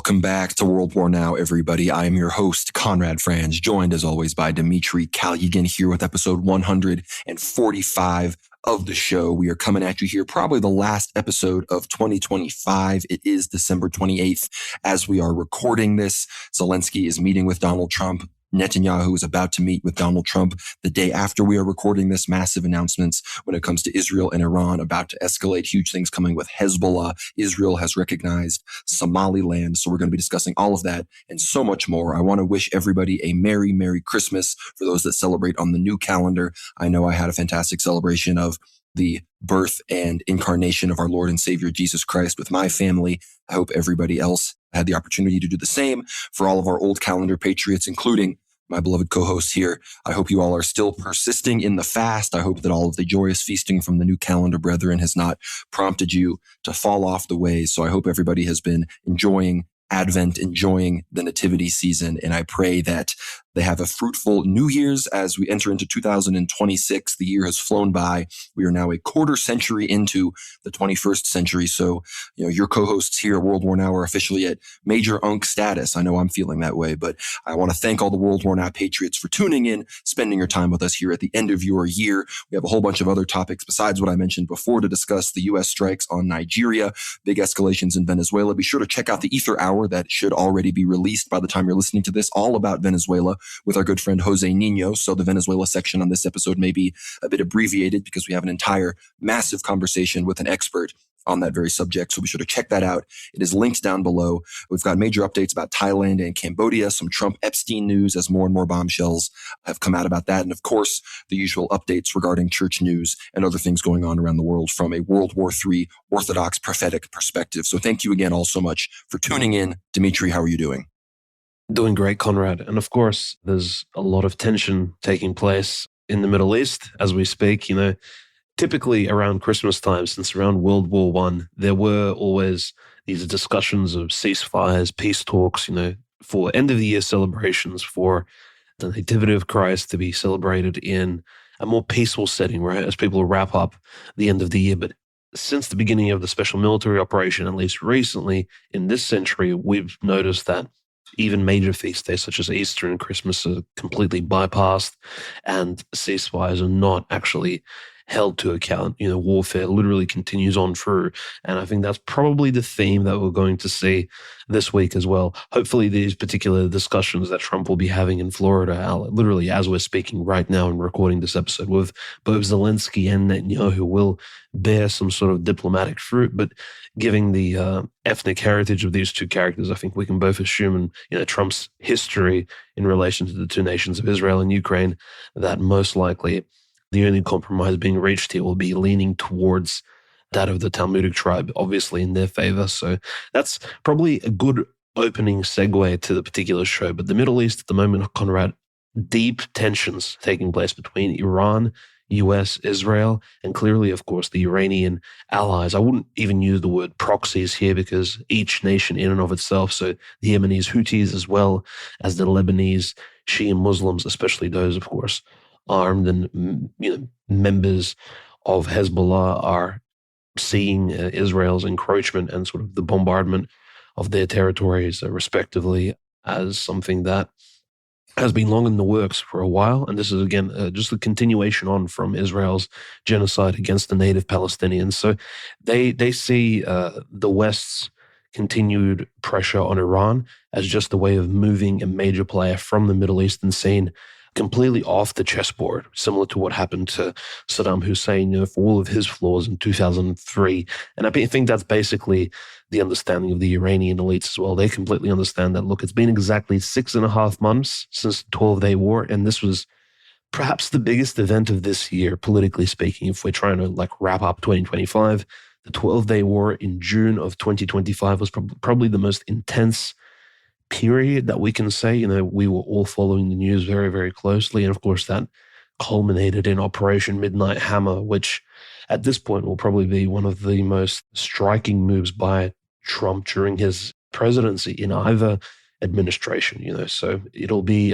Welcome back to World War Now, everybody. I am your host, Conrad Franz, joined as always by Dimitri Kalugin here with episode 145 of the show. We are coming at you here, probably the last episode of 2025. It is December 28th as we are recording this. Zelensky is meeting with Donald Trump. Netanyahu is about to meet with Donald Trump the day after we are recording this. Massive announcements when it comes to Israel and Iran about to escalate. Huge things coming with Hezbollah. Israel has recognized Somaliland. So we're going to be discussing all of that and so much more. I want to wish everybody a Merry, Merry Christmas for those that celebrate on the new calendar. I know I had a fantastic celebration of the birth and incarnation of our Lord and Savior Jesus Christ with my family. I hope everybody else had the opportunity to do the same. For all of our old calendar patriots, including my beloved co-hosts here, I hope you all are still persisting in the fast. I hope that all of the joyous feasting from the new calendar brethren has not prompted you to fall off the way. So I hope everybody has been enjoying Advent, enjoying the nativity season. And I pray that they have a fruitful New Year's as we enter into 2026. The year has flown by. We are now a quarter century into the 21st century. So, your co-hosts here at World War Now are officially at Major Unk status. I know I'm feeling that way, but I want to thank all the World War Now patriots for tuning in, spending your time with us here at the end of your year. We have a whole bunch of other topics besides what I mentioned before to discuss. The U.S. strikes on Nigeria, big escalations in Venezuela. Be sure to check out the Ether Hour that should already be released by the time you're listening to this, all about Venezuela, with our good friend Jose Nino. So the Venezuela section on this episode may be a bit abbreviated because we have an entire massive conversation with an expert on that very subject. So be sure to check that out. It is linked down below. We've got major updates about Thailand and Cambodia, some Trump Epstein news as more and more bombshells have come out about that. And of course, the usual updates regarding church news and other things going on around the world from a World War III Orthodox prophetic perspective. So thank you again all so much for tuning in. Dimitri, how are you doing? Doing great, Conrad. And of course, there's a lot of tension taking place in the Middle East as we speak. Typically around Christmas time, since around World War I, there were always these discussions of ceasefires, peace talks, for end of the year celebrations, for the Nativity of Christ to be celebrated in a more peaceful setting, right? As people wrap up the end of the year. But since the beginning of the special military operation, at least recently in this century, we've noticed that even major feast days such as Easter and Christmas are completely bypassed, and ceasefires are not actually held to account. Warfare literally continues on through. And I think that's probably the theme that we're going to see this week as well. Hopefully these particular discussions that Trump will be having in Florida, literally as we're speaking right now and recording this episode with both Zelensky and Netanyahu, will bear some sort of diplomatic fruit. But given the ethnic heritage of these two characters, I think we can both assume, and Trump's history in relation to the two nations of Israel and Ukraine, that most likely the only compromise being reached here will be leaning towards that of the Talmudic tribe, obviously in their favor. So that's probably a good opening segue to the particular show. But the Middle East at the moment, Conrad, deep tensions taking place between Iran, US, Israel, and clearly, of course, the Iranian allies. I wouldn't even use the word proxies here because each nation in and of itself, so the Yemenis Houthis as well as the Lebanese Shia Muslims, especially those, of course, armed and members of Hezbollah, are seeing Israel's encroachment and sort of the bombardment of their territories respectively as something that has been long in the works for a while. And this is, again, just a continuation on from Israel's genocide against the native Palestinians. So they see the West's continued pressure on Iran as just a way of moving a major player from the Middle Eastern scene completely off the chessboard, similar to what happened to Saddam Hussein, for all of his flaws in 2003. And I think that's basically the understanding of the Iranian elites as well. They completely understand that, look, it's been exactly 6.5 months since the 12-day war, and this was perhaps the biggest event of this year, politically speaking, if we're trying to wrap up 2025. The 12-day war in June of 2025 was probably the most intense period that we can say. We were all following the news very, very closely. And of course, that culminated in Operation Midnight Hammer, which at this point will probably be one of the most striking moves by Trump during his presidency in either administration. So it'll be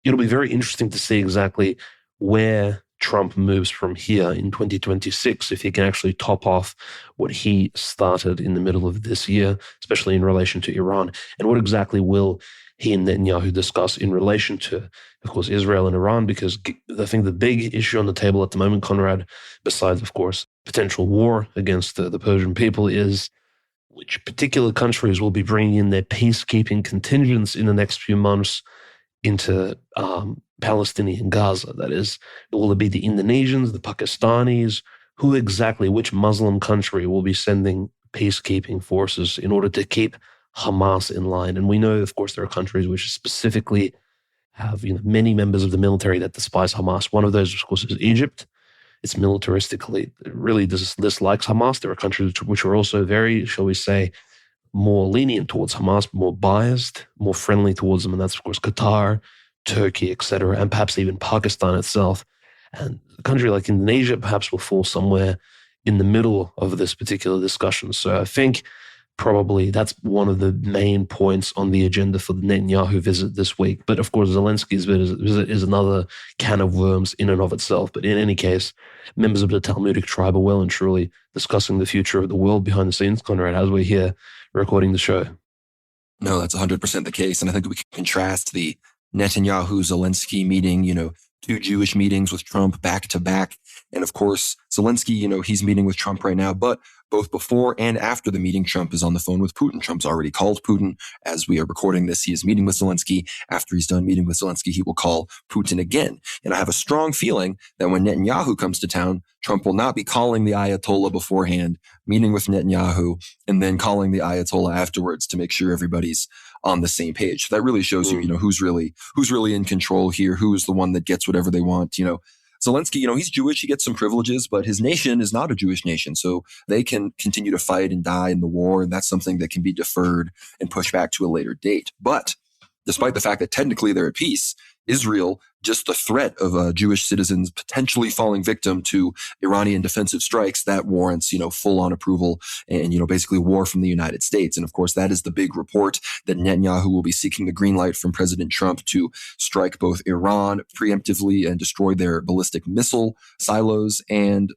very interesting to see exactly where Trump moves from here in 2026, if he can actually top off what he started in the middle of this year, especially in relation to Iran. And what exactly will he and Netanyahu discuss in relation to, of course, Israel and Iran? Because I think the big issue on the table at the moment, Conrad, besides, of course, potential war against the Persian people, is which particular countries will be bringing in their peacekeeping contingents in the next few months into Palestinian Gaza. That is, will it be the Indonesians, the Pakistanis? Who exactly, which Muslim country will be sending peacekeeping forces in order to keep Hamas in line? And we know, of course, there are countries which specifically have many members of the military that despise Hamas. One of those, of course, is Egypt. It's militaristically, it really dislikes Hamas. There are countries which are also very, shall we say, more lenient towards Hamas, more biased, more friendly towards them. And that's, of course, Qatar, Turkey, etc., and perhaps even Pakistan itself. And a country like Indonesia perhaps will fall somewhere in the middle of this particular discussion. So I think probably that's one of the main points on the agenda for the Netanyahu visit this week. But of course, Zelensky's visit is another can of worms in and of itself. But in any case, members of the Talmudic tribe are well and truly discussing the future of the world behind the scenes, Conrad, as we're here recording the show. No, that's 100% the case. And I think we can contrast the Netanyahu-Zelensky meeting, two Jewish meetings with Trump back to back. And of course, Zelensky, he's meeting with Trump right now, but both before and after the meeting, Trump is on the phone with Putin. Trump's already called Putin. As we are recording this, he is meeting with Zelensky. After he's done meeting with Zelensky, he will call Putin again. And I have a strong feeling that when Netanyahu comes to town, Trump will not be calling the Ayatollah beforehand, meeting with Netanyahu, and then calling the Ayatollah afterwards to make sure everybody's on the same page. So that really shows you, who's really in control here, who is the one that gets whatever they want. Zelensky, he's Jewish, he gets some privileges, but his nation is not a Jewish nation. So they can continue to fight and die in the war. And that's something that can be deferred and pushed back to a later date. But despite the fact that technically they're at peace, Israel, just the threat of Jewish citizens potentially falling victim to Iranian defensive strikes, that warrants, full-on approval and, basically war from the United States. And of course, that is the big report that Netanyahu will be seeking the green light from President Trump to strike both Iran preemptively and destroy their ballistic missile silos and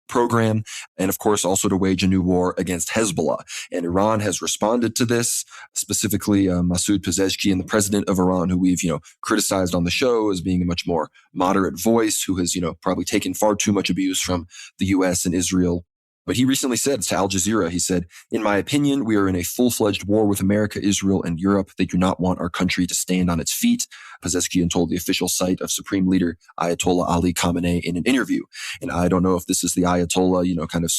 program, and of course also to wage a new war against Hezbollah. And Iran has responded to this, specifically Masoud Pezeshkian, the president of Iran, who we've criticized on the show as being a much more moderate voice, who has probably taken far too much abuse from the U.S. and Israel. But he recently said to Al Jazeera, he said, "In my opinion, we are in a full-fledged war with America, Israel, and Europe. They do not want our country to stand on its feet," Pezeshkian told the official site of Supreme Leader Ayatollah Ali Khamenei in an interview. And I don't know if this is the Ayatollah, kind of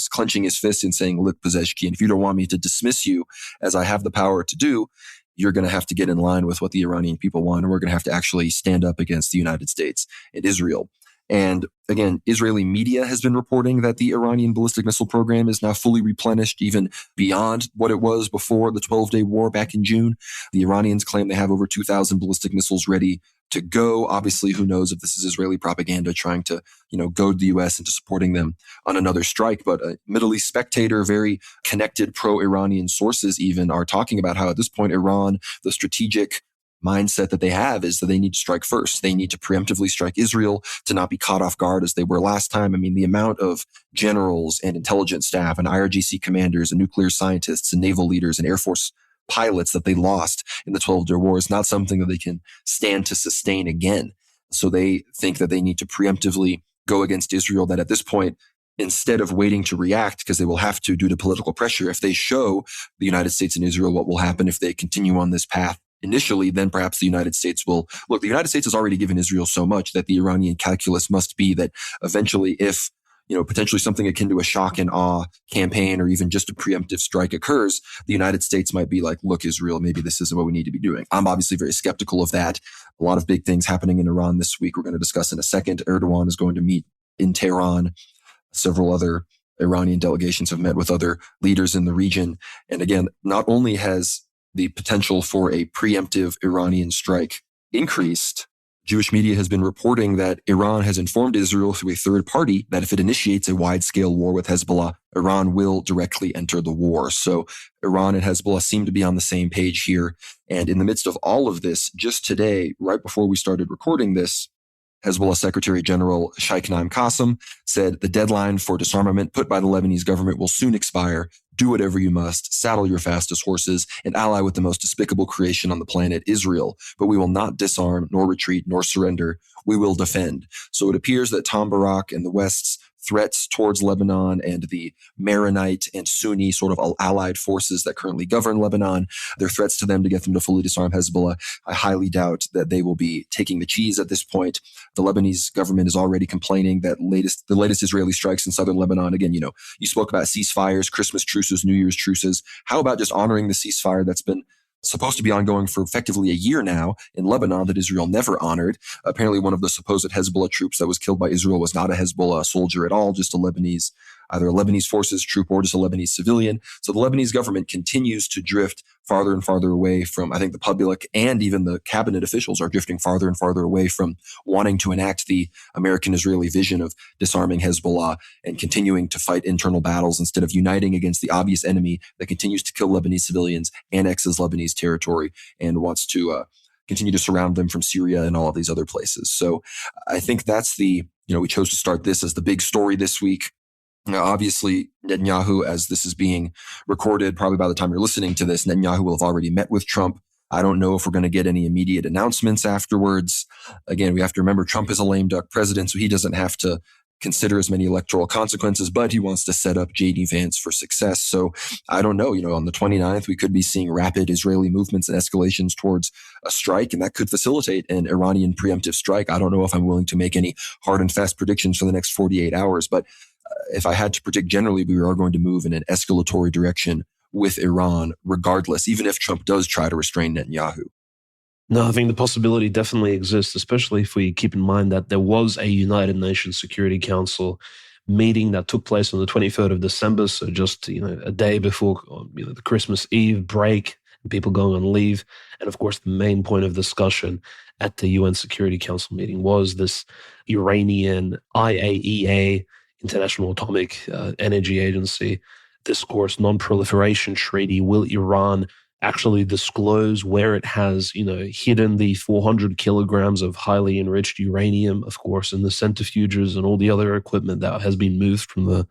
clenching his fist and saying, "Look, Pezeshkian, if you don't want me to dismiss you as I have the power to do, you're going to have to get in line with what the Iranian people want, and we're going to have to actually stand up against the United States and Israel." And again, Israeli media has been reporting that the Iranian ballistic missile program is now fully replenished, even beyond what it was before the 12-day war back in June. The Iranians claim they have over 2,000 ballistic missiles ready to go. Obviously, who knows if this is Israeli propaganda trying to, goad the U.S. into supporting them on another strike. But a Middle East Spectator, very connected pro-Iranian sources even, are talking about how at this point, Iran, the strategic mindset that they have is that they need to strike first. They need to preemptively strike Israel to not be caught off guard as they were last time. I mean, the amount of generals and intelligence staff and IRGC commanders and nuclear scientists and naval leaders and Air Force pilots that they lost in the 12-day war is not something that they can stand to sustain again. So they think that they need to preemptively go against Israel, that at this point, instead of waiting to react, because they will have to due to political pressure, if they show the United States and Israel what will happen if they continue on this path initially, then perhaps the United States will look. The United States has already given Israel so much that the Iranian calculus must be that eventually, if potentially something akin to a shock and awe campaign or even just a preemptive strike occurs, the United States might be like, "Look, Israel, maybe this isn't what we need to be doing." I'm obviously very skeptical of that. A lot of big things happening in Iran this week. We're going to discuss in a second. Erdogan is going to meet in Tehran. Several other Iranian delegations have met with other leaders in the region. And again, not only has the potential for a preemptive Iranian strike increased, Jewish media has been reporting that Iran has informed Israel through a third party that if it initiates a wide-scale war with Hezbollah, Iran will directly enter the war. So Iran and Hezbollah seem to be on the same page here. And in the midst of all of this, just today, right before we started recording this, Hezbollah Secretary General Sheikh Naim Qassem said the deadline for disarmament put by the Lebanese government will soon expire. Do whatever you must, saddle your fastest horses, and ally with the most despicable creation on the planet, Israel. But we will not disarm, nor retreat, nor surrender. We will defend. So it appears that Tom Barak and the West's threats towards Lebanon and the Maronite and Sunni sort of allied forces that currently govern Lebanon, their threats to them to get them to fully disarm Hezbollah, I highly doubt that they will be taking the cheese at this point. The Lebanese government is already complaining that the latest Israeli strikes in southern Lebanon, again, you spoke about ceasefires, Christmas truces, New Year's truces. How about just honoring the ceasefire that's been supposed to be ongoing for effectively a year now in Lebanon that Israel never honored? Apparently one of the supposed Hezbollah troops that was killed by Israel was not a Hezbollah soldier at all, just either a Lebanese forces troop or just a Lebanese civilian. So the Lebanese government continues to drift farther and farther away from, I think the public and even the cabinet officials are drifting farther and farther away from wanting to enact the American-Israeli vision of disarming Hezbollah and continuing to fight internal battles instead of uniting against the obvious enemy that continues to kill Lebanese civilians, annexes Lebanese territory, and wants to continue to surround them from Syria and all of these other places. So I think that's we chose to start this as the big story this week. Now, obviously, Netanyahu, as this is being recorded, probably by the time you're listening to this, Netanyahu will have already met with Trump. I don't know if we're going to get any immediate announcements afterwards. Again, we have to remember Trump is a lame duck president, so he doesn't have to consider as many electoral consequences, but he wants to set up J.D. Vance for success. So I don't know, on the 29th, we could be seeing rapid Israeli movements and escalations towards a strike, and that could facilitate an Iranian preemptive strike. I don't know if I'm willing to make any hard and fast predictions for the next 48 hours, but if I had to predict generally, we are going to move in an escalatory direction with Iran, regardless, even if Trump does try to restrain Netanyahu. No, I think the possibility definitely exists, especially if we keep in mind that there was a United Nations Security Council meeting that took place on the 23rd of December, so just a day before the Christmas Eve break, and people going on leave. And of course, the main point of discussion at the UN Security Council meeting was this Iranian IAEA, International Atomic Energy Agency, discourse non-proliferation treaty. Will Iran actually disclose where it has, hidden the 400 kilograms of highly enriched uranium, of course, in the centrifuges and all the other equipment that has been moved from the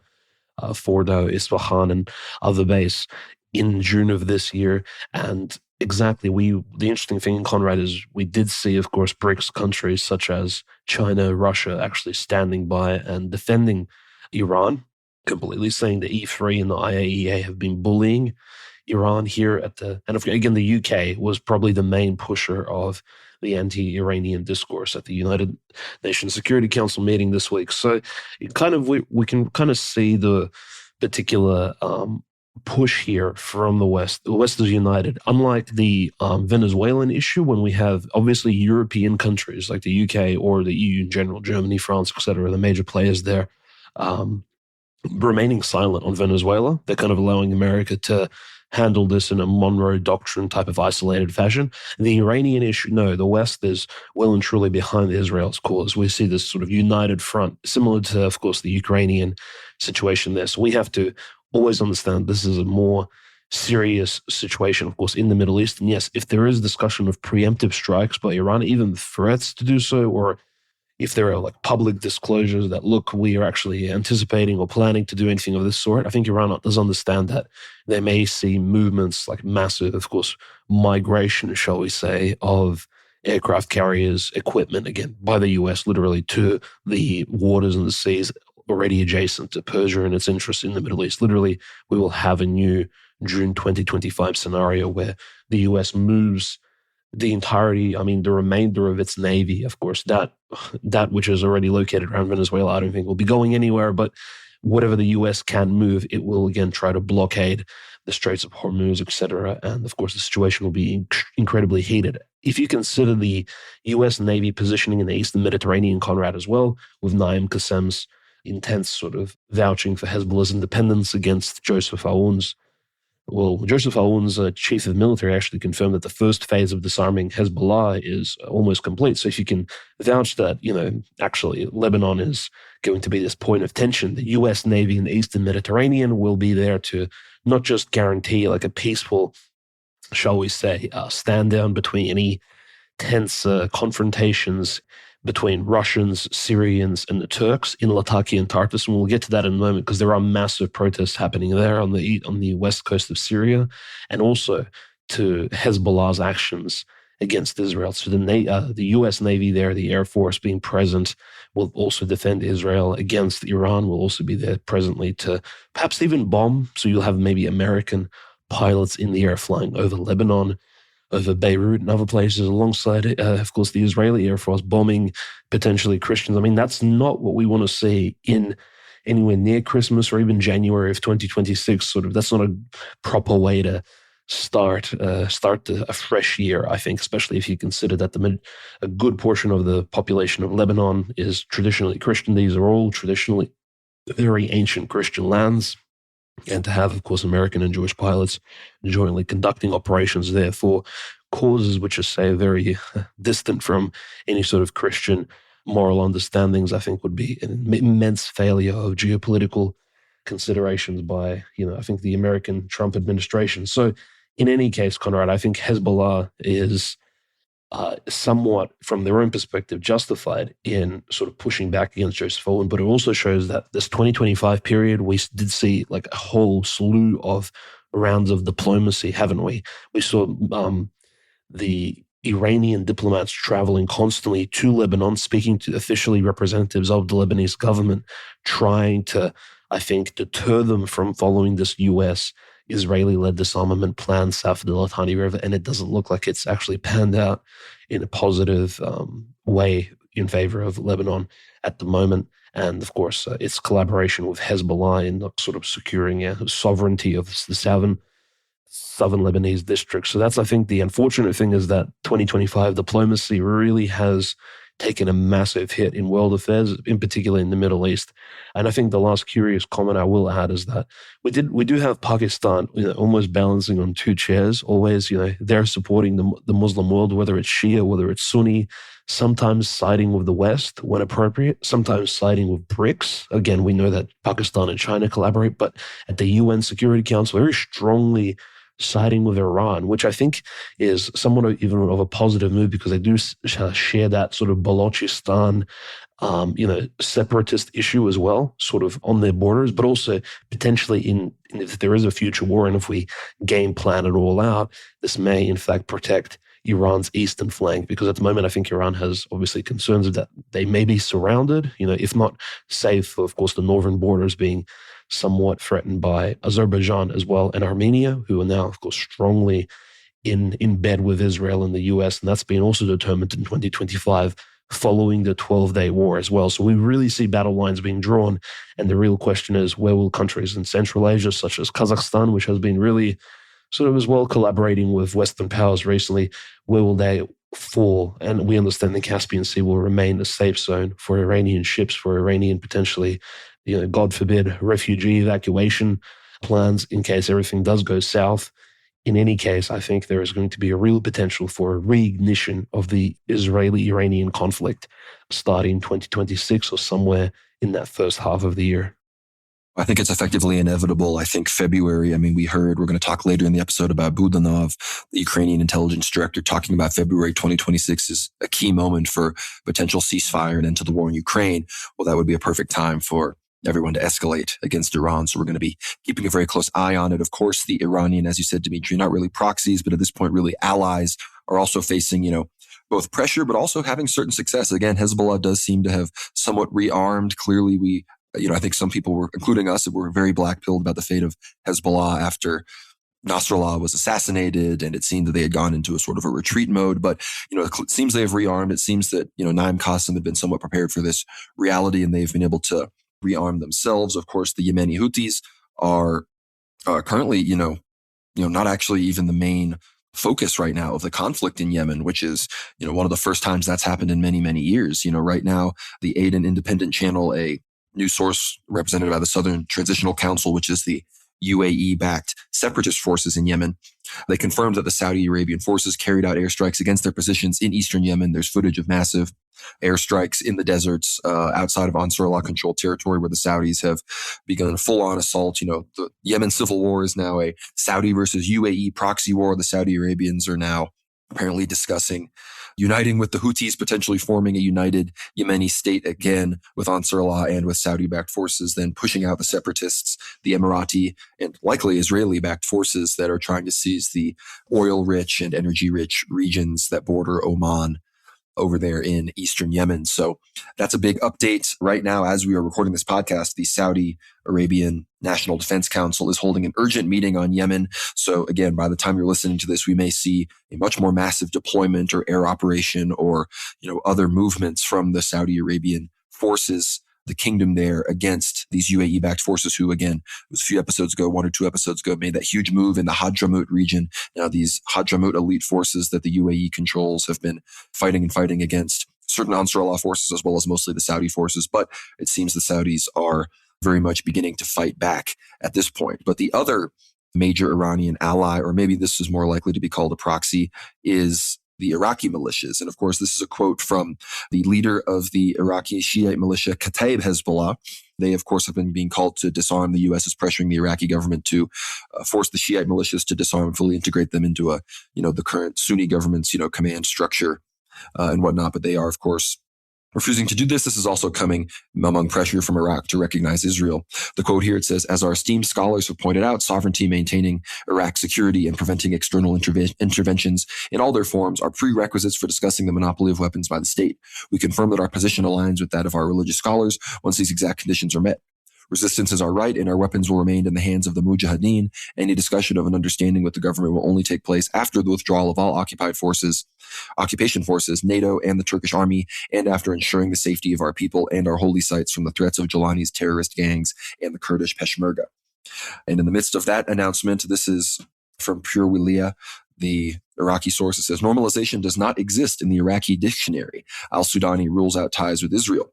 Fordow, Isfahan, and other base in June of this year? And exactly, the interesting thing, Conrad, is we did see, of course, BRICS countries such as China, Russia actually standing by and defending Iran, completely saying the E3 and the IAEA have been bullying Iran here and again, the UK was probably the main pusher of the anti-Iranian discourse at the United Nations Security Council meeting this week. So we can kind of see the particular push here from the West. The West is united. Unlike the Venezuelan issue, when we have obviously European countries like the UK or the EU in general, Germany, France, etc., the major players there, remaining silent on Venezuela. They're kind of allowing America to handle this in a Monroe Doctrine type of isolated fashion. The Iranian issue, no, the West is well and truly behind Israel's cause. We see this sort of united front, similar to, of course, the Ukrainian situation there. So we have to always understand this is a more serious situation, of course, in the Middle East. And yes, if there is discussion of preemptive strikes by Iran, even threats to do so, or if there are like public disclosures that, look, we are actually anticipating or planning to do anything of this sort, I think Iran does understand that they may see movements like massive, of course, migration, shall we say, of aircraft carriers, equipment, again, by the US, literally to the waters and the seas already adjacent to Persia and its interests in the Middle East. Literally, we will have a new June 2025 scenario where the US moves the entirety, the remainder of its navy, of course, that which is already located around Venezuela, I don't think will be going anywhere, but whatever the US can move, it will again try to blockade the Straits of Hormuz, etc. And of course, the situation will be incredibly heated. If you consider the US Navy positioning in the Eastern Mediterranean, Conrad, as well, with Naim Qassem's intense sort of vouching for Hezbollah's independence against Joseph Aoun's. Well, Joseph Aoun's chief of military actually confirmed that the first phase of disarming Hezbollah is almost complete. So if you can vouch that, actually Lebanon is going to be this point of tension, the US Navy in the Eastern Mediterranean will be there to not just guarantee like a peaceful, shall we say, stand down between any tense confrontations, between Russians, Syrians, and the Turks in Latakia and Tartus. And we'll get to that in a moment because there are massive protests happening there on the west coast of Syria, and also to Hezbollah's actions against Israel. So the U.S. Navy there, the Air Force being present, will also defend Israel against Iran, will also be there presently to perhaps even bomb. So you'll have maybe American pilots in the air flying over Lebanon, over Beirut and other places alongside, of course, the Israeli Air Force bombing potentially Christians. I mean, that's not what we want to see in anywhere near Christmas or even January of 2026. That's not a proper way to start a fresh year, I think, especially if you consider that a good portion of the population of Lebanon is traditionally Christian. These are all traditionally very ancient Christian lands. And to have, of course, American and Jewish pilots jointly conducting operations there for causes which are, say, very distant from any sort of Christian moral understandings, I think would be an immense failure of geopolitical considerations by, I think the American Trump administration. So in any case, Conrad, I think Hezbollah is somewhat, from their own perspective, justified in sort of pushing back against Joseph Owen. But it also shows that this 2025 period, we did see like a whole slew of rounds of diplomacy, haven't we? We saw the Iranian diplomats traveling constantly to Lebanon, speaking to officially representatives of the Lebanese government, trying to, I think, deter them from following this U.S. Israeli-led disarmament plan south of the Litani River, and it doesn't look like it's actually panned out in a positive way in favor of Lebanon at the moment. And of course, its collaboration with Hezbollah in sort of securing sovereignty of the southern Lebanese district. So that's, I think, the unfortunate thing is that 2025 diplomacy really has taken a massive hit in world affairs, in particular in the Middle East. And I think the last curious comment I will add is that we do have Pakistan, almost balancing on two chairs. Always, they're supporting the Muslim world, whether it's Shia, whether it's Sunni, sometimes siding with the West when appropriate, sometimes siding with BRICS. Again, we know that Pakistan and China collaborate, but at the UN Security Council, very strongly siding with Iran, which I think is somewhat even of a positive move because they do share that sort of Balochistan, separatist issue as well, sort of on their borders, but also potentially if there is a future war and if we game plan it all out, this may in fact protect Iran's eastern flank, because at the moment I think Iran has obviously concerns that they may be surrounded, if not safe, of course, the northern borders being somewhat threatened by Azerbaijan as well and Armenia, who are now, of course, strongly in bed with Israel and the US. And that's been also determined in 2025 following the 12-day war as well. So we really see battle lines being drawn. And the real question is, where will countries in Central Asia, such as Kazakhstan, which has been really sort of as well collaborating with Western powers recently, where will they fall? And we understand the Caspian Sea will remain a safe zone for Iranian ships, for Iranian potentially, God forbid, refugee evacuation plans in case everything does go south. In any case, I think there is going to be a real potential for a reignition of the Israeli-Iranian conflict starting 2026 or somewhere in that first half of the year. I think it's effectively inevitable. I think February, we're going to talk later in the episode about Budanov, the Ukrainian intelligence director, talking about February 2026 is a key moment for potential ceasefire and end to the war in Ukraine. Well, that would be a perfect time for everyone to escalate against Iran. So we're going to be keeping a very close eye on it. Of course, the Iranian, as you said, Dimitri, not really proxies, but at this point, really allies are also facing, both pressure, but also having certain success. Again, Hezbollah does seem to have somewhat rearmed. Clearly, I think some people were, including us, were very black-pilled about the fate of Hezbollah after Nasrallah was assassinated, and it seemed that they had gone into a sort of a retreat mode. But, it seems they have rearmed. It seems that, Naim Qassem had been somewhat prepared for this reality, and they've been able to rearm themselves. Of course, the Yemeni Houthis are currently, not actually even the main focus right now of the conflict in Yemen, which is, one of the first times that's happened in many, many years. Right now, the Aden Independent Channel, a news source represented by the Southern Transitional Council, which is the UAE-backed separatist forces in Yemen. They confirmed that the Saudi Arabian forces carried out airstrikes against their positions in eastern Yemen. There's footage of massive airstrikes in the deserts outside of Ansarullah-controlled territory where the Saudis have begun a full-on assault. The Yemen civil war is now a Saudi versus UAE proxy war. The Saudi Arabians are now apparently discussing uniting with the Houthis, potentially forming a united Yemeni state again with Ansar Allah and with Saudi-backed forces, then pushing out the separatists, the Emirati and likely Israeli-backed forces that are trying to seize the oil-rich and energy-rich regions that border Oman over there in eastern Yemen. So that's a big update. Right now, as we are recording this podcast, the Saudi Arabian National Defense Council is holding an urgent meeting on Yemen. So again, by the time you're listening to this, we may see a much more massive deployment or air operation or, other movements from the Saudi Arabian forces, the kingdom there, against these UAE-backed forces who, again, it was a few episodes ago, 1 or 2 episodes ago, made that huge move in the Hadramut region. Now, these Hadramut elite forces that the UAE controls have been fighting against certain Ansar Allah forces as well as mostly the Saudi forces. But it seems the Saudis are very much beginning to fight back at this point. But the other major Iranian ally, or maybe this is more likely to be called a proxy, is the Iraqi militias. And of course, this is a quote from the leader of the Iraqi Shiite militia, Kataib Hezbollah. They, of course, have been being called to disarm. The U.S. is pressuring the Iraqi government to force the Shiite militias to disarm and fully integrate them into the current Sunni government's, command structure and whatnot. But they are, of course, refusing to do this. This is also coming among pressure from Iraq to recognize Israel. The quote here, it says, "As our esteemed scholars have pointed out, sovereignty, maintaining Iraq's security, and preventing external interventions in all their forms are prerequisites for discussing the monopoly of weapons by the state. We confirm that our position aligns with that of our religious scholars once these exact conditions are met. Resistance is our right, and our weapons will remain in the hands of the Mujahideen. Any discussion of an understanding with the government will only take place after the withdrawal of all occupation forces, NATO, and the Turkish army, and after ensuring the safety of our people and our holy sites from the threats of Jelani's terrorist gangs and the Kurdish Peshmerga." And in the midst of that announcement, this is from Pure Wilia, the Iraqi source. It says, "Normalization does not exist in the Iraqi dictionary. Al-Sudani rules out ties with Israel.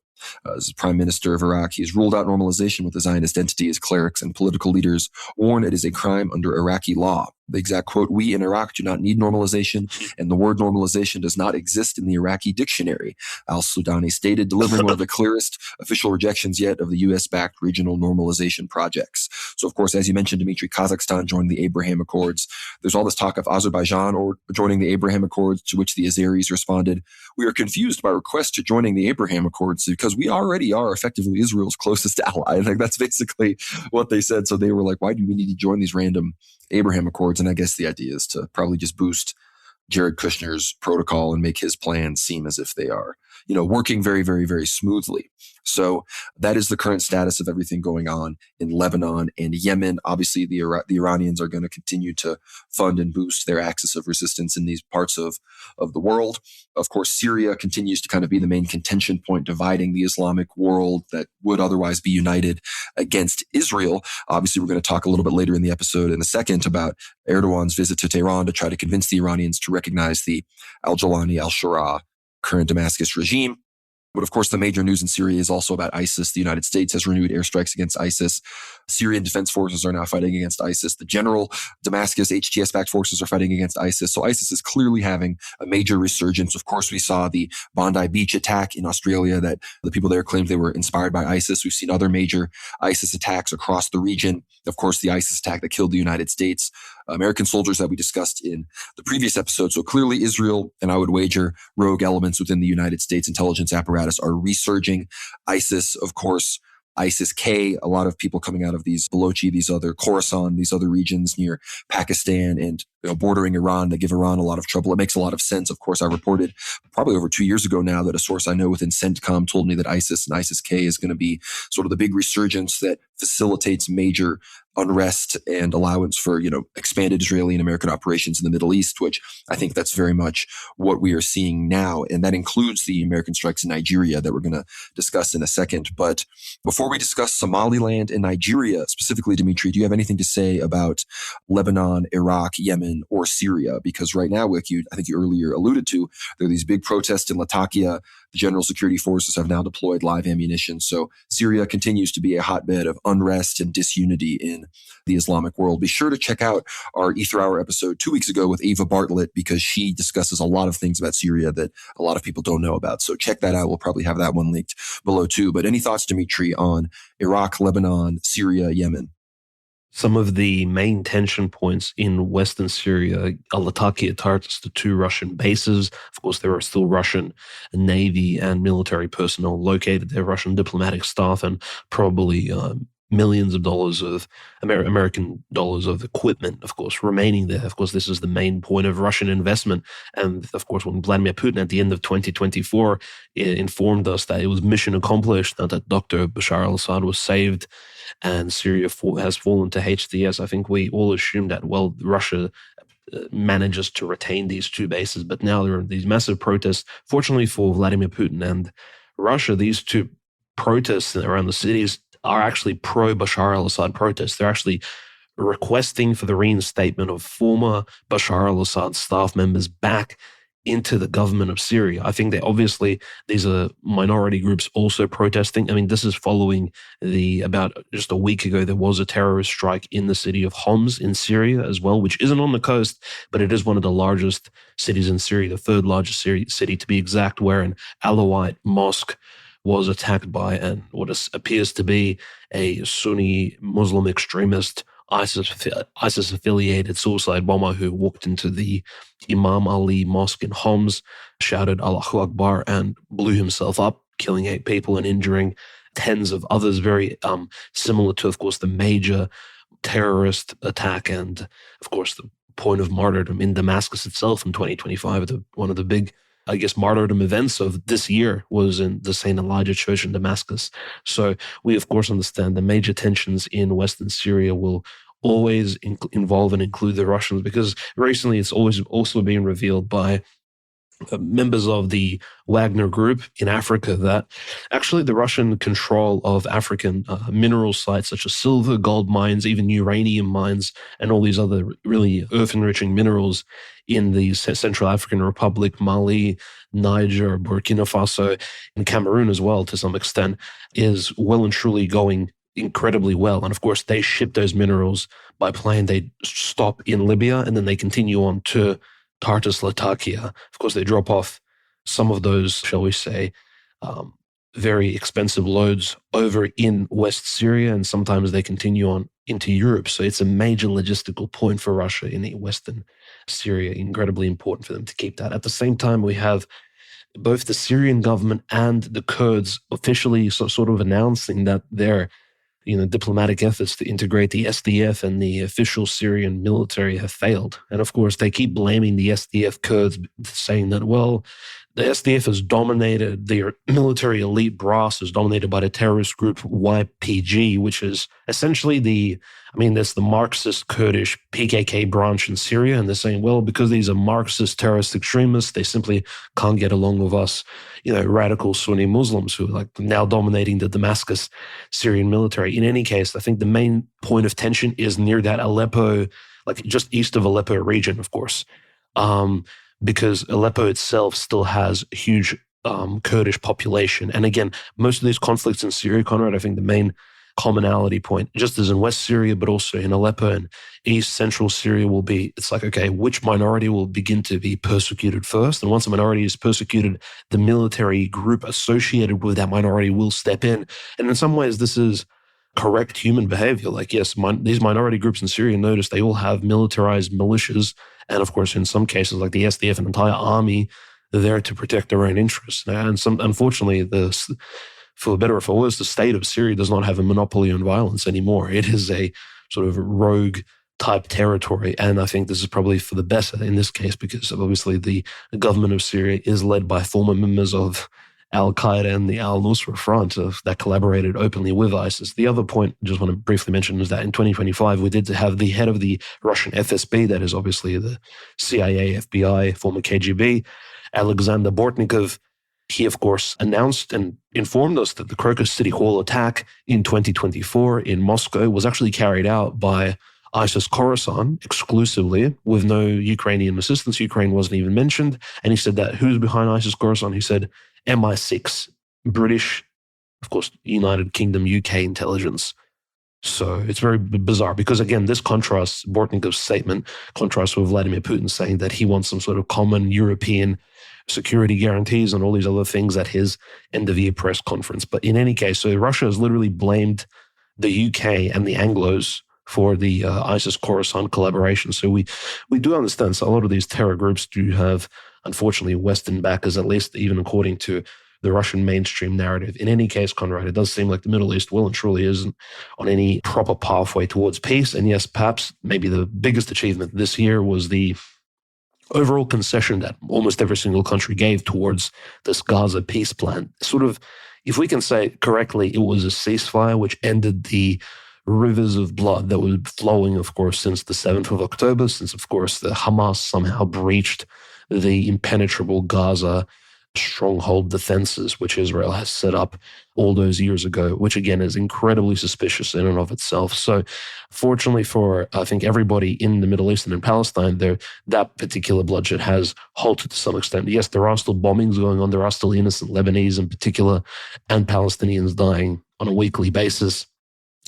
As Prime Minister of Iraq, he has ruled out normalization with the Zionist entity as clerics and political leaders warn it is a crime under Iraqi law." The exact quote, "We in Iraq do not need normalization, and the word normalization does not exist in the Iraqi dictionary," Al-Sudani stated, delivering one of the clearest official rejections yet of the U.S.-backed regional normalization projects. So, of course, as you mentioned, Dimitri, Kazakhstan joined the Abraham Accords. There's all this talk of Azerbaijan joining the Abraham Accords, to which the Azeris responded, "We are confused by requests to joining the Abraham Accords because we already are effectively Israel's closest ally." I think that's basically what they said. So they were like, why do we need to join these random Abraham Accords? And I guess the idea is to probably just boost Jared Kushner's protocol and make his plans seem as if they are, working very, very, very smoothly. So that is the current status of everything going on in Lebanon and Yemen. Obviously, the Iranians are going to continue to fund and boost their axis of resistance in these parts of the world. Of course, Syria continues to kind of be the main contention point, dividing the Islamic world that would otherwise be united against Israel. Obviously, we're going to talk a little bit later in the episode in a second about Erdogan's visit to Tehran to try to convince the Iranians to recognize the al-Jawlani, al-Shura current Damascus regime. But of course, the major news in Syria is also about ISIS. The United States has renewed airstrikes against ISIS. Syrian defense forces are now fighting against ISIS. The general Damascus HTS-backed forces are fighting against ISIS. So ISIS is clearly having a major resurgence. Of course, we saw the Bondi Beach attack in Australia that the people there claimed they were inspired by ISIS. We've seen other major ISIS attacks across the region. Of course, the ISIS attack that killed the United States American soldiers that we discussed in the previous episode. So clearly Israel, and I would wager rogue elements within the United States intelligence apparatus, are resurging. ISIS, of course, ISIS-K, a lot of people coming out of these Balochi, these other Khorasan, these other regions near Pakistan and bordering Iran that give Iran a lot of trouble. It makes a lot of sense. Of course, I reported probably over 2 years ago now that a source I know within CENTCOM told me that ISIS and ISIS-K is going to be sort of the big resurgence that facilitates major unrest and allowance for, expanded Israeli and American operations in the Middle East, which I think that's very much what we are seeing now. And that includes the American strikes in Nigeria that we're going to discuss in a second. But before we discuss Somaliland and Nigeria specifically, Dimitri, do you have anything to say about Lebanon, Iraq, Yemen, or Syria? Because right now, I think you earlier alluded to, there are these big protests in Latakia. The general security forces have now deployed live ammunition. So Syria continues to be a hotbed of unrest and disunity in the Islamic world. Be sure to check out our Ether Hour episode 2 weeks ago with Ava Bartlett, because she discusses a lot of things about Syria that a lot of people don't know about. So check that out. We'll probably have that one linked below too. But any thoughts, Dimitri, on Iraq, Lebanon, Syria, Yemen? Some of the main tension points in Western Syria, Latakia, Tartus, the two Russian bases. Of course, there are still Russian Navy and military personnel located there, Russian diplomatic staff, and probably millions of dollars of American dollars of equipment, of course, remaining there. Of course, this is the main point of Russian investment. And of course, when Vladimir Putin at the end of 2024 informed us that it was mission accomplished, that Dr. Bashar al-Assad was saved, and Syria has fallen to HTS, I think we all assumed that, well, Russia manages to retain these two bases. But now there are these massive protests. Fortunately for Vladimir Putin and Russia, these two protests around the cities are actually pro-Bashar al-Assad protests. They're actually requesting for the reinstatement of former Bashar al-Assad staff members back into the government of Syria. I think these are minority groups also protesting. I mean, this is following about just a week ago, there was a terrorist strike in the city of Homs in Syria as well, which isn't on the coast, but it is one of the largest cities in Syria, the third largest city to be exact, where an Alawite mosque was attacked by what appears to be a Sunni Muslim extremist ISIS-affiliated suicide bomber who walked into the Imam Ali Mosque in Homs, shouted Allahu Akbar, and blew himself up, killing 8 people and injuring tens of others, very similar to, of course, the major terrorist attack and, of course, the point of martyrdom in Damascus itself in 2025. One of the big, I guess, martyrdom events of this year was in the St. Elijah Church in Damascus. So we, of course, understand the major tensions in Western Syria will always involve and include the Russians, because recently it's always also been revealed by members of the Wagner Group in Africa that actually the Russian control of African mineral sites such as silver, gold mines, even uranium mines, and all these other really earth-enriching minerals in the Central African Republic, Mali, Niger, Burkina Faso, and Cameroon as well to some extent, is well and truly going incredibly well. And of course, they ship those minerals by plane. They stop in Libya and then they continue on to Tartus, Latakia. Of course, they drop off some of those, shall we say, very expensive loads over in West Syria, and sometimes they continue on into Europe. So it's a major logistical point for Russia in Western Syria. Incredibly important for them to keep that. At the same time, we have both the Syrian government and the Kurds officially sort of announcing that their diplomatic efforts to integrate the SDF and the official Syrian military have failed. And of course, they keep blaming the SDF Kurds, saying that, well, the SDF is dominated, their military elite brass is dominated by the terrorist group YPG, which is essentially there's the Marxist Kurdish PKK branch in Syria. And they're saying, well, because these are Marxist terrorist extremists, they simply can't get along with us, radical Sunni Muslims who are now dominating the Damascus Syrian military. In any case, I think the main point of tension is near that Aleppo, just east of Aleppo region, of course. Because Aleppo itself still has a huge Kurdish population. And again, most of these conflicts in Syria, Conrad, I think the main commonality point, just as in West Syria, but also in Aleppo and East Central Syria okay, which minority will begin to be persecuted first? And once a minority is persecuted, the military group associated with that minority will step in. And in some ways, this is correct human behavior. Yes, these minority groups in Syria, notice they all have militarized militias. And of course, in some cases, like the SDF, an entire army, they're there to protect their own interests. And unfortunately, for better or for worse, the state of Syria does not have a monopoly on violence anymore. It is a sort of rogue type territory. And I think this is probably for the better in this case, because obviously the government of Syria is led by former members of Al-Qaeda and the Al-Nusra Front that collaborated openly with ISIS. The other point I just want to briefly mention is that in 2025, we did have the head of the Russian FSB, that is obviously the CIA, FBI, former KGB, Alexander Bortnikov. He, of course, announced and informed us that the Crocus City Hall attack in 2024 in Moscow was actually carried out by ISIS Khorasan exclusively with no Ukrainian assistance. Ukraine wasn't even mentioned. And he said that who's behind ISIS Khorasan? He said MI6, British, of course, United Kingdom, UK intelligence. So it's very bizarre because, again, this contrasts, Bortnikov's statement contrasts with Vladimir Putin saying that he wants some sort of common European security guarantees and all these other things at his end-of-year press conference. But in any case, so Russia has literally blamed the UK and the Anglos for the ISIS Khorasan collaboration. So we do understand. So a lot of these terror groups do have, unfortunately, Western backers, at least even according to the Russian mainstream narrative. In any case, Conrad, it does seem like the Middle East well and truly isn't on any proper pathway towards peace. And yes, perhaps maybe the biggest achievement this year was the overall concession that almost every single country gave towards this Gaza peace plan. Sort of, if we can say correctly, it was a ceasefire which ended the rivers of blood that were flowing, of course, since the 7th of October, since, of course, the Hamas somehow breached the impenetrable Gaza stronghold defenses which Israel has set up all those years ago, which again is incredibly suspicious in and of itself. So fortunately for, I think, everybody in the Middle East and in Palestine, that particular bloodshed has halted to some extent. Yes, there are still bombings going on. There are still innocent Lebanese in particular and Palestinians dying on a weekly basis.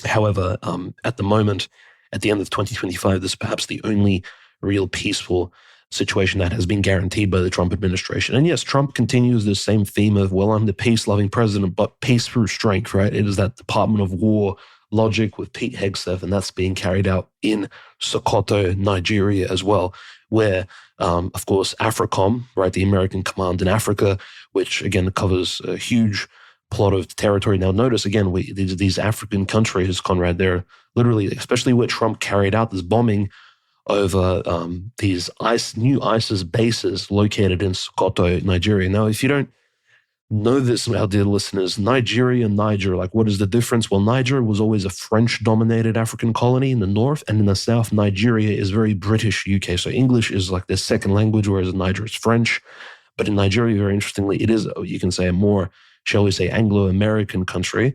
However, at the moment, at the end of 2025, this is perhaps the only real peaceful situation that has been guaranteed by the Trump administration. And yes, Trump continues the same theme of, well, I'm the peace-loving president, but peace through strength, right? It is that Department of War logic with Pete Hegseth, and that's being carried out in Sokoto, Nigeria as well, where, of course, AFRICOM, right, the American command in Africa, which again covers a huge plot of territory. Now, notice again, these African countries, Conrad, they're literally, especially where Trump carried out this bombing over these new ISIS bases located in Sokoto, Nigeria. Now, if you don't know this, our dear listeners, Nigeria and Niger, like what is the difference? Well, Niger was always a French-dominated African colony in the north, and in the south, Nigeria is very British UK. So English is like their second language, whereas Niger is French. But in Nigeria, very interestingly, it is, you can say, a more, shall we say, Anglo-American country.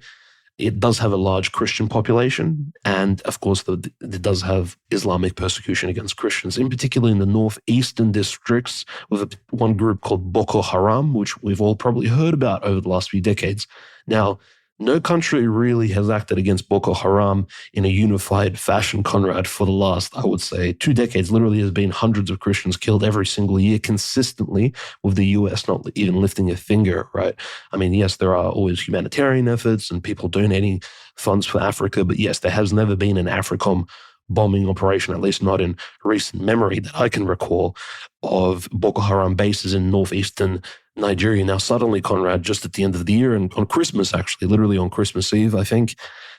It does have a large Christian population, and of course, it does have Islamic persecution against Christians, in particular in the northeastern districts, with one group called Boko Haram, which we've all probably heard about over the last few decades. Now, no country really has acted against Boko Haram in a unified fashion, Conrad, for the last, I would say, 2 decades. Literally, there's been hundreds of Christians killed every single year consistently, with the US not even lifting a finger, right? I mean, yes, there are always humanitarian efforts and people donating funds for Africa, but yes, there has never been an AFRICOM bombing operation, at least not in recent memory that I can recall, of Boko Haram bases in northeastern Nigeria. Now, suddenly, Conrad, just at the end of the year and on Christmas, actually, literally on Christmas Eve, I think,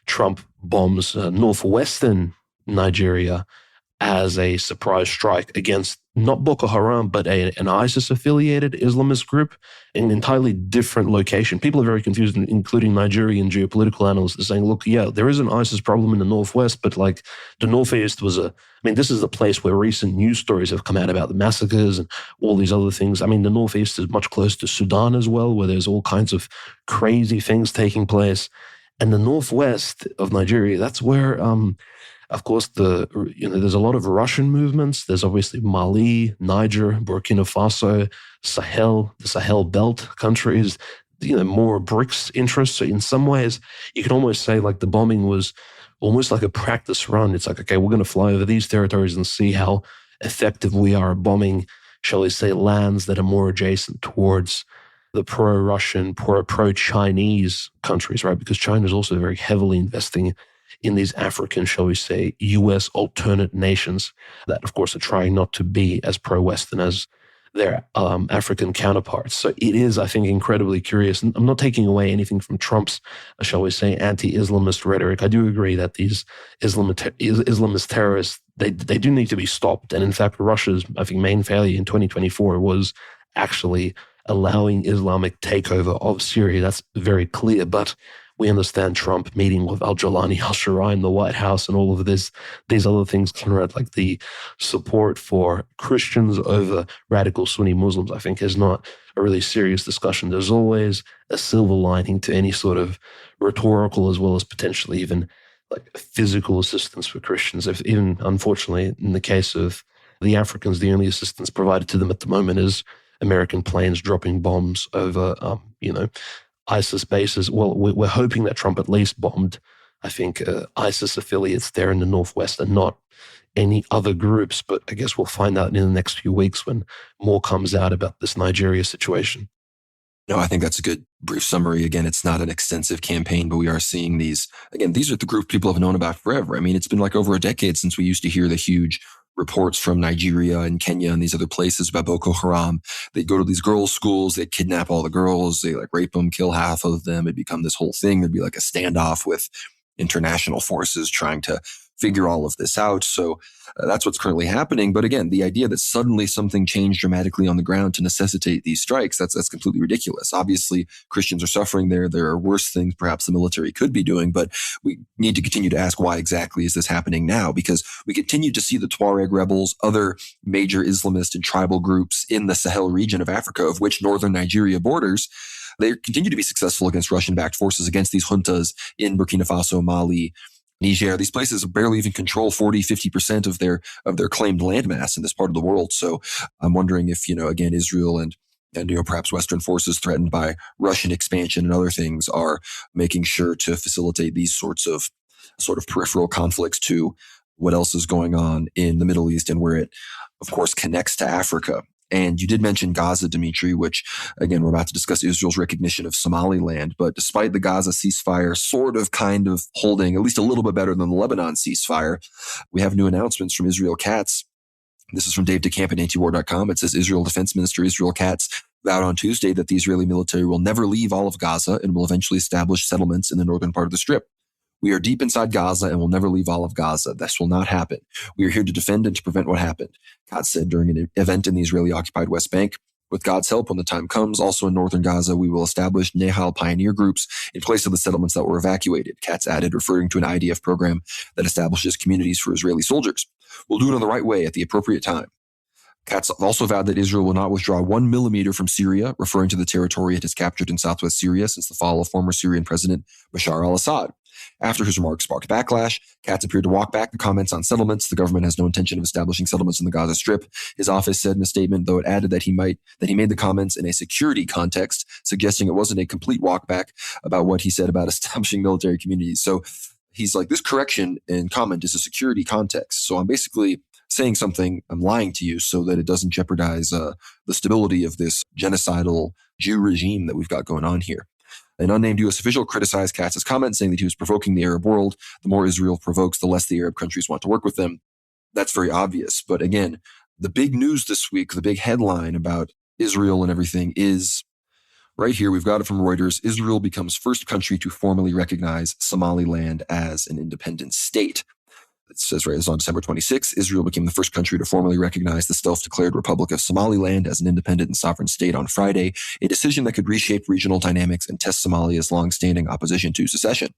Trump bombs northwestern Nigeria as a surprise strike against not Boko Haram, but an ISIS-affiliated Islamist group in an entirely different location. People are very confused, including Nigerian geopolitical analysts. They're saying, look, yeah, there is an ISIS problem in the northwest, but like the northeast was this is the place where recent news stories have come out about the massacres and all these other things. I mean, the northeast is much closer to Sudan as well, where there's all kinds of crazy things taking place. And the northwest of Nigeria, that's where of course, there's a lot of Russian movements. There's obviously Mali, Niger, Burkina Faso, Sahel, the Sahel belt countries, more BRICS interests. So in some ways, you can almost say like the bombing was almost like a practice run. It's like, okay, we're going to fly over these territories and see how effective we are at bombing, shall we say, lands that are more adjacent towards the pro-Russian, pro-Chinese countries, right? Because China is also very heavily investing in these African, shall we say, U.S. alternate nations that, of course, are trying not to be as pro-Western as their African counterparts. So it is, I think, incredibly curious. And I'm not taking away anything from Trump's, shall we say, anti-Islamist rhetoric. I do agree that these Islamist terrorists, they do need to be stopped. And in fact, Russia's, I think, main failure in 2024 was actually allowing Islamic takeover of Syria. That's very clear. But we understand Trump meeting with al-Jawlani al-Sharai in the White House and all of these other things, Conrad, like the support for Christians over radical Sunni Muslims, I think is not a really serious discussion. There's always a silver lining to any sort of rhetorical as well as potentially even like physical assistance for Christians. If even, unfortunately, in the case of the Africans, the only assistance provided to them at the moment is American planes dropping bombs over, ISIS bases. Well, we're hoping that Trump at least bombed, I think, ISIS affiliates there in the northwest and not any other groups. But I guess we'll find out in the next few weeks when more comes out about this Nigeria situation. No, I think that's a good brief summary. Again, it's not an extensive campaign, but we are seeing these. Again, these are the group people have known about forever. I mean, it's been like over a decade since we used to hear the huge reports from Nigeria and Kenya and these other places about Boko Haram. They'd go to these girls' schools, they'd kidnap all the girls, they like rape them, kill half of them. It'd become this whole thing. There'd be like a standoff with international forces trying to figure all of this out. So that's what's currently happening. But again, the idea that suddenly something changed dramatically on the ground to necessitate these strikes, that's completely ridiculous. Obviously, Christians are suffering there. There are worse things perhaps the military could be doing, but we need to continue to ask why exactly is this happening now? Because we continue to see the Tuareg rebels, other major Islamist and tribal groups in the Sahel region of Africa, of which northern Nigeria borders. They continue to be successful against Russian-backed forces, against these juntas in Burkina Faso, Mali, Niger. These places barely even control 40-50% of their claimed landmass in this part of the world. So I'm wondering if, again, Israel and perhaps Western forces threatened by Russian expansion and other things are making sure to facilitate these sorts of sort of peripheral conflicts to what else is going on in the Middle East and where it, of course, connects to Africa. And you did mention Gaza, Dimitri, which, again, we're about to discuss Israel's recognition of Somaliland. But despite the Gaza ceasefire kind of holding at least a little bit better than the Lebanon ceasefire, we have new announcements from Israel Katz. This is from Dave DeCamp at antiwar.com. It says Israel Defense Minister Israel Katz vowed on Tuesday that the Israeli military will never leave all of Gaza and will eventually establish settlements in the northern part of the Strip. We are deep inside Gaza and will never leave all of Gaza. This will not happen. We are here to defend and to prevent what happened, Katz said during an event in the Israeli-occupied West Bank. With God's help, when the time comes, also in northern Gaza, we will establish Nahal pioneer groups in place of the settlements that were evacuated, Katz added, referring to an IDF program that establishes communities for Israeli soldiers. We'll do it in the right way at the appropriate time. Katz also vowed that Israel will not withdraw 1 millimeter from Syria, referring to the territory it has captured in southwest Syria since the fall of former Syrian President Bashar al-Assad. After his remarks sparked backlash, Katz appeared to walk back the comments on settlements. The government has no intention of establishing settlements in the Gaza Strip, his office said in a statement, though it added that he made the comments in a security context, suggesting it wasn't a complete walkback about what he said about establishing military communities. So he's like, this correction and comment is a security context. So I'm basically saying something, I'm lying to you so that it doesn't jeopardize the stability of this genocidal Jew regime that we've got going on here. An unnamed U.S. official criticized Katz's comment, saying that he was provoking the Arab world. The more Israel provokes, the less the Arab countries want to work with them. That's very obvious. But again, the big news this week, the big headline about Israel and everything is right here. We've got it from Reuters. Israel becomes first country to formally recognize Somaliland as an independent state. It says right, it's on December 26, Israel became the first country to formally recognize the self-declared Republic of Somaliland as an independent and sovereign state on Friday, a decision that could reshape regional dynamics and test Somalia's long-standing opposition to secession.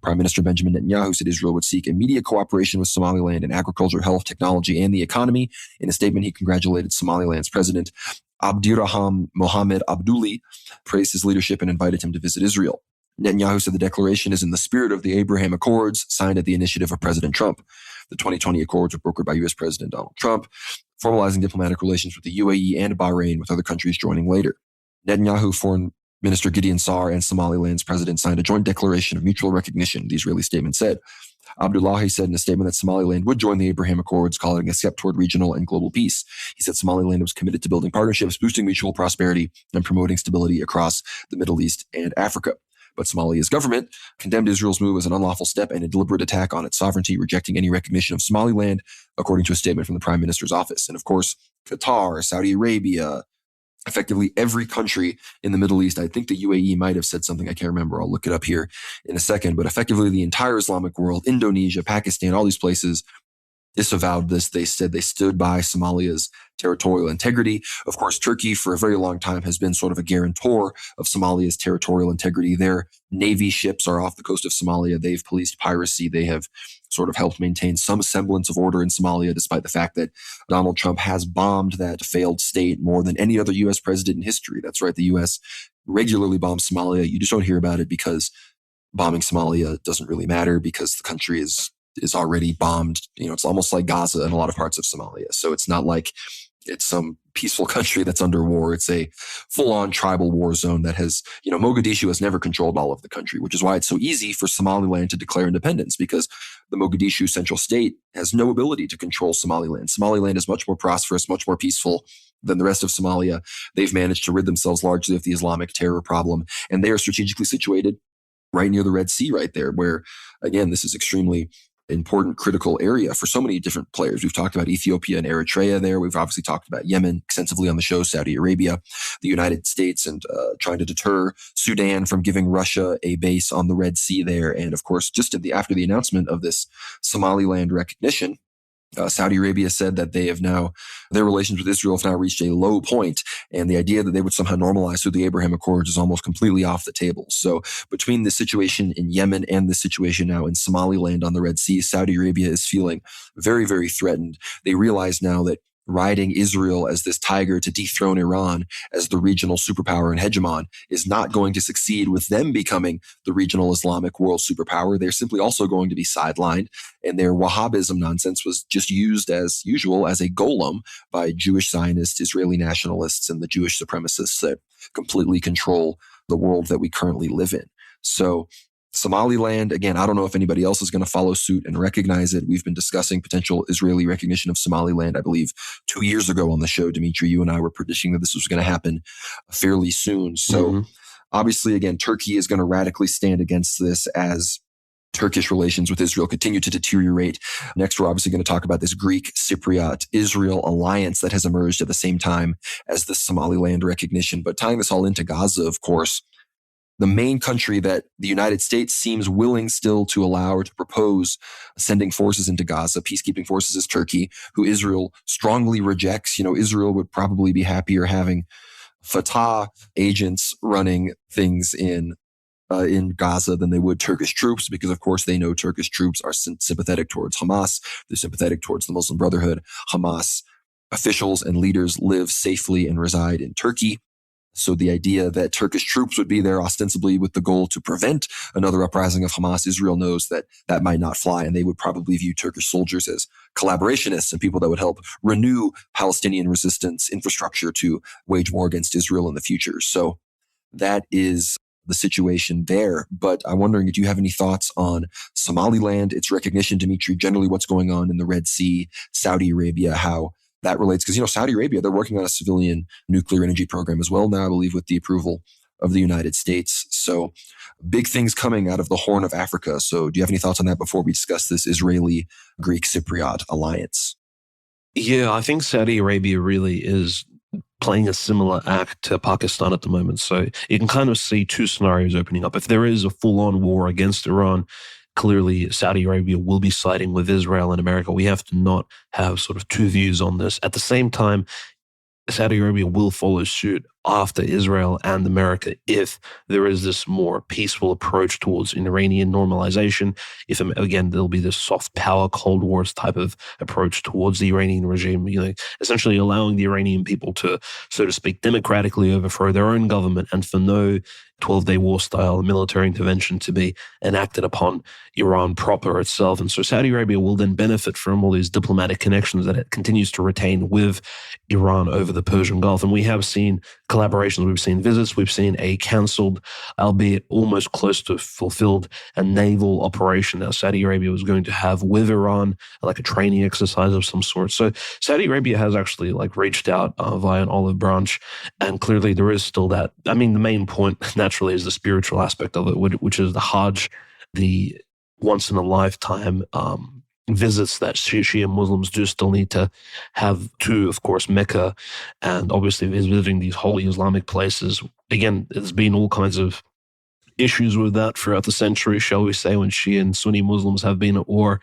Prime Minister Benjamin Netanyahu said Israel would seek immediate cooperation with Somaliland in agriculture, health, technology, and the economy. In a statement, he congratulated Somaliland's president, Abdirahman Mohamed Abdullahi, praised his leadership and invited him to visit Israel. Netanyahu said the declaration is in the spirit of the Abraham Accords signed at the initiative of President Trump. The 2020 Accords were brokered by U.S. President Donald Trump, formalizing diplomatic relations with the UAE and Bahrain, with other countries joining later. Netanyahu, Foreign Minister Gideon Saar, and Somaliland's president signed a joint declaration of mutual recognition, the Israeli statement said. Abdullahi said in a statement that Somaliland would join the Abraham Accords, calling a step toward regional and global peace. He said Somaliland was committed to building partnerships, boosting mutual prosperity, and promoting stability across the Middle East and Africa. But Somalia's government condemned Israel's move as an unlawful step and a deliberate attack on its sovereignty, rejecting any recognition of Somaliland, according to a statement from the Prime Minister's office. And of course, Qatar, Saudi Arabia, effectively every country in the Middle East. I think the UAE might have said something. I can't remember. I'll look it up here in a second. But effectively the entire Islamic world, Indonesia, Pakistan, all these places disavowed this. They said they stood by Somalia's territorial integrity. Of course, Turkey for a very long time has been sort of a guarantor of Somalia's territorial integrity. Their Navy ships are off the coast of Somalia. They've policed piracy. They have sort of helped maintain some semblance of order in Somalia, despite the fact that Donald Trump has bombed that failed state more than any other U.S. president in history. That's right. The U.S. regularly bombs Somalia. You just don't hear about it because bombing Somalia doesn't really matter because the country is already bombed. It's almost like Gaza in a lot of parts of Somalia. So it's not like it's some peaceful country that's under war. It's a full-on tribal war zone that has, Mogadishu has never controlled all of the country, which is why it's so easy for Somaliland to declare independence, because the Mogadishu central state has no ability to control Somaliland. Somaliland is much more prosperous, much more peaceful. than the rest of Somalia. They've managed to rid themselves largely of the Islamic terror problem. And they are strategically situated right near the Red Sea right there, where, again, this is extremely important, critical area for so many different players. We've talked about Ethiopia and Eritrea there. We've obviously talked about Yemen extensively on the show, Saudi Arabia, the United States, and trying to deter Sudan from giving Russia a base on the Red Sea there. And of course, just after the announcement of this Somaliland recognition, Saudi Arabia said that their relations with Israel have now reached a low point, and the idea that they would somehow normalize through the Abraham Accords is almost completely off the table. So between the situation in Yemen and the situation now in Somaliland on the Red Sea, Saudi Arabia is feeling very, very threatened. They realize now that riding Israel as this tiger to dethrone Iran as the regional superpower and hegemon is not going to succeed with them becoming the regional Islamic world superpower. They're simply also going to be sidelined, and their Wahhabism nonsense was just used as usual as a golem by Jewish Zionists, Israeli nationalists, and the Jewish supremacists that completely control the world that we currently live in. So Somaliland, again, I don't know if anybody else is going to follow suit and recognize it. We've been discussing potential Israeli recognition of Somaliland, I believe, 2 years ago on the show. Dimitri, you and I were predicting that this was going to happen fairly soon. So obviously, again, Turkey is going to radically stand against this as Turkish relations with Israel continue to deteriorate. Next, we're obviously going to talk about this Greek Cypriot Israel alliance that has emerged at the same time as the Somaliland recognition. But tying this all into Gaza, of course, the main country that the United States seems willing still to allow or to propose sending forces into Gaza, peacekeeping forces, is Turkey, who Israel strongly rejects. Israel would probably be happier having Fatah agents running things in Gaza than they would Turkish troops, because of course they know Turkish troops are sympathetic towards Hamas. They're sympathetic towards the Muslim Brotherhood. Hamas officials and leaders live safely and reside in Turkey. So the idea that Turkish troops would be there ostensibly with the goal to prevent another uprising of Hamas, Israel knows that that might not fly, and they would probably view Turkish soldiers as collaborationists and people that would help renew Palestinian resistance infrastructure to wage war against Israel in the future. So that is the situation there. But I'm wondering if you have any thoughts on Somaliland, its recognition, Dimitri, generally what's going on in the Red Sea, Saudi Arabia, how that relates. Because, Saudi Arabia, they're working on a civilian nuclear energy program as well now, I believe, with the approval of the United States. So big things coming out of the Horn of Africa. So do you have any thoughts on that before we discuss this Israeli-Greek Cypriot alliance? Yeah, I think Saudi Arabia really is playing a similar act to Pakistan at the moment. So you can kind of see two scenarios opening up. If there is a full-on war against Iran, clearly Saudi Arabia will be siding with Israel and America. We have to not have sort of two views on this. At the same time, Saudi Arabia will follow suit after Israel and America if there is this more peaceful approach towards Iranian normalization. If, again, there'll be this soft power, Cold Wars type of approach towards the Iranian regime, essentially allowing the Iranian people to, so to speak, democratically overthrow their own government and for no 12-day war style military intervention to be enacted upon Iran proper itself. And so Saudi Arabia will then benefit from all these diplomatic connections that it continues to retain with Iran over the Persian Gulf. And we have seen collaborations, we've seen visits, we've seen a cancelled, albeit almost close to fulfilled, a naval operation that Saudi Arabia was going to have with Iran, like a training exercise of some sort. So Saudi Arabia has actually reached out via an olive branch, and clearly there is still that. I mean, the main point naturally is the spiritual aspect of it, which is the Hajj, the once in a lifetime visits that Shia Muslims do still need to have to, of course, Mecca, and obviously visiting these holy Islamic places. Again, there's been all kinds of issues with that throughout the century, shall we say, when Shia and Sunni Muslims have been at war.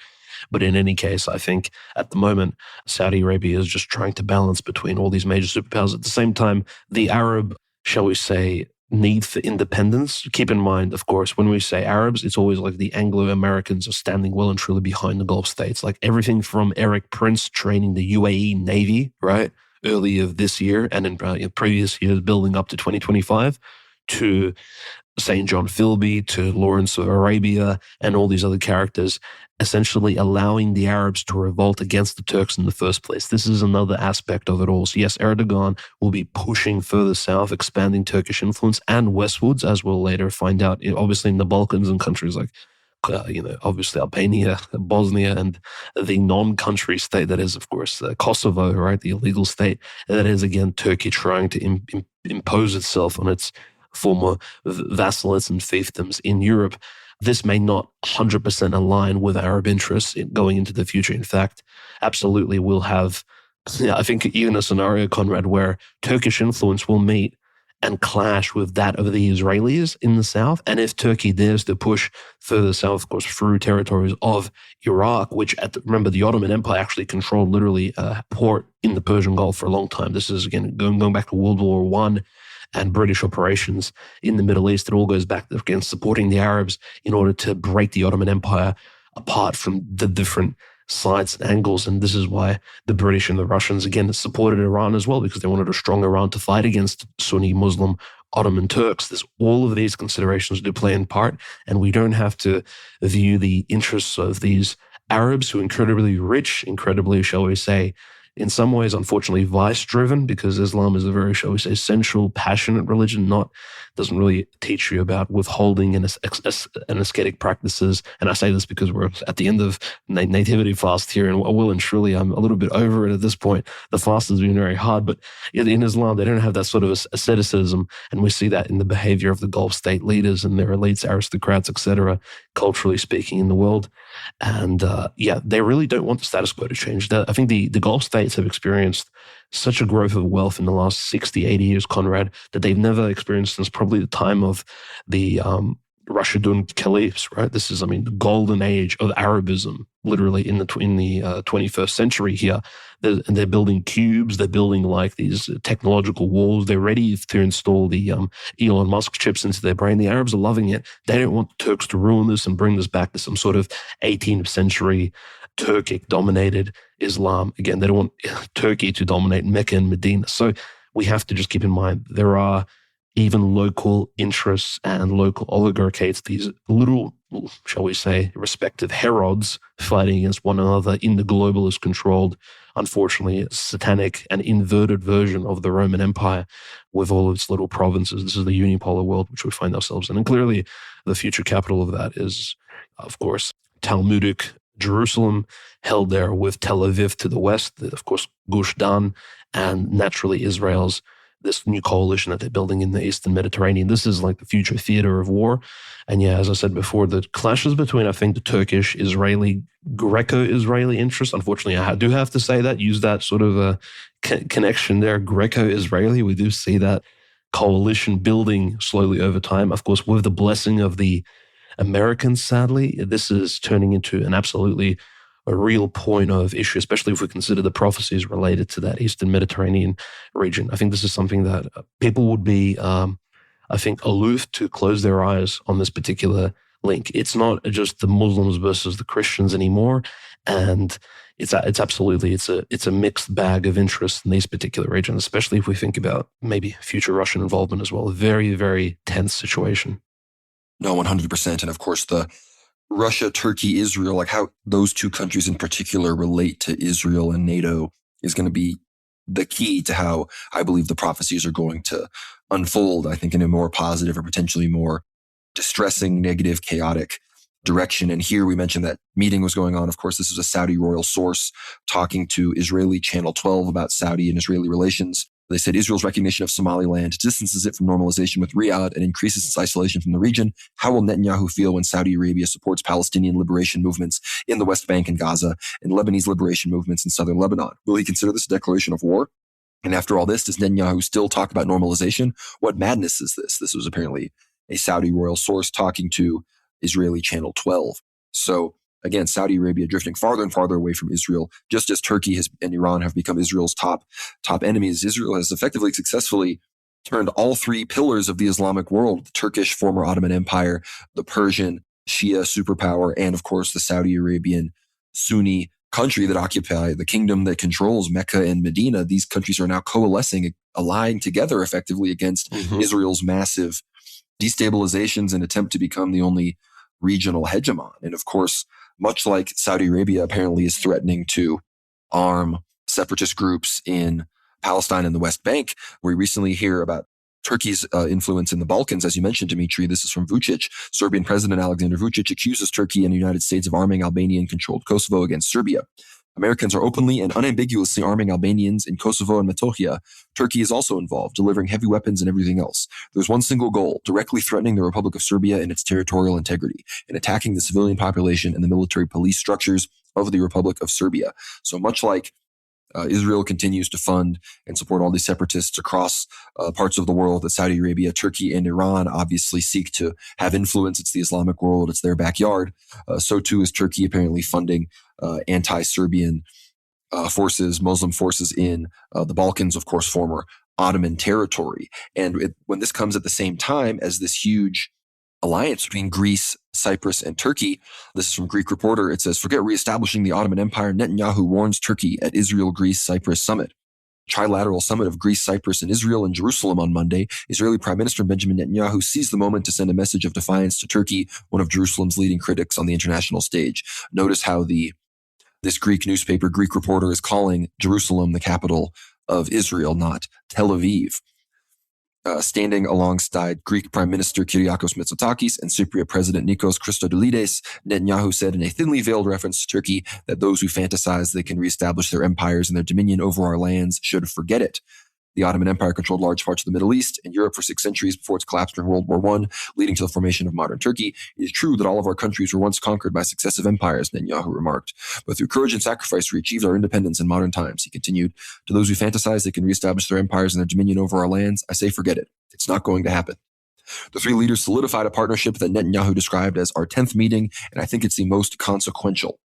But in any case, I think at the moment, Saudi Arabia is just trying to balance between all these major superpowers. At the same time, the Arab, shall we say, need for independence. Keep in mind, of course, when we say Arabs, it's always like the Anglo-Americans are standing well and truly behind the Gulf states. Like everything from Eric Prince training the UAE Navy, right, earlier this year and in previous years building up to 2025, to St. John Philby, to Lawrence of Arabia, and all these other characters, essentially allowing the Arabs to revolt against the Turks in the first place. This is another aspect of it all. So yes, Erdogan will be pushing further south, expanding Turkish influence and westwards, as we'll later find out, obviously in the Balkans and countries like obviously Albania, Bosnia, and the non-country state that is, of course, Kosovo, right? The illegal state. That is, again, Turkey trying to impose itself on its former vassalates and fiefdoms in Europe. This may not 100% align with Arab interests going into the future. In fact, absolutely will have, I think, even a scenario, Conrad, where Turkish influence will meet and clash with that of the Israelis in the south. And if Turkey dares to push further south, of course, through territories of Iraq, which, remember, the Ottoman Empire actually controlled literally a port in the Persian Gulf for a long time. This is, again, going back to World War I and British operations in the Middle East. It all goes back, again, supporting the Arabs in order to break the Ottoman Empire apart from the different sides and angles. And this is why the British and the Russians, again, supported Iran as well, because they wanted a strong Iran to fight against Sunni Muslim Ottoman Turks. There's all of these considerations do play in part, and we don't have to view the interests of these Arabs, who are incredibly rich, incredibly, shall we say, in some ways, unfortunately, vice-driven, because Islam is a very, shall we say, sensual, passionate religion, doesn't really teach you about withholding and ascetic practices. And I say this because we're at the end of nativity fast here, and well and truly, I'm a little bit over it at this point. The fast has been very hard, but in Islam, they don't have that sort of asceticism, and we see that in the behavior of the Gulf state leaders and their elites, aristocrats, etc., culturally speaking, in the world. And they really don't want the status quo to change. I think the Gulf states have experienced such a growth of wealth in the last 60, 80 years, Conrad, that they've never experienced since probably the time of the Rashidun caliphs, right? This is, the golden age of Arabism, literally in the 21st century here. They're building cubes, they're building like these technological walls. They're ready to install the Elon Musk chips into their brain. The Arabs are loving it. They don't want the Turks to ruin this and bring this back to some sort of 18th century Turkic-dominated Islam. Again, they don't want Turkey to dominate Mecca and Medina. So we have to just keep in mind there are even local interests and local oligarchates, these little, shall we say, respective Herods fighting against one another in the globalist controlled, unfortunately, satanic and inverted version of the Roman Empire with all its little provinces. This is the unipolar world which we find ourselves in. And clearly the future capital of that is, of course, Talmudic Jerusalem, held there with Tel Aviv to the west, of course, Gush Dan, and naturally Israel's this new coalition that they're building in the Eastern Mediterranean. This is like the future theater of war. And yeah, as I said before, the clashes between, I think, the Turkish, Israeli, Greco-Israeli interests, unfortunately, I do have to say that, use that sort of a connection there, Greco-Israeli. We do see that coalition building slowly over time. Of course, with the blessing of the Americans, sadly, this is turning into an absolutely a real point of issue, especially if we consider the prophecies related to that Eastern Mediterranean region. I think this is something that people would be, aloof to close their eyes on this particular link. It's not just the Muslims versus the Christians anymore, and it's absolutely it's a mixed bag of interests in these particular regions, especially if we think about maybe future Russian involvement as well. A very, very tense situation. No, 100%. And of course, the Russia, Turkey, Israel, like how those two countries in particular relate to Israel and NATO is going to be the key to how I believe the prophecies are going to unfold, I think, in a more positive or potentially more distressing, negative, chaotic direction. And here we mentioned that meeting was going on. Of course, this is a Saudi royal source talking to Israeli Channel 12 about Saudi and Israeli relations. They said Israel's recognition of Somaliland distances it from normalization with Riyadh and increases its isolation from the region. How will Netanyahu feel when Saudi Arabia supports Palestinian liberation movements in the West Bank and Gaza and Lebanese liberation movements in southern Lebanon? Will he consider this a declaration of war? And after all this, does Netanyahu still talk about normalization? What madness is this? This was apparently a Saudi royal source talking to Israeli Channel 12. So again, Saudi Arabia drifting farther and farther away from Israel, just as Turkey and Iran have become Israel's top enemies. Israel has effectively, successfully turned all three pillars of the Islamic world, the Turkish former Ottoman Empire, the Persian Shia superpower, and of course the Saudi Arabian Sunni country that occupy the kingdom that controls Mecca and Medina. These countries are now coalescing, allying together effectively against Israel's massive destabilizations and attempt to become the only regional hegemon. And of course, much like Saudi Arabia apparently is threatening to arm separatist groups in Palestine and the West Bank, we recently hear about Turkey's influence in the Balkans, as you mentioned, Dimitri. This is from Vučić. Serbian President Alexander Vučić accuses Turkey and the United States of arming Albanian-controlled Kosovo against Serbia. Americans are openly and unambiguously arming Albanians in Kosovo and Metohija. Turkey is also involved, delivering heavy weapons and everything else. There's one single goal, directly threatening the Republic of Serbia and its territorial integrity, and attacking the civilian population and the military police structures of the Republic of Serbia. So much like Israel continues to fund and support all these separatists across parts of the world that Saudi Arabia, Turkey, and Iran obviously seek to have influence. It's the Islamic world. It's their backyard. So too is Turkey apparently funding anti-Serbian forces, Muslim forces in the Balkans, of course, former Ottoman territory. And when this comes at the same time as this huge alliance between Greece, Cyprus, and Turkey. This is from Greek Reporter. It says, forget reestablishing the Ottoman Empire. Netanyahu warns Turkey at Israel-Greece-Cyprus summit. Trilateral summit of Greece, Cyprus, and Israel in Jerusalem on Monday. Israeli Prime Minister Benjamin Netanyahu seized the moment to send a message of defiance to Turkey, one of Jerusalem's leading critics on the international stage. Notice how this Greek newspaper, Greek Reporter, is calling Jerusalem the capital of Israel, not Tel Aviv. Standing alongside Greek Prime Minister Kyriakos Mitsotakis and Cypriot President Nikos Christodoulides, Netanyahu said in a thinly veiled reference to Turkey that those who fantasize they can reestablish their empires and their dominion over our lands should forget it. The Ottoman Empire controlled large parts of the Middle East and Europe for 6 centuries before its collapse during World War I, leading to the formation of modern Turkey. It is true that all of our countries were once conquered by successive empires, Netanyahu remarked. But through courage and sacrifice, we achieved our independence in modern times, he continued. To those who fantasize they can reestablish their empires and their dominion over our lands, I say forget it. It's not going to happen. The three leaders solidified a partnership that Netanyahu described as our 10th meeting, and I think it's the most consequential.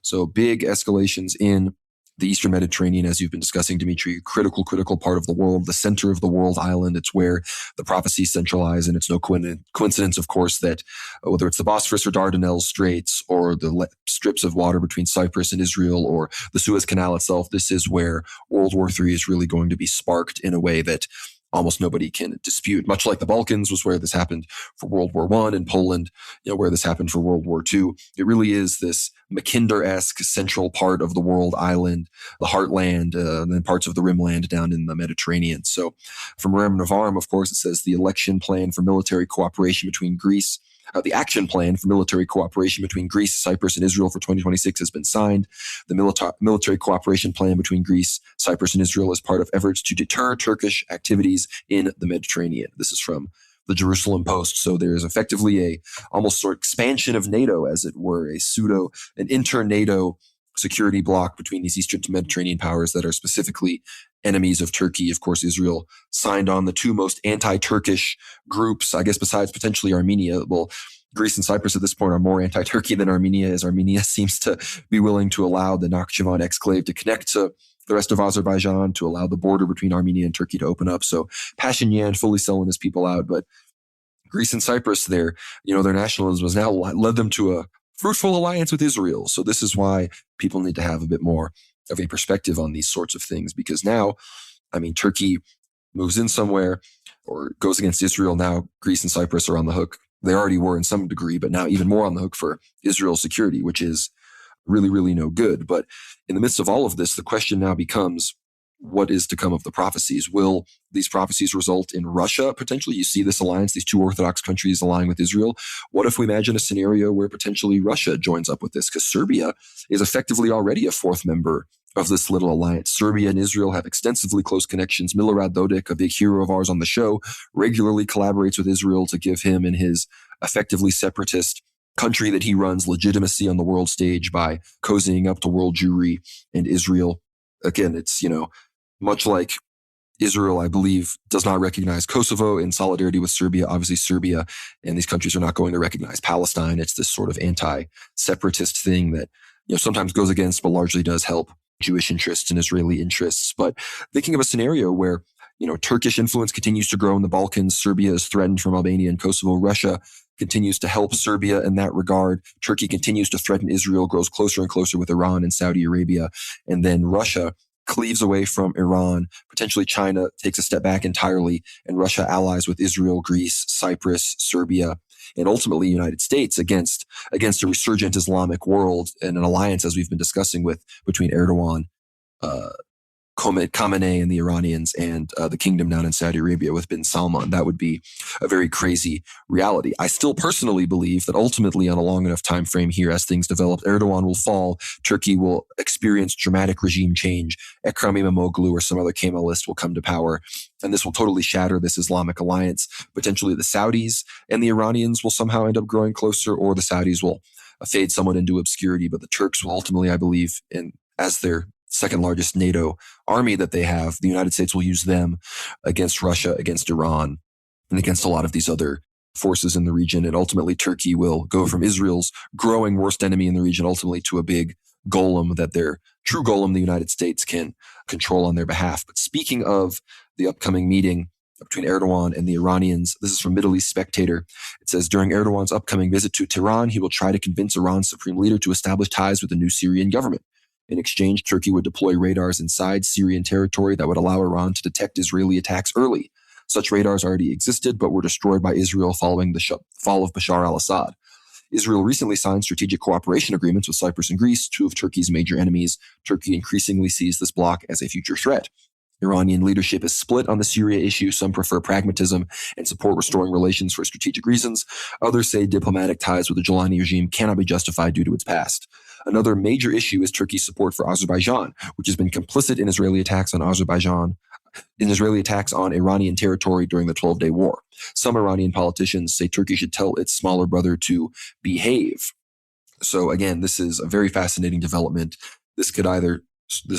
So big escalations in the Eastern Mediterranean, as you've been discussing, Dimitri, critical part of the world, the center of the world island. It's where the prophecies centralize. And it's no coincidence, of course, that whether it's the Bosphorus or Dardanelles Straits or the strips of water between Cyprus and Israel or the Suez Canal itself, this is where World War III is really going to be sparked in a way that almost nobody can dispute. Much like the Balkans was where this happened for World War I, and Poland, where this happened for World War II. It really is this Mackinder-esque central part of the world island, the heartland, and then parts of the rimland down in the Mediterranean. So from Rem Navarm, of course, it says the election plan for military cooperation between Greece, the action plan for military cooperation between Greece, Cyprus, and Israel for 2026 has been signed. The military cooperation plan between Greece, Cyprus, and Israel is part of efforts to deter Turkish activities in the Mediterranean. This is from the Jerusalem Post. So there is effectively a almost sort of expansion of NATO, as it were, an inter-NATO security bloc between these Eastern Mediterranean powers that are specifically enemies of Turkey. Of course, Israel signed on the two most anti-Turkish groups, I guess, besides potentially Armenia. Well, Greece and Cyprus at this point are more anti-Turkey than Armenia, as Armenia seems to be willing to allow the Nakhchivan exclave to connect to the rest of Azerbaijan, to allow the border between Armenia and Turkey to open up. So Pashinyan fully selling his people out, but Greece and Cyprus, their nationalism has now led them to a fruitful alliance with Israel. So this is why people need to have a bit more of a perspective on these sorts of things, because now, Turkey moves in somewhere or goes against Israel. Now Greece and Cyprus are on the hook. They already were in some degree, but now even more on the hook for Israel's security, which is really, really no good. But in the midst of all of this, the question now becomes, what is to come of the prophecies? Will these prophecies result in Russia potentially? You see this alliance, these two Orthodox countries allying with Israel. What if we imagine a scenario where potentially Russia joins up with this? Because Serbia is effectively already a fourth member of this little alliance. Serbia and Israel have extensively close connections. Milorad Dodik, a big hero of ours on the show, regularly collaborates with Israel to give him and his effectively separatist country that he runs legitimacy on the world stage by cozying up to world Jewry and Israel. Again, it's, much like Israel, I believe, does not recognize Kosovo in solidarity with Serbia. Obviously, Serbia and these countries are not going to recognize Palestine. It's this sort of anti-separatist thing that, sometimes goes against, but largely does help Jewish interests and Israeli interests. But thinking of a scenario where, Turkish influence continues to grow in the Balkans, Serbia is threatened from Albania and Kosovo, Russia continues to help Serbia in that regard, Turkey continues to threaten Israel, grows closer and closer with Iran and Saudi Arabia, and then Russia cleaves away from Iran. Potentially China takes a step back entirely, and Russia allies with Israel, Greece, Cyprus, Serbia, and ultimately United States against a resurgent Islamic world, and an alliance, as we've been discussing, between Erdogan, Khamenei and the Iranians and the kingdom down in Saudi Arabia with bin Salman. That would be a very crazy reality. I still personally believe that ultimately on a long enough time frame here as things develop, Erdogan will fall, Turkey will experience dramatic regime change, Ekrem İmamoğlu or some other Kemalist will come to power, and this will totally shatter this Islamic alliance. Potentially the Saudis and the Iranians will somehow end up growing closer, or the Saudis will fade somewhat into obscurity, but the Turks will ultimately, I believe, as their second largest NATO army that they have, the United States will use them against Russia, against Iran, and against a lot of these other forces in the region. And ultimately, Turkey will go from Israel's growing worst enemy in the region ultimately to a big golem that their true golem, the United States, can control on their behalf. But speaking of the upcoming meeting between Erdogan and the Iranians, this is from Middle East Spectator. It says, during Erdogan's upcoming visit to Tehran, he will try to convince Iran's supreme leader to establish ties with the new Syrian government. In exchange, Turkey would deploy radars inside Syrian territory that would allow Iran to detect Israeli attacks early. Such radars already existed, but were destroyed by Israel following the fall of Bashar al-Assad. Israel recently signed strategic cooperation agreements with Cyprus and Greece, two of Turkey's major enemies. Turkey increasingly sees this bloc as a future threat. Iranian leadership is split on the Syria issue. Some prefer pragmatism and support restoring relations for strategic reasons. Others say diplomatic ties with the Jilani regime cannot be justified due to its past. Another major issue is Turkey's support for Azerbaijan, which has been complicit in Israeli attacks on Iranian territory during the 12-day war. Some Iranian politicians say Turkey should tell its smaller brother to behave. So again, this is a very fascinating development. This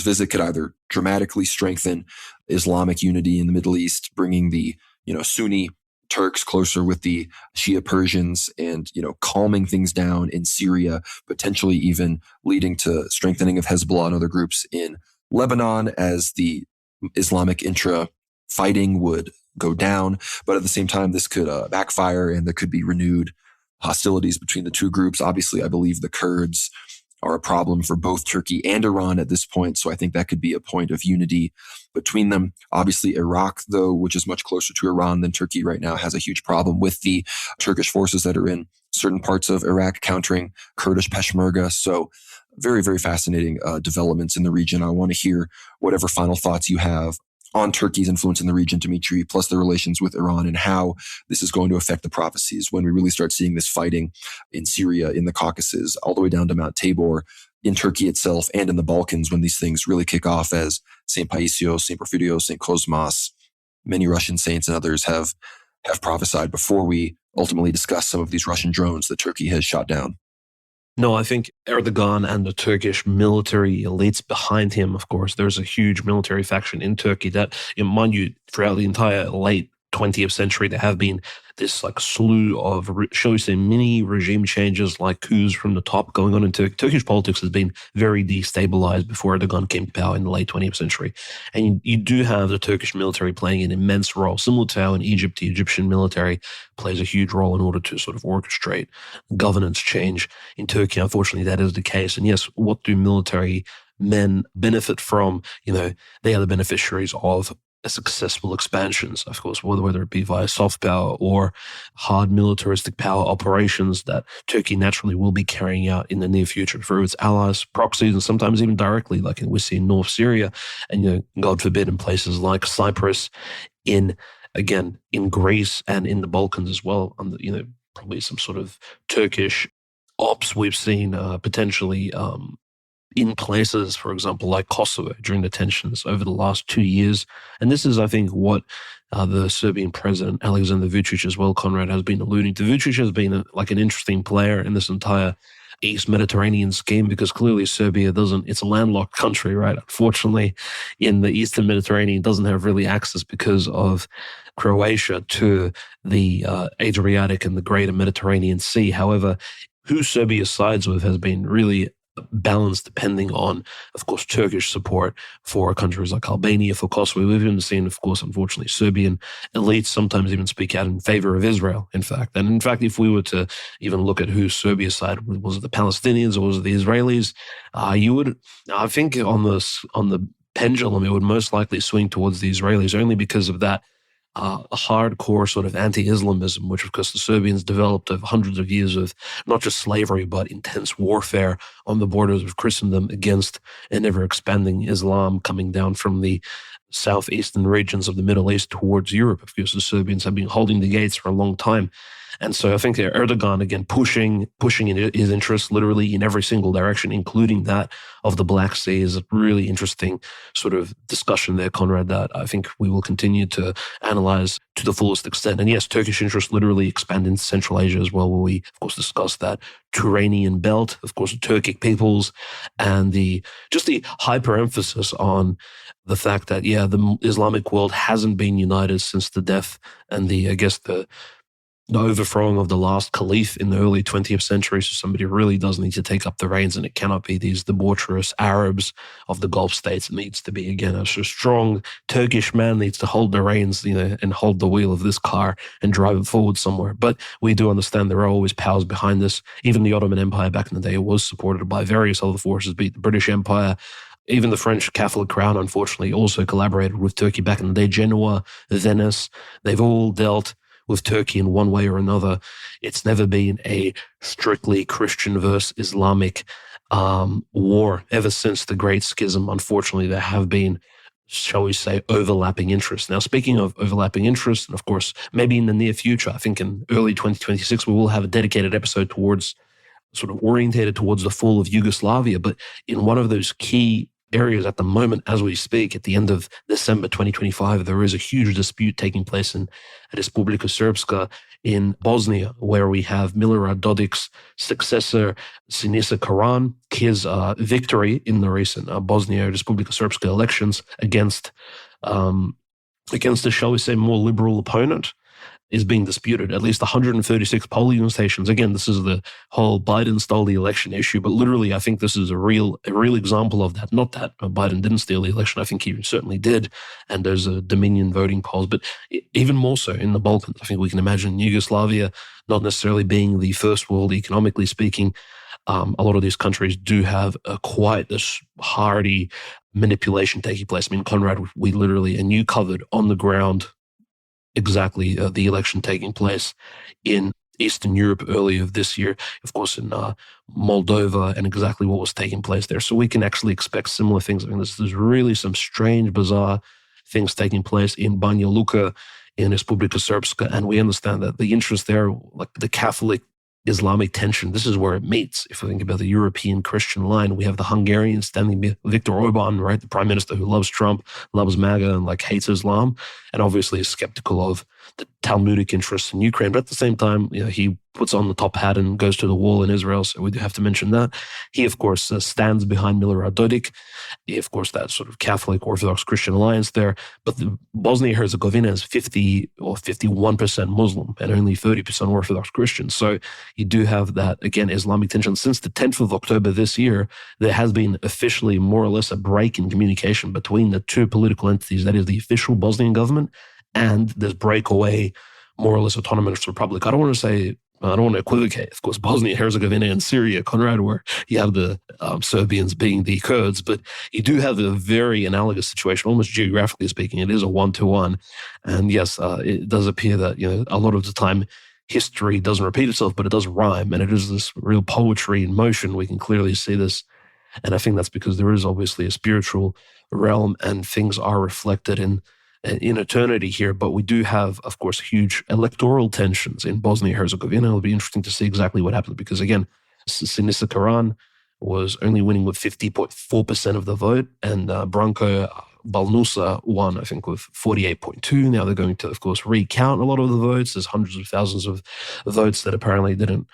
visit could either dramatically strengthen Islamic unity in the Middle East, bringing the Sunni Turks closer with the Shia Persians and calming things down in Syria, potentially even leading to strengthening of Hezbollah and other groups in Lebanon as the Islamic intra fighting would go down. But at the same time, this could backfire and there could be renewed hostilities between the two groups. Obviously, I believe the Kurds are a problem for both Turkey and Iran at this point. So I think that could be a point of unity between them. Obviously, Iraq, though, which is much closer to Iran than Turkey right now, has a huge problem with the Turkish forces that are in certain parts of Iraq countering Kurdish Peshmerga. So very, very fascinating developments in the region. I want to hear whatever final thoughts you have on Turkey's influence in the region, Dimitri, plus the relations with Iran and how this is going to affect the prophecies when we really start seeing this fighting in Syria, in the Caucasus, all the way down to Mount Tabor, in Turkey itself, and in the Balkans when these things really kick off, as St. Paisios, St. Porphyrios, St. Cosmas, many Russian saints and others have prophesied before we ultimately discuss some of these Russian drones that Turkey has shot down. No, I think Erdogan and the Turkish military elites behind him, of course, there's a huge military faction in Turkey that, mind you, throughout the entire late 20th century, there have been this slew of, shall we say, mini regime changes like coups from the top going on in Turkey. Turkish politics has been very destabilized before Erdogan came to power in the late 20th century. And you do have the Turkish military playing an immense role. Similar to how in Egypt, the Egyptian military plays a huge role in order to sort of orchestrate governance change. In Turkey, unfortunately, that is the case. And yes, what do military men benefit from? They are the beneficiaries of successful expansions, of course, whether it be via soft power or hard militaristic power operations that Turkey naturally will be carrying out in the near future through its allies, proxies, and sometimes even directly, like we see in North Syria, and God forbid, in places like Cyprus, in Greece and in the Balkans as well, under probably some sort of Turkish ops we've seen potentially in places, for example, like Kosovo during the tensions over the last 2 years. And this is, I think, what the Serbian president, Alexander Vučić, as well, Conrad, has been alluding to. Vučić has been an interesting player in this entire East Mediterranean scheme, because clearly Serbia it's a landlocked country, right? Unfortunately, in the Eastern Mediterranean, doesn't have really access because of Croatia to the Adriatic and the greater Mediterranean Sea. However, who Serbia sides with has been really balanced depending on, of course, Turkish support for countries like Albania, for Kosovo. We've even seen, of course, unfortunately, Serbian elites sometimes even speak out in favor of Israel, in fact. And in fact, if we were to even look at who Serbia's side was, it the Palestinians or was it the Israelis, I think on the pendulum, it would most likely swing towards the Israelis, only because of that hardcore sort of anti-Islamism, which of course the Serbians developed over hundreds of years of not just slavery, but intense warfare on the borders of Christendom against an ever-expanding Islam coming down from the southeastern regions of the Middle East towards Europe. Of course, the Serbians have been holding the gates for a long time. And so I think Erdogan, again, pushing in his interests literally in every single direction, including that of the Black Sea, is a really interesting sort of discussion there, Conrad, that I think we will continue to analyze to the fullest extent. And yes, Turkish interests literally expand into Central Asia as well, where we, of course, discuss that Turanian belt, of course, the Turkic peoples, and the hyper-emphasis on the fact that, the Islamic world hasn't been united since the death and the overthrowing of the last caliph in the early 20th century. So somebody really does need to take up the reins, and it cannot be these debaucherous Arabs of the Gulf states. It needs to be, again, a strong Turkish man needs to hold the reins, and hold the wheel of this car and drive it forward somewhere. But we do understand there are always powers behind this. Even the Ottoman Empire back in the day was supported by various other forces, be it the British Empire. Even the French Catholic crown, unfortunately, also collaborated with Turkey back in the day. Genoa, Venice, they've all dealt with Turkey in one way or another. It's never been a strictly Christian versus Islamic war. Ever since the Great Schism, unfortunately, there have been, shall we say, overlapping interests. Now, speaking of overlapping interests, and of course, maybe in the near future, I think in early 2026, we will have a dedicated episode sort of orientated towards the fall of Yugoslavia. But in one of those key areas at the moment, as we speak, at the end of December 2025, there is a huge dispute taking place in Republika Srpska in Bosnia, where we have Milorad Dodik's successor, Sinisa Karan, his victory in the recent Bosnia Republika Srpska elections against a, shall we say, more liberal opponent, is being disputed. At least 136 polling stations. Again, this is the whole Biden stole the election issue, but literally, I think this is a real example of that. Not that Biden didn't steal the election. I think he certainly did. And there's a Dominion voting polls, but even more so in the Balkans. I think we can imagine Yugoslavia not necessarily being the first world economically speaking. A lot of these countries do have quite this hardy manipulation taking place. I mean, Conrad, we literally, and you covered on the ground exactly the election taking place in Eastern Europe earlier this year, of course, in Moldova, and exactly what was taking place there. So we can actually expect similar things. I mean, there's really some strange, bizarre things taking place in Banja Luka, in Republika Srpska, and we understand that the interest there, like the Catholic Islamic tension, this is where it meets. If we think about the European Christian line, we have the Hungarians standing by Viktor Orban, right? The prime minister who loves Trump, loves MAGA, and hates Islam, and obviously is skeptical of the Talmudic interests in Ukraine. But at the same time, he puts on the top hat and goes to the wall in Israel. So we do have to mention that. He, of course, stands behind Milorad Dodik. He, of course, that sort of Catholic Orthodox Christian alliance there. But Bosnia-Herzegovina is 50 or 51% Muslim and only 30% Orthodox Christian. So you do have that, again, Islamic tension. Since the 10th of October this year, there has been officially more or less a break in communication between the two political entities, that is the official Bosnian government and this breakaway, more or less autonomous republic. I don't want to equivocate. Of course, Bosnia, Herzegovina, and Syria, Conrad, where you have the Serbians being the Kurds, but you do have a very analogous situation, almost geographically speaking. It is a one-to-one. And yes, it does appear that, a lot of the time, history doesn't repeat itself, but it does rhyme. And it is this real poetry in motion. We can clearly see this. And I think that's because there is obviously a spiritual realm and things are reflected in eternity here, but we do have, of course, huge electoral tensions in Bosnia-Herzegovina. It'll be interesting to see exactly what happens because, again, Sinisa Karan was only winning with 50.4% of the vote, and Branko Balnusa won, I think, with 48.2%. Now they're going to, of course, recount a lot of the votes. There's hundreds of thousands of votes that apparently didn't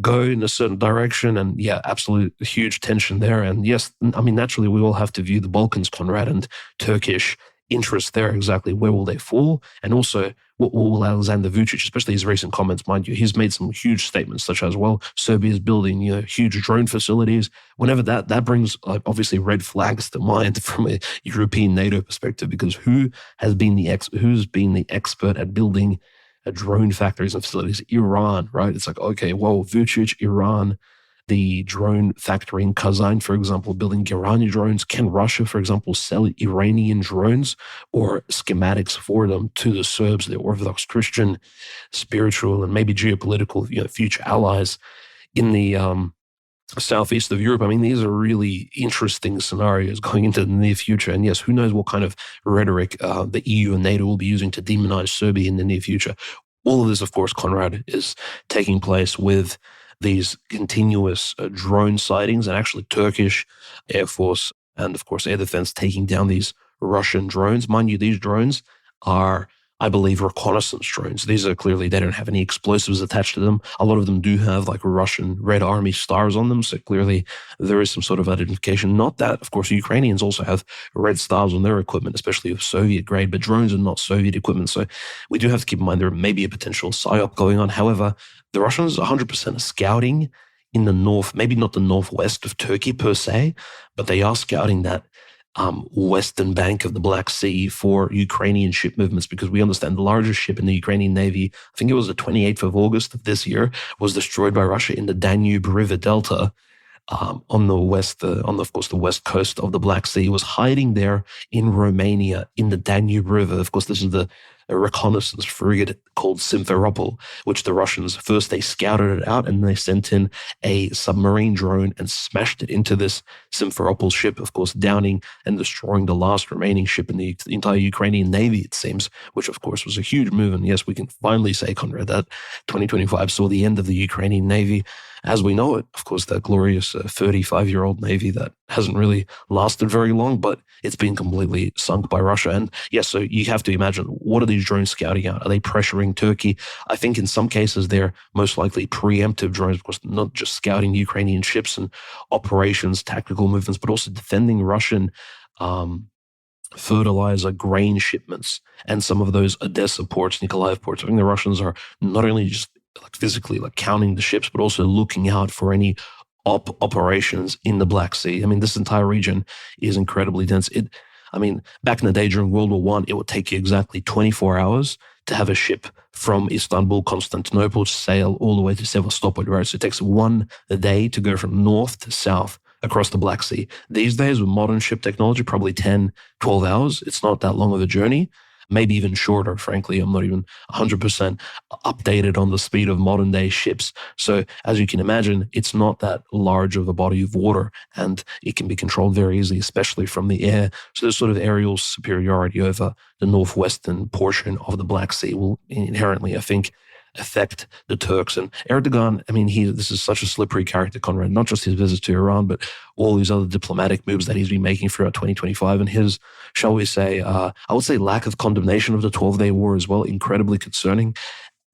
go in a certain direction, and absolute huge tension there. And yes, I mean, naturally, we all have to view the Balkans, Conrad, and Turkish interest there, exactly where will they fall, and also what will Alexander Vucic, especially his recent comments, mind you, he's made some huge statements such as, well, Serbia's building huge drone facilities. Whenever that brings obviously red flags to mind from a European NATO perspective, because who's been the expert at building drone factories and facilities? Iran, right? It's like, okay, whoa, Vucic, Iran, the drone factory in Kazan, for example, building Iranian drones? Can Russia, for example, sell Iranian drones or schematics for them to the Serbs, the Orthodox Christian, spiritual, and maybe geopolitical, future allies in the southeast of Europe? I mean, these are really interesting scenarios going into the near future. And yes, who knows what kind of rhetoric the EU and NATO will be using to demonize Serbia in the near future. All of this, of course, Conrad, is taking place with these continuous drone sightings, and actually Turkish Air Force and, of course, air defense taking down these Russian drones. Mind you, these drones are, I believe, reconnaissance drones. These are clearly, they don't have any explosives attached to them. A lot of them do have like Russian Red Army stars on them. So clearly there is some sort of identification. Not that, of course, Ukrainians also have red stars on their equipment, especially of Soviet grade, but drones are not Soviet equipment. So we do have to keep in mind there may be a potential psyop going on. However, the Russians 100% are scouting in the north, maybe not the northwest of Turkey per se, but they are scouting that western bank of the Black Sea for Ukrainian ship movements, because we understand the largest ship in the Ukrainian Navy, I think it was the 28th of August of this year, was destroyed by Russia in the Danube River Delta on the west, of course, the west coast of the Black Sea. It was hiding there in Romania in the Danube River. Of course, this is a reconnaissance frigate called Simferopol, which the Russians, first they scouted it out and they sent in a submarine drone and smashed it into this Simferopol ship, of course, downing and destroying the last remaining ship in the entire Ukrainian Navy, it seems, which of course was a huge move. And yes, we can finally say, Conrad, that 2025 saw the end of the Ukrainian Navy as we know it. Of course, that glorious 35-year-old Navy that hasn't really lasted very long, but it's been completely sunk by Russia. And yes, so you have to imagine, what are these drones scouting out? Are they pressuring Turkey? I think in some cases they're most likely preemptive drones, of course, not just scouting Ukrainian ships and operations, tactical movements, but also defending Russian fertilizer, grain shipments, and some of those Odessa ports, Nikolaev ports. I think the Russians are not only just like physically like counting the ships, but also looking out for any operations in the Black Sea. I mean, this entire region is incredibly dense. Back in the day during World War I, it would take you exactly 24 hours to have a ship from Istanbul, Constantinople, sail all the way to Sevastopol, right? So it takes a day to go from north to south across the Black Sea. These days, with modern ship technology, probably 10, 12 hours. It's not that long of a journey. Maybe even shorter, frankly. I'm not even 100% updated on the speed of modern day ships. So as you can imagine, it's not that large of a body of water, and it can be controlled very easily, especially from the air. So this sort of aerial superiority over the northwestern portion of the Black Sea will inherently, I think, affect the Turks. And Erdogan, this is such a slippery character, Conrad, not just his visit to Iran, but all these other diplomatic moves that he's been making throughout 2025. And his, shall we say, I would say lack of condemnation of the 12-day war as well, incredibly concerning.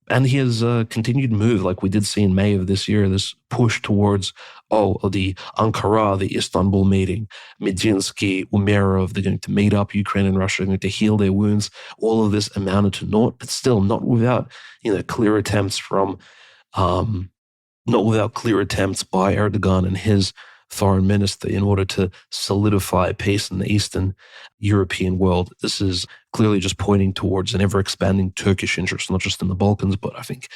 And his continued move, like we did see in May of this year, this push towards, the Ankara, the Istanbul meeting, Medinsky, Umerov, they're going to meet up, Ukraine and Russia are going to heal their wounds. All of this amounted to naught, but still not without, clear attempts by Erdogan and his foreign minister in order to solidify peace in the Eastern European world. This is clearly just pointing towards an ever-expanding Turkish interest, not just in the Balkans, but I think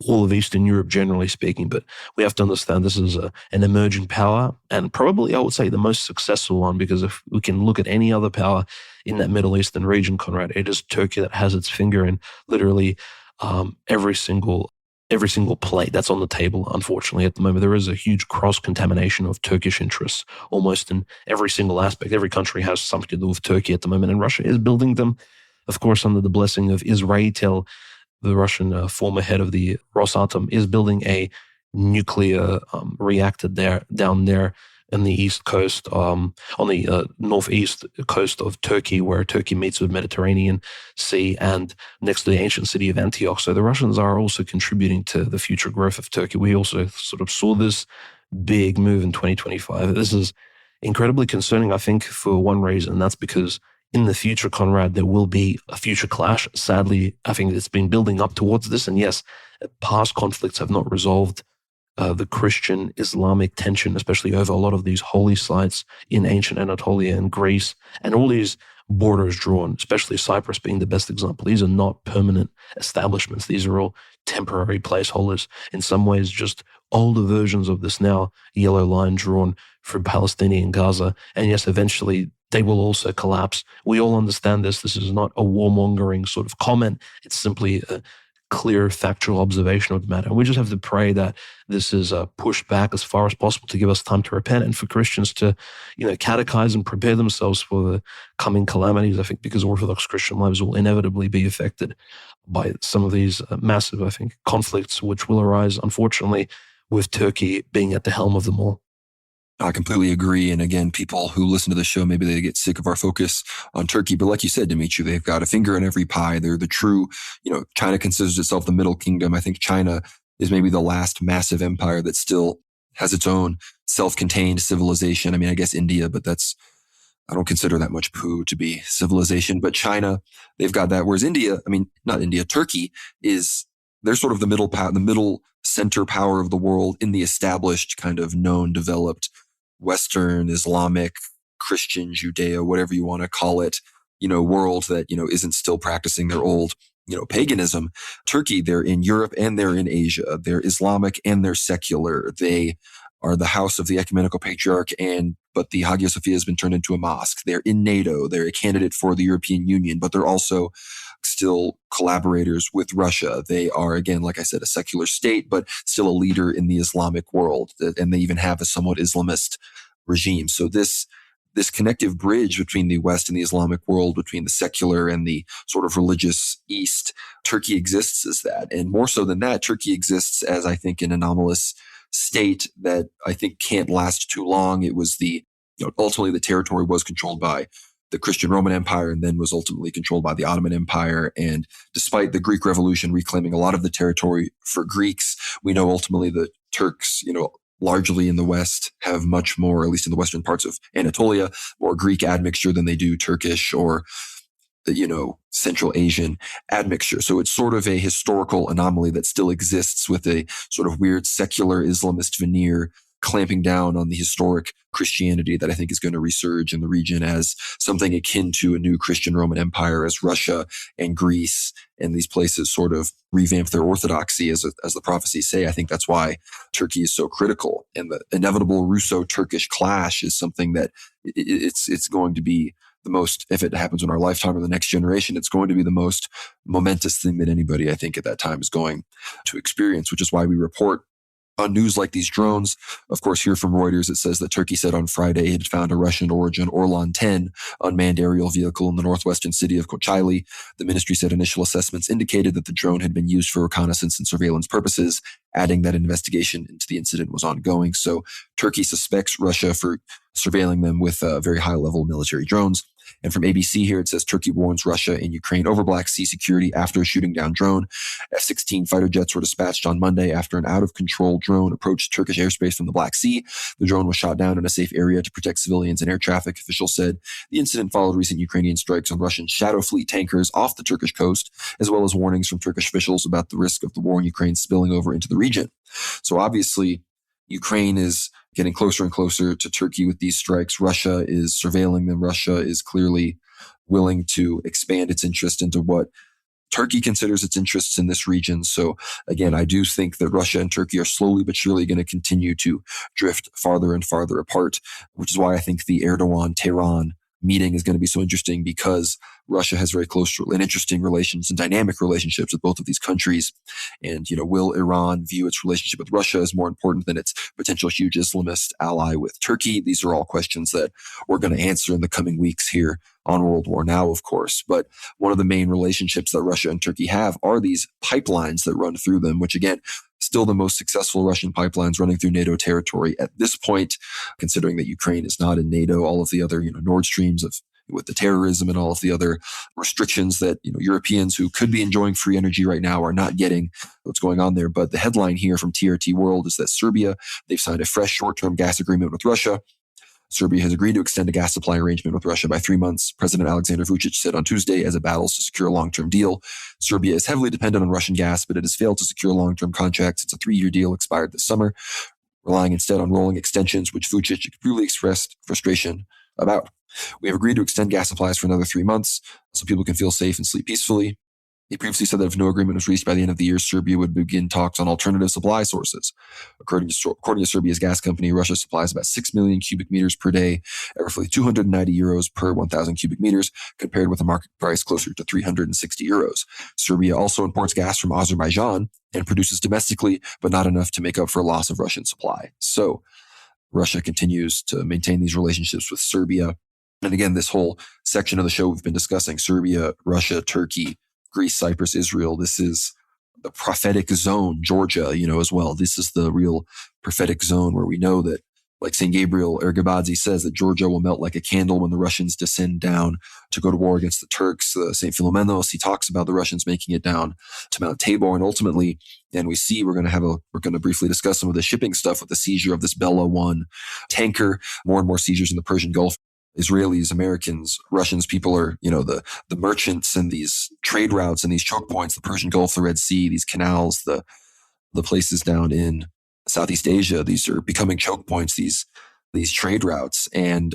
all of Eastern Europe, generally speaking. But we have to understand this is an emerging power, and probably, I would say, the most successful one, because if we can look at any other power in that Middle Eastern region, Conrad, it is Turkey that has its finger in literally every single plate that's on the table. Unfortunately, at the moment, there is a huge cross-contamination of Turkish interests almost in every single aspect. Every country has something to do with Turkey at the moment, and Russia is building them, of course, under the blessing of Israel. The Russian former head of the Rosatom is building a nuclear reactor down there in the east coast, on the northeast coast of Turkey, where Turkey meets with Mediterranean Sea and next to the ancient city of Antioch. So the Russians are also contributing to the future growth of Turkey. We also sort of saw this big move in 2025. This is incredibly concerning, I think, for one reason, and that's because in the future, Conrad, there will be a future clash. Sadly, I think it's been building up towards this. And yes, past conflicts have not resolved the Christian Islamic tension, especially over a lot of these holy sites in ancient Anatolia and Greece, and all these borders drawn, especially Cyprus being the best example. These are not permanent establishments. These are all temporary placeholders, in some ways just older versions of this now yellow line drawn for Palestinian Gaza. And yes, eventually they will also collapse. We all understand this. This is not a warmongering sort of comment. It's simply a clear factual observation of the matter. And we just have to pray that this is pushed back as far as possible to give us time to repent and for Christians to, catechize and prepare themselves for the coming calamities. I think because Orthodox Christian lives will inevitably be affected by some of these massive, I think, conflicts which will arise, unfortunately, with Turkey being at the helm of them all. I completely agree. And again, people who listen to the show, maybe they get sick of our focus on Turkey. But like you said, Dimitri, they've got a finger in every pie. They're the true, China considers itself the middle kingdom. I think China is maybe the last massive empire that still has its own self-contained civilization. I mean, I guess India, but I don't consider that much poo to be civilization. But China, they've got that. Whereas Turkey they're sort of the middle center power of the world in the established kind of known, developed Western, Islamic, Christian, Judeo, whatever you want to call it, world that, isn't still practicing their old, paganism. Turkey, they're in Europe and they're in Asia. They're Islamic and they're secular. They are the house of the ecumenical patriarch, but the Hagia Sophia has been turned into a mosque. They're in NATO. They're a candidate for the European Union, but they're also still collaborators with Russia. They are, again, like I said, a secular state, but still a leader in the Islamic world. And they even have a somewhat Islamist regime. So this connective bridge between the West and the Islamic world, between the secular and the sort of religious East, Turkey exists as that. And more so than that, Turkey exists as, I think, an anomalous state that I think can't last too long. It was ultimately the territory was controlled by the Christian Roman Empire and then was ultimately controlled by the Ottoman Empire. And despite the Greek Revolution reclaiming a lot of the territory for Greeks, we know ultimately the Turks, largely in the West have much more, at least in the western parts of Anatolia, more Greek admixture than they do Turkish or, Central Asian admixture. So it's sort of a historical anomaly that still exists with a sort of weird secular Islamist veneer clamping down on the historic Christianity that I think is going to resurge in the region as something akin to a new Christian Roman Empire as Russia and Greece and these places sort of revamp their orthodoxy as the prophecies say. I think that's why Turkey is so critical. And the inevitable Russo-Turkish clash is something that it's going to be the most, if it happens in our lifetime or the next generation, it's going to be the most momentous thing that anybody, I think, at that time is going to experience, which is why we report on news like these drones. Of course, here from Reuters, it says that Turkey said on Friday it had found a Russian origin Orlan 10 unmanned aerial vehicle in the northwestern city of Kocaeli. The ministry said initial assessments indicated that the drone had been used for reconnaissance and surveillance purposes, adding that an investigation into the incident was ongoing. So Turkey suspects Russia for surveilling them with very high-level military drones. And from ABC here, it says Turkey warns Russia and Ukraine over Black Sea security after a shooting down drone. F-16 fighter jets were dispatched on Monday after an out-of-control drone approached Turkish airspace from the Black Sea. The drone was shot down in a safe area to protect civilians and air traffic, officials said. The incident followed recent Ukrainian strikes on Russian Shadow Fleet tankers off the Turkish coast, as well as warnings from Turkish officials about the risk of the war in Ukraine spilling over into the region. So obviously, Ukraine is getting closer and closer to Turkey with these strikes. Russia is surveilling them. Russia is clearly willing to expand its interest into what Turkey considers its interests in this region. So again, I do think that Russia and Turkey are slowly but surely going to continue to drift farther and farther apart, which is why I think the Erdogan-Tehran meeting is going to be so interesting, because Russia has very close and interesting relations and dynamic relationships with both of these countries. And, will Iran view its relationship with Russia as more important than its potential huge Islamist ally with Turkey? These are all questions that we're going to answer in the coming weeks here on World War Now, of course. But one of the main relationships that Russia and Turkey have are these pipelines that run through them, which again, still the most successful Russian pipelines running through NATO territory at this point, considering that Ukraine is not in NATO. All of the other, Nord Streams with the terrorism and all of the other restrictions that, Europeans who could be enjoying free energy right now are not getting. What's going on there. But the headline here from TRT World is that Serbia, they've signed a fresh short-term gas agreement with Russia. Serbia has agreed to extend a gas supply arrangement with Russia by 3 months. President Alexander Vučić said on Tuesday as it battles to secure a long-term deal. Serbia is heavily dependent on Russian gas, but it has failed to secure a long-term contract since a 3-year deal expired this summer, relying instead on rolling extensions, which Vučić really expressed frustration about. We have agreed to extend gas supplies for another 3 months so people can feel safe and sleep peacefully. He previously said that if no agreement was reached by the end of the year, Serbia would begin talks on alternative supply sources. According to Serbia's gas company, Russia supplies about 6 million cubic meters per day at roughly 290 euros per 1,000 cubic meters, compared with a market price closer to 360 euros. Serbia also imports gas from Azerbaijan and produces domestically, but not enough to make up for loss of Russian supply. So Russia continues to maintain these relationships with Serbia. And again, this whole section of the show we've been discussing, Serbia, Russia, Turkey, Greece, Cyprus, Israel. This is the prophetic zone, Georgia, as well. This is the real prophetic zone where we know that, like St. Gabriel Ergabadzi says, that Georgia will melt like a candle when the Russians descend down to go to war against the Turks. St. Philomenos, he talks about the Russians making it down to Mount Tabor. And ultimately, and we see we're going to briefly discuss some of the shipping stuff with the seizure of this Bella 1 tanker, more and more seizures in the Persian Gulf. Israelis, Americans, Russians, people are, the merchants and these trade routes and these choke points, the Persian Gulf, the Red Sea, these canals, the places down in Southeast Asia. These are becoming choke points, these trade routes. And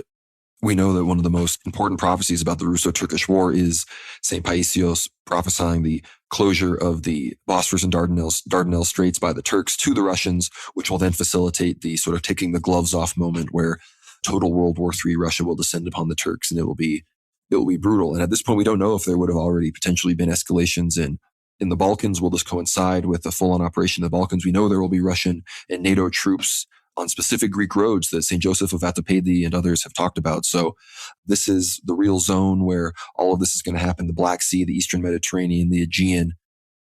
we know that one of the most important prophecies about the Russo-Turkish War is St. Paisios prophesying the closure of the Bosphorus and Dardanelles Straits by the Turks to the Russians, which will then facilitate the sort of taking the gloves off moment where total World War III Russia will descend upon the Turks, and it will be brutal. And at this point, we don't know if there would have already potentially been escalations in the Balkans. Will this coincide with the full-on operation in the Balkans? We know there will be Russian and NATO troops on specific Greek roads that St. Joseph of Vatopedi and others have talked about. So this is the real zone where all of this is going to happen. The Black Sea, the Eastern Mediterranean, the Aegean,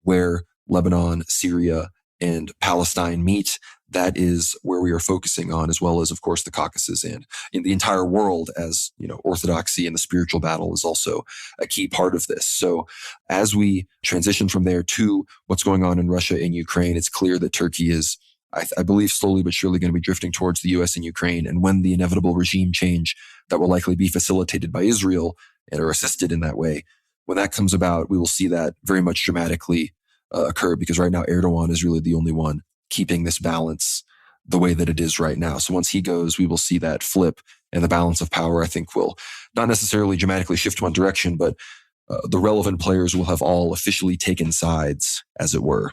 where Lebanon, Syria, and Palestine meet. That is where we are focusing on, as well as, of course, the Caucasus, and in the entire world, as orthodoxy and the spiritual battle is also a key part of this. So as we transition from there to what's going on in Russia and Ukraine, it's clear that Turkey is, I believe, slowly but surely going to be drifting towards the U.S. and Ukraine. And when the inevitable regime change that will likely be facilitated by Israel and are assisted in that way, when that comes about, we will see that very much dramatically occur, because right now Erdogan is really the only one keeping this balance the way that it is right now. So once he goes, we will see that flip, and the balance of power, I think, will not necessarily dramatically shift one direction, but the relevant players will have all officially taken sides, as it were.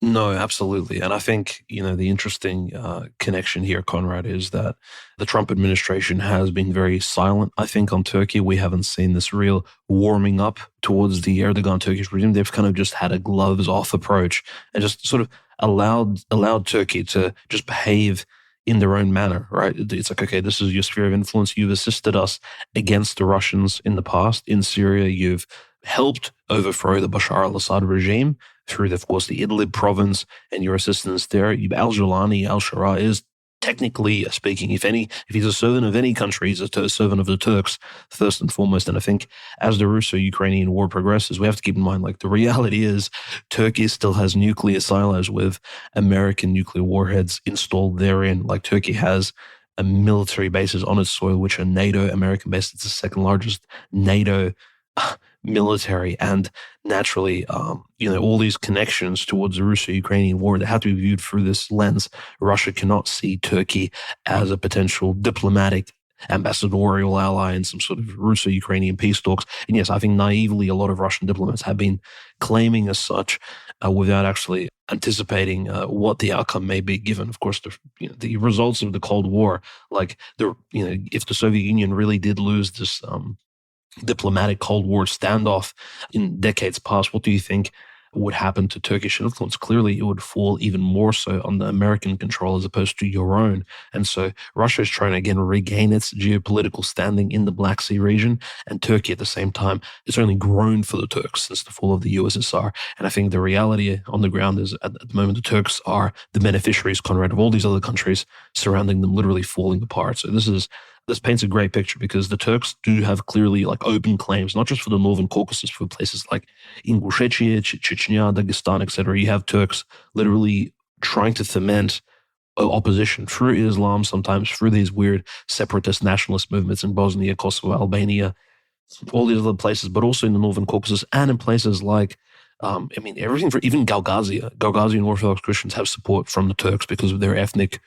No, absolutely. And I think, the interesting connection here, Conrad, is that the Trump administration has been very silent, I think, on Turkey. We haven't seen this real warming up towards the Erdogan Turkish regime. They've kind of just had a gloves off approach and just sort of allowed Turkey to just behave in their own manner, right? It's like, okay, this is your sphere of influence. You've assisted us against the Russians in the past. In Syria, you've helped overthrow the Bashar al-Assad regime through, of course, the Idlib province and your assistance there. Al-Jolani, al-Shara is technically speaking, if he's a servant of any country, he's a servant of the Turks, first and foremost. And I think as the Russo-Ukrainian war progresses, we have to keep in mind, like, the reality is Turkey still has nuclear silos with American nuclear warheads installed therein. Like, Turkey has a military bases on its soil, which are NATO American based. It's the second largest NATO military, and naturally, all these connections towards the Russo-Ukrainian war that have to be viewed through this lens. Russia cannot see Turkey as a potential diplomatic ambassadorial ally in some sort of Russo-Ukrainian peace talks. And yes, I think naively a lot of Russian diplomats have been claiming as such without actually anticipating what the outcome may be, given, of course, the results of the Cold War. Like, if the Soviet Union really did lose this diplomatic Cold War standoff in decades past, what do you think would happen to Turkish influence? Clearly, it would fall even more so on the American control as opposed to your own. And so Russia is trying to, again, regain its geopolitical standing in the Black Sea region. And Turkey, at the same time, it's only grown for the Turks since the fall of the USSR. And I think the reality on the ground is, at the moment, the Turks are the beneficiaries, Conrad, of all these other countries surrounding them literally falling apart. So this paints a great picture, because the Turks do have clearly, like, open claims, not just for the Northern Caucasus, for places like Ingushetia, Chechnya, Dagestan, etc. You have Turks literally trying to foment opposition through Islam, sometimes through these weird separatist nationalist movements in Bosnia, Kosovo, Albania, all these other places, but also in the Northern Caucasus and in places like, everything for even Gagauzia. Gagauzia and Orthodox Christians have support from the Turks because of their ethnic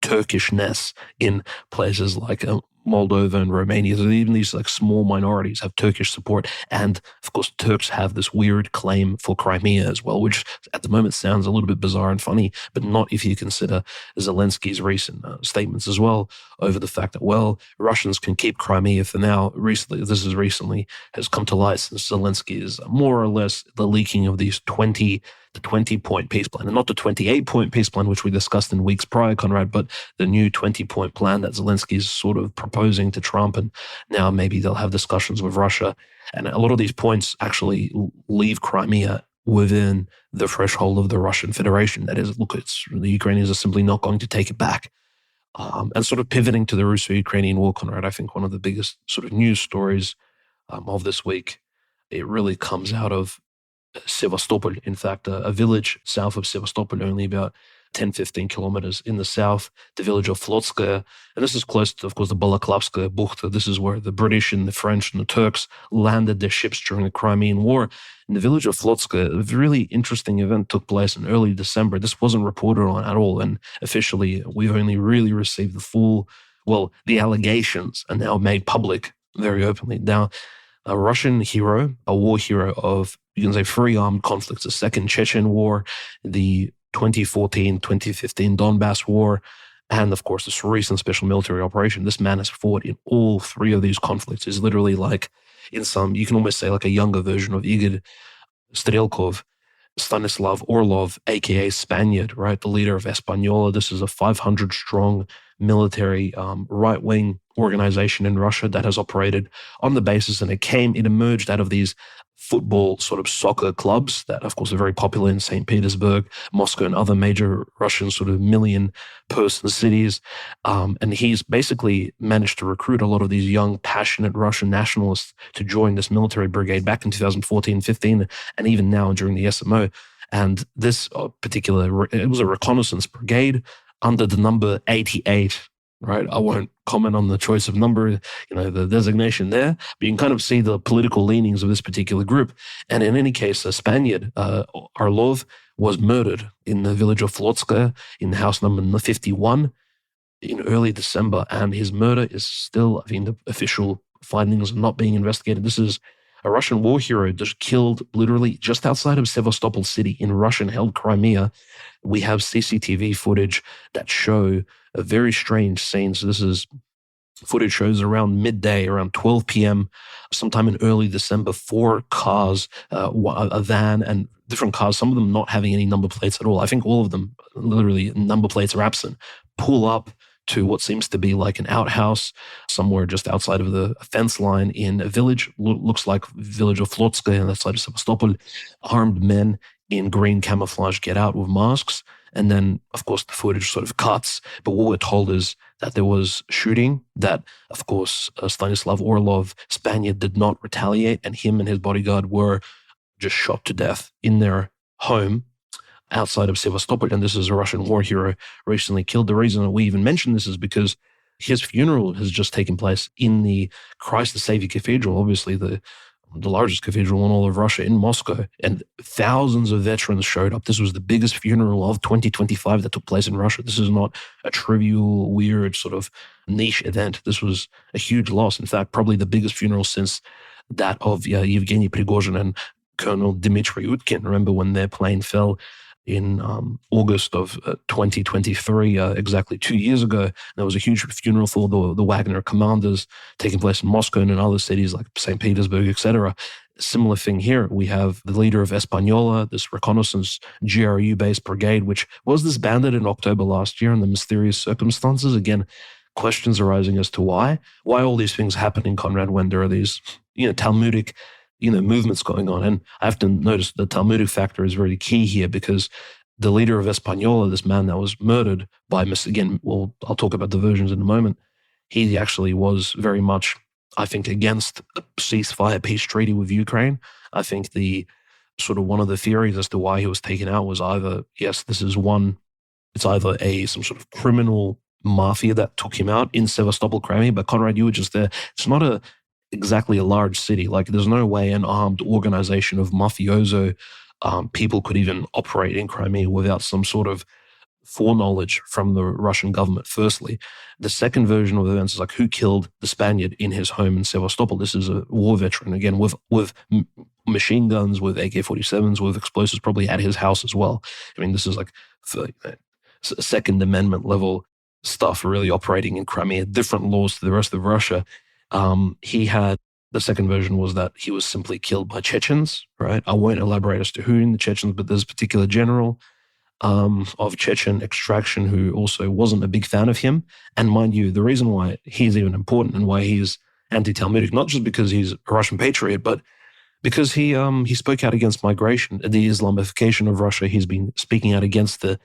Turkishness in places like Moldova and Romania, so even these like small minorities have Turkish support. And of course, Turks have this weird claim for Crimea as well, which at the moment sounds a little bit bizarre and funny, but not if you consider Zelensky's recent statements as well over the fact that, well, Russians can keep Crimea for now. Recently has come to light since Zelensky is more or less the leaking of these 20-point peace plan, and not the 28-point peace plan, which we discussed in weeks prior, Conrad, but the new 20-point plan that Zelensky is sort of proposing to Trump. And now maybe they'll have discussions with Russia. And a lot of these points actually leave Crimea within the threshold of the Russian Federation. That is, look, the Ukrainians are simply not going to take it back. And sort of pivoting to the Russo-Ukrainian war, Conrad, I think one of the biggest sort of news stories of this week, it really comes out of Sevastopol, in fact, a village south of Sevastopol, only about 10-15 kilometers in the south, the village of Flotskaya. And this is close to, of course, the Balaklavskaya Bukhta. This is where the British and the French and the Turks landed their ships during the Crimean War. In the village of Flotskaya, a really interesting event took place in early December. This wasn't reported on at all, and officially we've only really received the allegations are now made public very openly. Now, a Russian hero, a war hero of, you can say, three armed conflicts: the Second Chechen War, the 2014-2015 Donbass War, and of course this recent special military operation. This man has fought in all three of these conflicts. He's literally like, you can almost say like a younger version of Igor Strelkov, Stanislav Orlov, aka Spaniard, right? The leader of Española. This is a 500-strong military right-wing organization in Russia that has operated on the basis, and it emerged out of these football sort of soccer clubs that, of course, are very popular in St. Petersburg, Moscow, and other major Russian sort of million-person cities. And he's basically managed to recruit a lot of these young, passionate Russian nationalists to join this military brigade back in 2014-15, and even now during the SMO. And this it was a reconnaissance brigade under the number 88, right? I won't comment on the choice of number, the designation there, but you can kind of see the political leanings of this particular group. And in any case, a Spaniard, Orlov, was murdered in the village of Flotskaya in house number 51 in early December. And his murder is still, the official findings are not being investigated. This is a Russian war hero just killed literally just outside of Sevastopol city in Russian-held Crimea. We have CCTV footage that show a very strange scene. So footage shows around midday, around 12 p.m., sometime in early December, 4 cars, a van and different cars, some of them not having any number plates at all. I think all of them, literally, number plates are absent, pull up to what seems to be like an outhouse somewhere just outside of the fence line in a village, looks like village of Flotskaya on that side of Sevastopol. Armed men in green camouflage get out with masks. And then, of course, the footage sort of cuts. But what we're told is that there was shooting, that, of course, Stanislav Orlov, Spaniard, did not retaliate, and him and his bodyguard were just shot to death in their home outside of Sevastopol. And this is a Russian war hero recently killed. The reason that we even mention this is because his funeral has just taken place in the Christ the Savior Cathedral, obviously the largest cathedral in all of Russia, in Moscow, and thousands of veterans showed up. This was the biggest funeral of 2025 that took place in Russia. This is not a trivial, weird, sort of niche event. This was a huge loss. In fact, probably the biggest funeral since that of Yevgeny Prigozhin and Colonel Dmitry Utkin. Remember when their plane fell in August of 2023, exactly 2 years ago. There was a huge funeral for the Wagner commanders taking place in Moscow and in other cities like St. Petersburg, etc. Similar thing here. We have the leader of Española, this reconnaissance GRU-based brigade, which was disbanded in October last year under mysterious circumstances. Again, questions arising as to why all these things happen in Conrad when there are these, Talmudic movements going on. And I have to notice the Talmudic factor is very key here, because the leader of Española, this man that was murdered by, I'll talk about the versions in a moment, he actually was very much, I think, against a ceasefire peace treaty with Ukraine. I think one of the theories as to why he was taken out was either, it's either some sort of criminal mafia that took him out in Sevastopol, Crimea. But Conrad, you were just there. It's not exactly a large city. Like, there's no way an armed organization of mafioso people could even operate in Crimea without some sort of foreknowledge from the Russian government, firstly. The second version of events is like who killed the Spaniard in his home in Sevastopol. This is a war veteran, again, with machine guns, with AK-47s, with explosives, probably at his house as well. I mean, this is like Second Amendment level stuff really operating in Crimea, different laws to the rest of Russia. The second version was that he was simply killed by Chechens, right? I won't elaborate as to who in the Chechens, but there's a particular general of Chechen extraction who also wasn't a big fan of him. And mind you, the reason why he's even important and why he's anti-Talmudic, not just because he's a Russian patriot, but because he spoke out against migration, the Islamification of Russia. He's been speaking out against the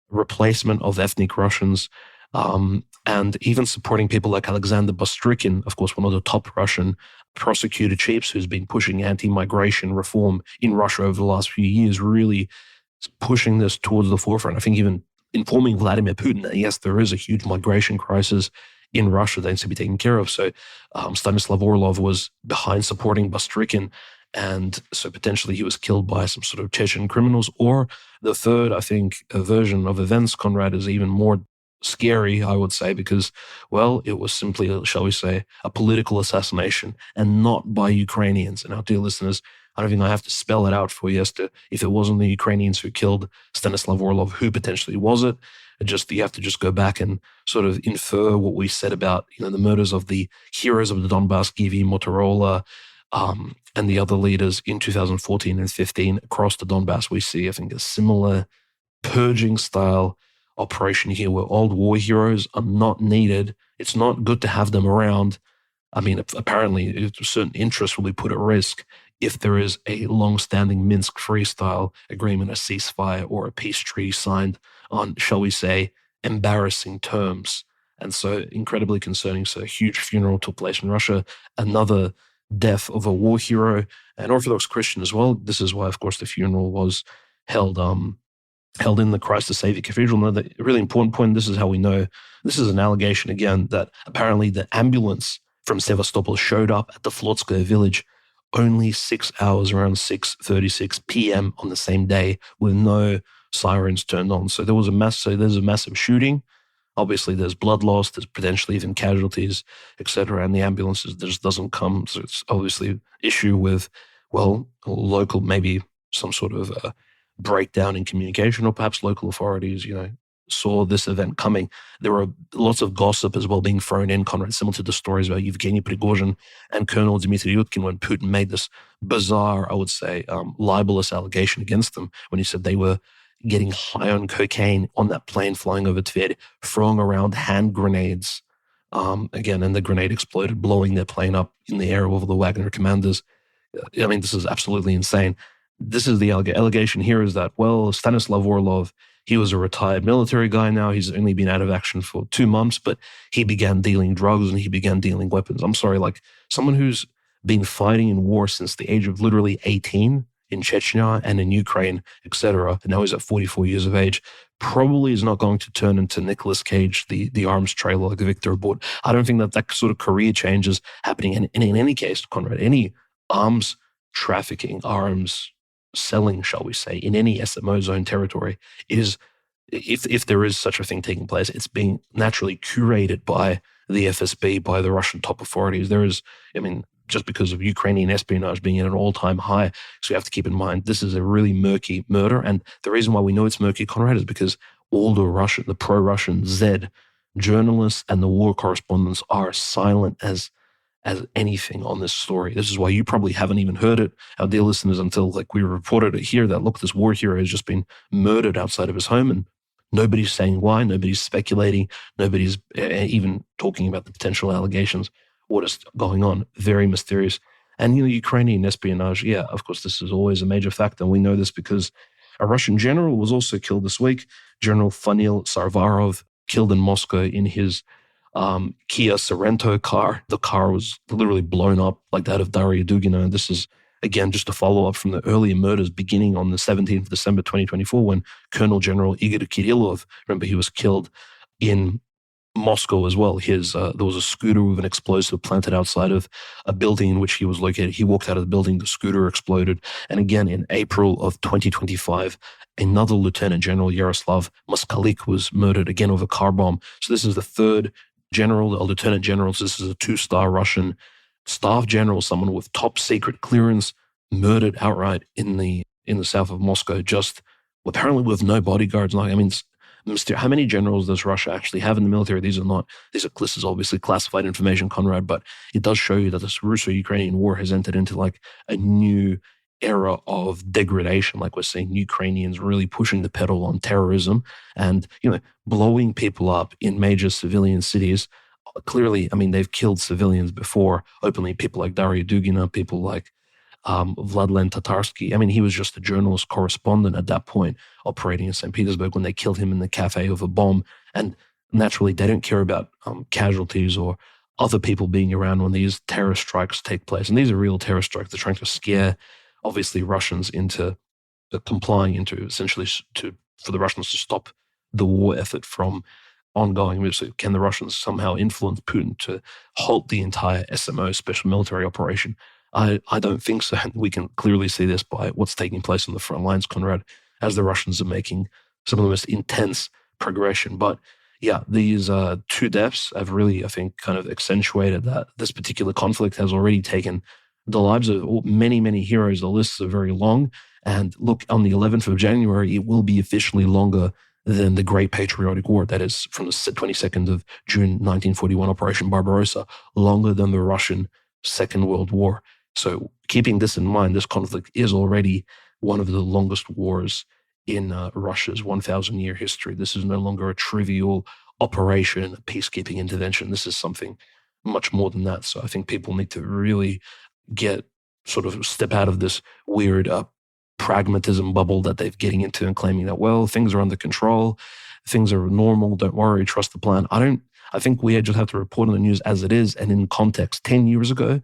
replacement of ethnic Russians, and even supporting people like Alexander Bostrykin, of course, one of the top Russian prosecutor chiefs who's been pushing anti-migration reform in Russia over the last few years, really pushing this towards the forefront. I think even informing Vladimir Putin that, yes, there is a huge migration crisis in Russia that needs to be taken care of. So Stanislav Orlov was behind supporting Bostrykin, and so potentially he was killed by some sort of Chechen criminals. Or the third, I think, version of events, Conrad, is even more scary, I would say, because, well, it was simply, shall we say, a political assassination, and not by Ukrainians. And our dear listeners, I don't think I have to spell it out for you as to if it wasn't the Ukrainians who killed Stanislav Orlov, who potentially was it. You have to just go back and sort of infer what we said about, the murders of the heroes of the Donbass, Givi, Motorola, and the other leaders in 2014 and 15 across the Donbass. We see, I think, a similar purging style operation here where old war heroes are not needed. It's not good to have them around. I mean, apparently certain interests will be put at risk if there is a long-standing Minsk freestyle agreement, a ceasefire, or a peace treaty signed on, shall we say, embarrassing terms. And so incredibly concerning. So a huge funeral took place in Russia, another death of a war hero, an Orthodox Christian as well. This is why, of course, the funeral was held in the Christ the Savior Cathedral. Another really important point, this is how we know, this is an allegation again, that apparently the ambulance from Sevastopol showed up at the Flotskoye village only 6 hours, around 6:36 p.m. on the same day, with no sirens turned on. So there's a massive shooting. Obviously, there's blood loss, there's potentially even casualties, etc. And the ambulances just doesn't come. So it's obviously issue with, well, local, maybe some sort of breakdown in communication, or perhaps local authorities, saw this event coming. There were lots of gossip as well being thrown in, Conrad, similar to the stories about Yevgeny Prigozhin and Colonel Dmitry Yutkin when Putin made this bizarre, I would say, libelous allegation against them when he said they were getting high on cocaine on that plane flying over Tver, throwing around hand grenades. Again, and the grenade exploded, blowing their plane up in the air over the Wagner commanders. I mean, this is absolutely insane. This is the allegation here is that, well, Stanislav Orlov, he was a retired military guy now. He's only been out of action for 2 months, but he began dealing drugs and he began dealing weapons. I'm sorry, like someone who's been fighting in war since the age of literally 18 in Chechnya and in Ukraine, etc. And now he's at 44 years of age, probably is not going to turn into Nicolas Cage, the arms trailer like Victor Bort. I don't think that sort of career change is happening. And in any case, Conrad, any arms trafficking, arms selling, shall we say, in any SMO zone territory is, if there is such a thing taking place, it's being naturally curated by the FSB, by the Russian top authorities. There is, I mean, just because of Ukrainian espionage being at an all-time high. So you have to keep in mind, this is a really murky murder. And the reason why we know it's murky, Conrad, is because all the pro-Russian Z journalists and the war correspondents are silent as anything on this story. This is why you probably haven't even heard it, our dear listeners, until we reported it here that, look, this war hero has just been murdered outside of his home, and nobody's saying why, nobody's speculating, nobody's even talking about the potential allegations. What is going on? Very mysterious. And, Ukrainian espionage, yeah, of course, this is always a major factor. And we know this because a Russian general was also killed this week, General Fanil Sarvarov, killed in Moscow in his Kia Sorento car. The car was literally blown up like that of Daria Dugina. And this is, again, just a follow-up from the earlier murders beginning on the 17th of December 2024 when Colonel General Igor Kirillov, remember, he was killed in Moscow as well. There was a scooter with an explosive planted outside of a building in which he was located. He walked out of the building, the scooter exploded. And again, in April of 2025, another Lieutenant General, Yaroslav Moskalik, was murdered again over a car bomb. So this is the third general, a lieutenant general. So this is a two-star Russian staff general, someone with top secret clearance, murdered outright in the south of Moscow, just apparently with no bodyguards. Like, I mean, how many generals does Russia actually have in the military? This is obviously classified information, Conrad, but it does show you that this Russo-Ukrainian war has entered into like a new era of degradation. Like we're seeing Ukrainians really pushing the pedal on terrorism and, blowing people up in major civilian cities. Clearly, I mean, they've killed civilians before openly, people like Daria Dugina, people like Vladlen Tatarsky. I mean, he was just a journalist correspondent at that point, operating in St. Petersburg when they killed him in the cafe over a bomb. And naturally, they don't care about casualties or other people being around when these terrorist strikes take place. And these are real terrorist strikes. They're trying to scare, obviously, Russians into complying, into essentially for the Russians to stop the war effort from ongoing. So can the Russians somehow influence Putin to halt the entire SMO, special military operation? I don't think so. We can clearly see this by what's taking place on the front lines, Conrad, as the Russians are making some of the most intense progression. But yeah, these two deaths have really, I think, kind of accentuated that this particular conflict has already taken the lives of many, many heroes. The lists are very long. And look, on the 11th of January, it will be officially longer than the Great Patriotic War. That is from the 22nd of June, 1941, Operation Barbarossa, longer than the Russian Second World War. So keeping this in mind, this conflict is already one of the longest wars in Russia's 1,000-year history. This is no longer a trivial operation, a peacekeeping intervention. This is something much more than that. So I think people need to really step out of this weird pragmatism bubble that they're getting into and claiming that, well, things are under control, things are normal, don't worry, trust the plan. I think we just have to report on the news as it is and in context. 10 years ago,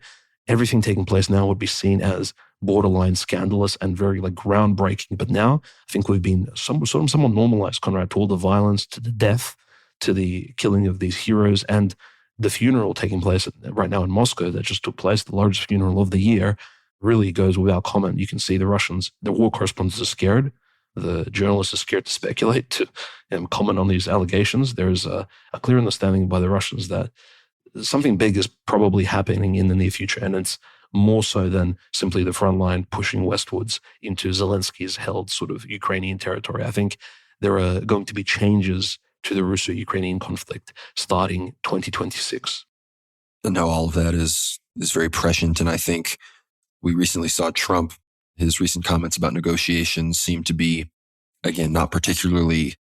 everything taking place now would be seen as borderline scandalous and very groundbreaking. But now I think we've been somewhat normalized, Conrad, to all the violence, to the death, to the killing of these heroes, and the funeral taking place right now in Moscow that just took place, the largest funeral of the year, really goes without comment. You can see the Russians, the war correspondents are scared. The journalists are scared to speculate, to comment on these allegations. There's a clear understanding by the Russians that something big is probably happening in the near future, and it's more so than simply the front line pushing westwards into Zelensky's held sort of Ukrainian territory. I think there are going to be changes to the Russo-Ukrainian conflict starting 2026. No, all of that is very prescient, and I think we recently saw Trump. His recent comments about negotiations seem to be, again, not particularly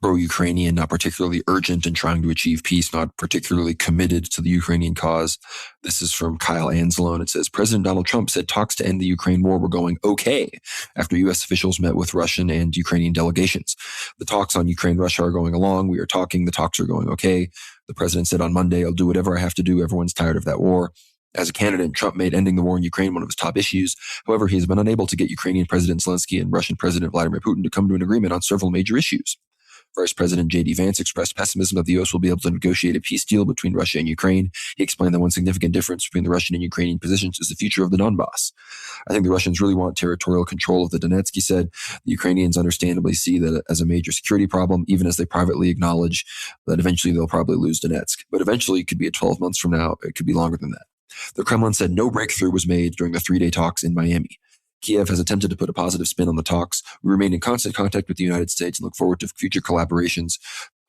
pro-Ukrainian, not particularly urgent in trying to achieve peace, not particularly committed to the Ukrainian cause. This is from Kyle Anzalone. It says, President Donald Trump said talks to end the Ukraine war were going okay after U.S. officials met with Russian and Ukrainian delegations. The talks on Ukraine-Russia are going along. We are talking. The talks are going okay. The president said on Monday, I'll do whatever I have to do. Everyone's tired of that war. As a candidate, Trump made ending the war in Ukraine one of his top issues. However, he has been unable to get Ukrainian President Zelensky and Russian President Vladimir Putin to come to an agreement on several major issues. Vice President J.D. Vance expressed pessimism that the U.S. will be able to negotiate a peace deal between Russia and Ukraine. He explained that one significant difference between the Russian and Ukrainian positions is the future of the Donbass. I think the Russians really want territorial control of the Donetsk, he said. The Ukrainians understandably see that as a major security problem, even as they privately acknowledge that eventually they'll probably lose Donetsk. But eventually, it could be 12 months from now. It could be longer than that. The Kremlin said no breakthrough was made during the 3-day talks in Miami. Kiev has attempted to put a positive spin on the talks. We remain in constant contact with the United States and look forward to future collaborations.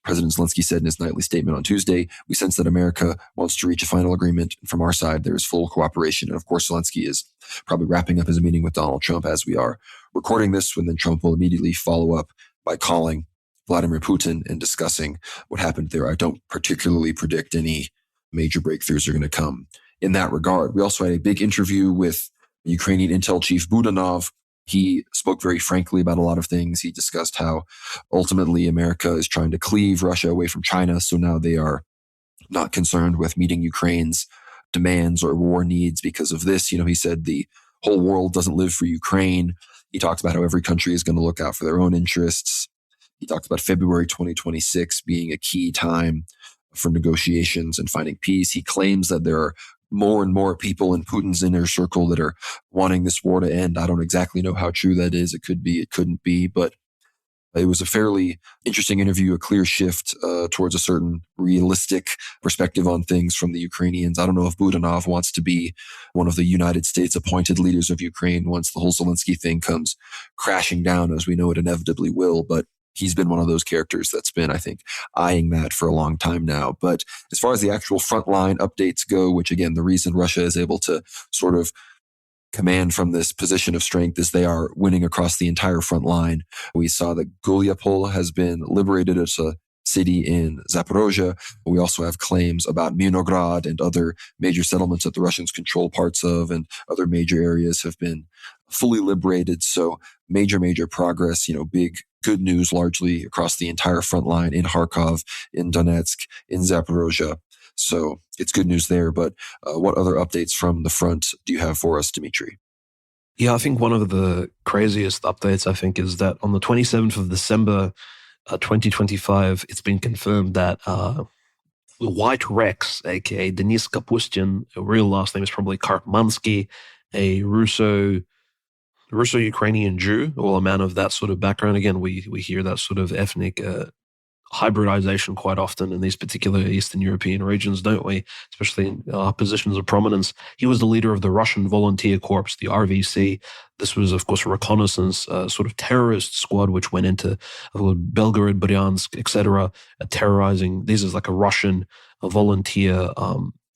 President Zelensky said in his nightly statement on Tuesday, we sense that America wants to reach a final agreement. From our side, there is full cooperation. And of course, Zelensky is probably wrapping up his meeting with Donald Trump as we are recording this, when then Trump will immediately follow up by calling Vladimir Putin and discussing what happened there. I don't particularly predict any major breakthroughs are going to come in that regard. We also had a big interview with Ukrainian intel chief Budanov. He spoke very frankly about a lot of things. He discussed how ultimately America is trying to cleave Russia away from China. So now they are not concerned with meeting Ukraine's demands or war needs because of this. He said the whole world doesn't live for Ukraine. He talks about how every country is going to look out for their own interests. He talks about February 2026 being a key time for negotiations and finding peace. He claims that there are more and more people in Putin's inner circle that are wanting this war to end. I don't exactly know how true that is. It could be, it couldn't be, but it was a fairly interesting interview, a clear shift towards a certain realistic perspective on things from the Ukrainians. I don't know if Budanov wants to be one of the United States appointed leaders of Ukraine once the whole Zelensky thing comes crashing down, as we know it inevitably will. But he's been one of those characters that's been, I think, eyeing that for a long time now. But as far as the actual frontline updates go, which again, the reason Russia is able to sort of command from this position of strength is they are winning across the entire front line. We saw that Gulyapol has been liberated as a city in Zaporozhye. We also have claims about Mirnograd and other major settlements that the Russians control parts of, and other major areas have been fully liberated. So major progress, big good news largely across the entire front line in Kharkov, in Donetsk, in Zaporozhye. So it's good news there. But what other updates from the front do you have for us, Dimitri? Yeah, I think one of the craziest updates, I think, is that on the 27th of December, 2025, it's been confirmed that White Rex, aka Denis Kapustin, a real last name is probably Karpmansky, a Russo-Ukrainian Jew, or a man of that sort of background. Again, we hear that sort of ethnic hybridization quite often in these particular Eastern European regions, don't we? Especially in positions of prominence. He was the leader of the Russian Volunteer Corps, the RVC. This was, of course, a reconnaissance sort of terrorist squad which went into Belgorod, Bryansk, etc., terrorizing. This is like a Russian volunteer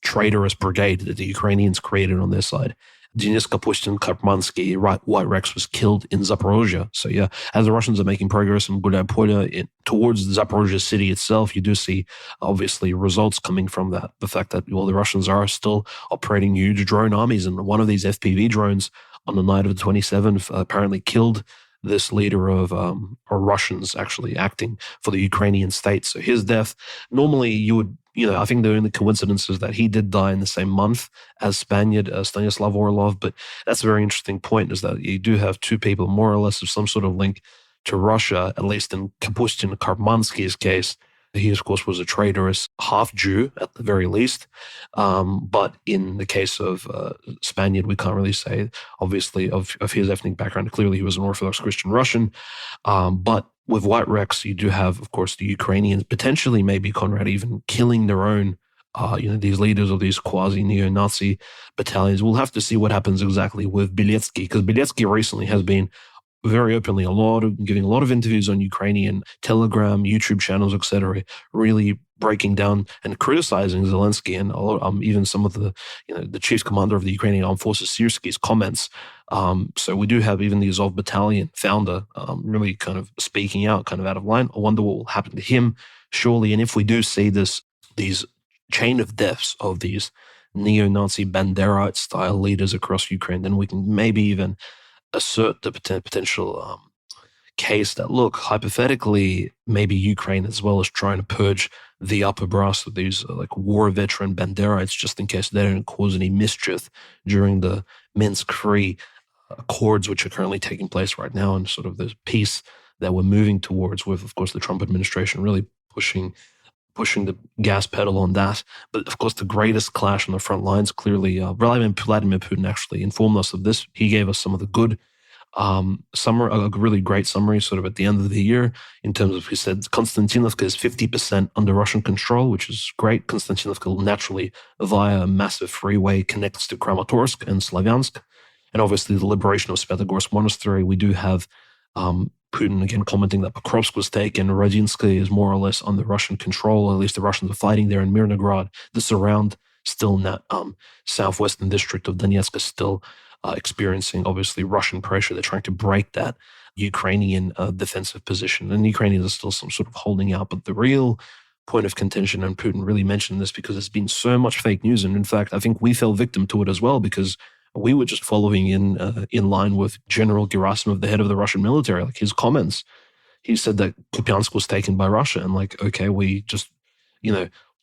traitorous brigade that the Ukrainians created on their side. Denis Kapustin, Karpmansky, White Rex was killed in Zaporozhye. So yeah, as the Russians are making progress in Gulyapol towards the Zaporozhye city itself, you do see obviously results coming from that. The fact that the Russians are still operating huge drone armies, and one of these FPV drones on the night of the 27th apparently killed this leader of or Russians actually acting for the Ukrainian state. So his death, normally you would, I think the only coincidence is that he did die in the same month as Spaniard Stanislav Orlov. But that's a very interesting point, is that you do have two people more or less of some sort of link to Russia, at least in Kapustin Karpmansky's case. He, of course, was a traitorous half-Jew at the very least. But in the case of Spaniard, we can't really say, obviously, of his ethnic background. Clearly, he was an Orthodox Christian Russian. But with White Rex, you do have, of course, the Ukrainians, potentially maybe, Conrad, even killing their own, these leaders of these quasi-neo-Nazi battalions. We'll have to see what happens exactly with Bieletsky, because Bieletsky recently has been very openly giving a lot of interviews on Ukrainian Telegram, YouTube channels, etc., really breaking down and criticizing Zelensky, and even some of the chief commander of the Ukrainian Armed Forces, Syrsky's comments. So we do have even the Azov Battalion founder really kind of speaking out, kind of out of line. I wonder what will happen to him, surely. And if we do see these chain of deaths of these neo-Nazi Banderite-style leaders across Ukraine, then we can maybe even assert the potential case that, look, hypothetically, maybe Ukraine, as well as trying to purge the upper brass of these like war veteran Banderites, just in case they don't cause any mischief during the Minsk-Free Accords, which are currently taking place right now, and sort of the peace that we're moving towards, with, of course, the Trump administration really pushing the gas pedal on that. But of course, the greatest clash on the front lines, clearly, Vladimir Putin actually informed us of this. He gave us some of the good summary, a really great summary sort of at the end of the year, in terms of, he said, Konstantinovka is 50% under Russian control, which is great. Konstantinovka naturally, via a massive freeway, connects to Kramatorsk and Slavyansk. And obviously the liberation of Svetogorsk Monastery. We do have Putin again commenting that Pokrovsk was taken. Radinsky is more or less under Russian control. At least the Russians are fighting there in Mirnograd. The surround still in that southwestern district of Donetsk is still experiencing, obviously, Russian pressure. They're trying to break that Ukrainian defensive position. And the Ukrainians are still some sort of holding out. But the real point of contention, and Putin really mentioned this because there's been so much fake news. And in fact, I think we fell victim to it as well, because we were just following in line with General Gerasimov, the head of the Russian military, like his comments. He said that Kupiansk was taken by Russia, and like, okay, we just,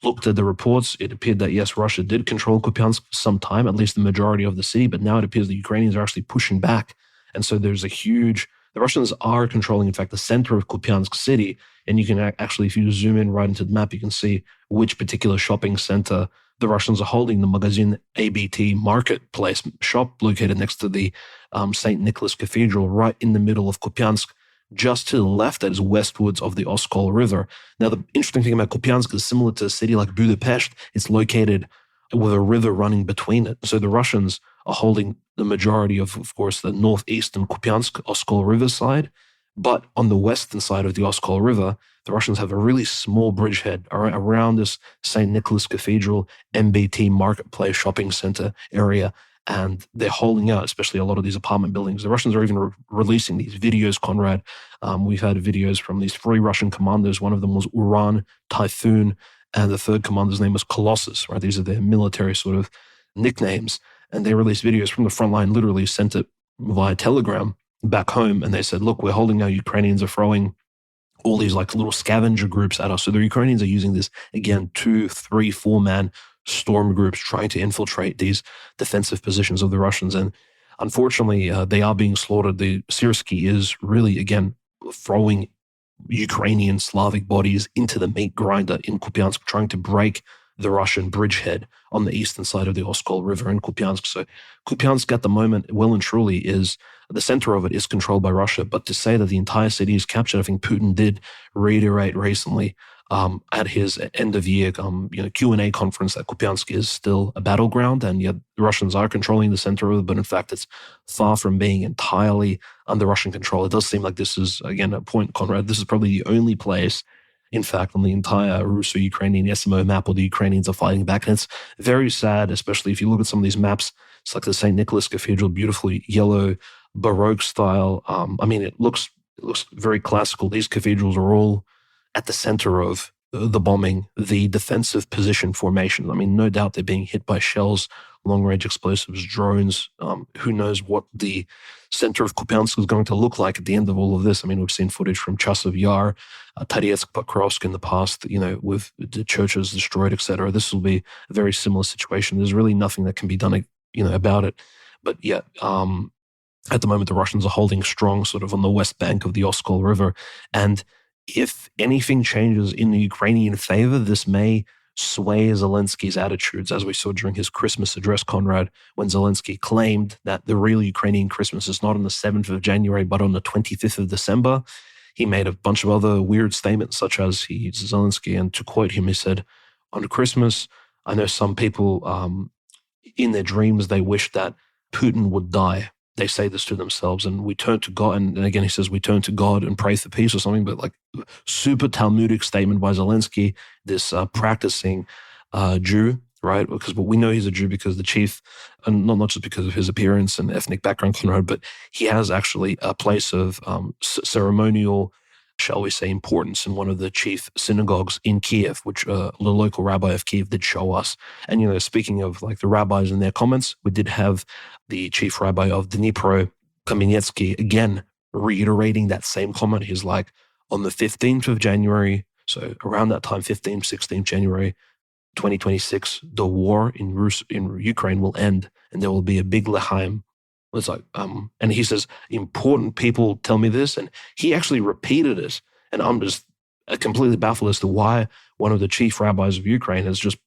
looked at the reports. It appeared that, yes, Russia did control Kupiansk for some time, at least the majority of the city, but now it appears the Ukrainians are actually pushing back. And so there's a huge the Russians are controlling, in fact, the center of Kupiansk city. And you can actually, if you zoom in right into the map, you can see which particular shopping center the Russians are holding. The Magazin ABT marketplace shop located next to the St. Nicholas Cathedral, right in the middle of Kupiansk. Just to the left, that is westwards of the Oskol River. Now, the interesting thing about Kupiansk is similar to a city like Budapest. It's located with a river running between it. So the Russians are holding the majority of course, the northeastern Kupiansk Oskol River side. But on the western side of the Oskol River, the Russians have a really small bridgehead around this St. Nicholas Cathedral MBT marketplace shopping center area. And they're holding out, especially a lot of these apartment buildings. The Russians are even releasing these videos, Conrad. We've had videos from these 3 Russian commanders. One of them was Uran, Typhoon, and the third commander's name was Colossus, right? These are their military sort of nicknames. And they released videos from the front line, literally sent it via Telegram back home. And they said, look, we're holding out. Ukrainians are throwing all these like little scavenger groups at us. So the Ukrainians are using this, again, 2, 3, 4-man storm groups trying to infiltrate these defensive positions of the Russians. And unfortunately, they are being slaughtered. The Syrsky is really, again, throwing Ukrainian Slavic bodies into the meat grinder in Kupiansk, trying to break the Russian bridgehead on the eastern side of the Oskol River in Kupiansk. So Kupiansk at the moment, well and truly, is the center of it is controlled by Russia. But to say that the entire city is captured, I think Putin did reiterate recently at his end-of-year Q&A conference that Kupiansk is still a battleground, and yet the Russians are controlling the center of it, but in fact it's far from being entirely under Russian control. It does seem like this is, again, a point, Conrad, this is probably the only place, in fact, on the entire Russo-Ukrainian SMO map where the Ukrainians are fighting back. And it's very sad, especially if you look at some of these maps. It's like the St. Nicholas Cathedral, beautifully yellow, Baroque style. It looks very classical. These cathedrals are all at the center of the bombing, the defensive position formation. I mean, no doubt they're being hit by shells, long-range explosives, drones. Who knows what the center of Kupiansk is going to look like at the end of all of this. I mean, we've seen footage from Chasov Yar, Tarietsk, Pokrovsk in the past, with the churches destroyed, etc. This will be a very similar situation. There's really nothing that can be done, about it. But yeah, at the moment, the Russians are holding strong sort of on the west bank of the Oskol River. And if anything changes in the Ukrainian favor, this may sway Zelensky's attitudes, as we saw during his Christmas address, Conrad, when Zelensky claimed that the real Ukrainian Christmas is not on the 7th of January, but on the 25th of December. He made a bunch of other weird statements, such as Zelensky, and to quote him, he said, on Christmas, I know some people, in their dreams, they wish that Putin would die. They say this to themselves, and we turn to God. And again, he says, we turn to God and pray for peace or something, but like super Talmudic statement by Zelensky, this practicing Jew, right? Because we know he's a Jew because the chief, and not just because of his appearance and ethnic background, Conrad, but he has actually a place of ceremonial, shall we say, importance in one of the chief synagogues in Kiev, which the local rabbi of Kiev did show us. And, speaking of like the rabbis and their comments, we did have the chief rabbi of Dnipro, Kamenetsky, again, reiterating that same comment. He's like, on the 15th of January, so around that time, 15th, 16th January, 2026, the war in Ukraine will end, and there will be a big L'chaim. It's like, and he says, important people tell me this, and he actually repeated it, and I'm just completely baffled as to why one of the chief rabbis of Ukraine is just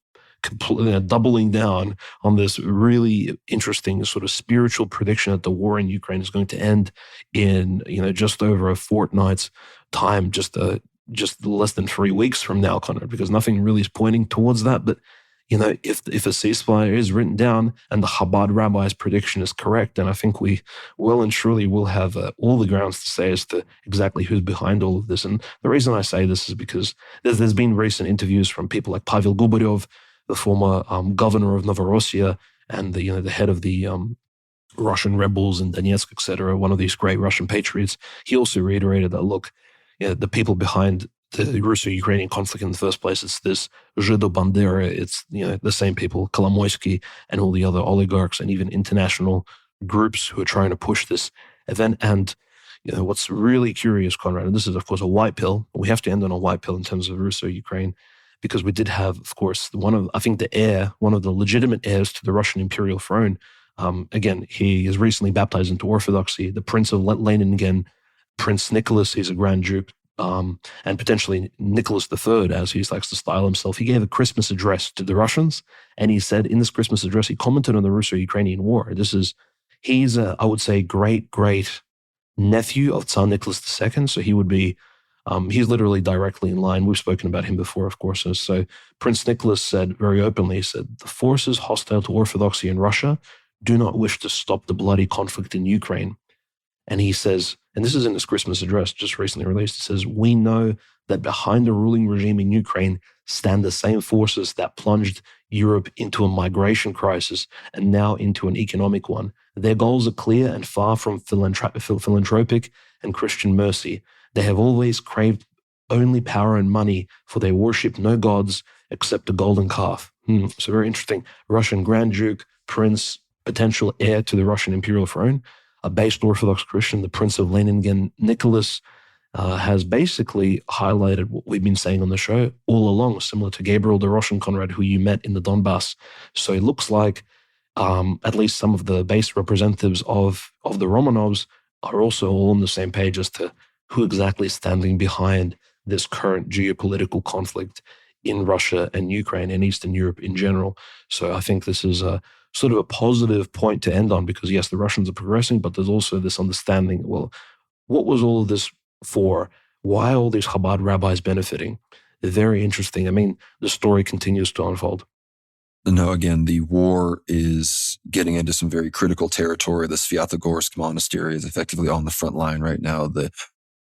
completely doubling down on this really interesting sort of spiritual prediction that the war in Ukraine is going to end in, just over a fortnight's time, just less than 3 weeks from now, Connor, because nothing really is pointing towards that. But if a ceasefire is written down and the Chabad rabbi's prediction is correct, then I think we well and truly will have all the grounds to say as to exactly who's behind all of this. And the reason I say this is because there's been recent interviews from people like Pavel Gubaryov, the former governor of Novorossiya, and the head of the Russian rebels in Donetsk, etc., one of these great Russian patriots. He also reiterated that, look, the people behind the Russo-Ukrainian conflict in the first place, it's this Zhido-Bandera, it's the same people, Kolomoisky and all the other oligarchs and even international groups who are trying to push this event. And what's really curious, Conrad, and this is of course a white pill, we have to end on a white pill in terms of Russo-Ukraine, because we did have, of course, one of the legitimate heirs to the Russian imperial throne. Again, he is recently baptized into Orthodoxy, the Prince of Leningrad, Prince Nicholas, he's a Grand Duke, and potentially Nicholas III, as he likes to style himself. He gave a Christmas address to the Russians, and he said in this Christmas address, he commented on the Russo-Ukrainian war. He's a, I would say, great nephew of Tsar Nicholas II, so he would be, he's literally directly in line. We've spoken about him before, of course. So Prince Nicholas said very openly, he said, the forces hostile to Orthodoxy in Russia do not wish to stop the bloody conflict in Ukraine. And he says, and this is in his Christmas address just recently released, it says, we know that behind the ruling regime in Ukraine stand the same forces that plunged Europe into a migration crisis and now into an economic one. Their goals are clear and far from philanthropic and Christian mercy. They have always craved only power and money, for they worship no gods except the golden calf. So very interesting. Russian Grand Duke, Prince, potential heir to the Russian imperial throne, a based Orthodox Christian, the Prince of Leningrad, Nicholas, has basically highlighted what we've been saying on the show all along, similar to Gabriel the Russian Conrad, who you met in the Donbass. So it looks like at least some of the base representatives of the Romanovs are also all on the same page as to who exactly is standing behind this current geopolitical conflict in Russia and Ukraine and Eastern Europe in general. So I think this is a sort of a positive point to end on, because yes, the Russians are progressing, but there's also this understanding, well, what was all of this for? Why are all these Chabad rabbis benefiting? Very interesting. I mean, the story continues to unfold. No, again, the war is getting into some very critical territory. The Svyatogorsk monastery is effectively on the front line right now. The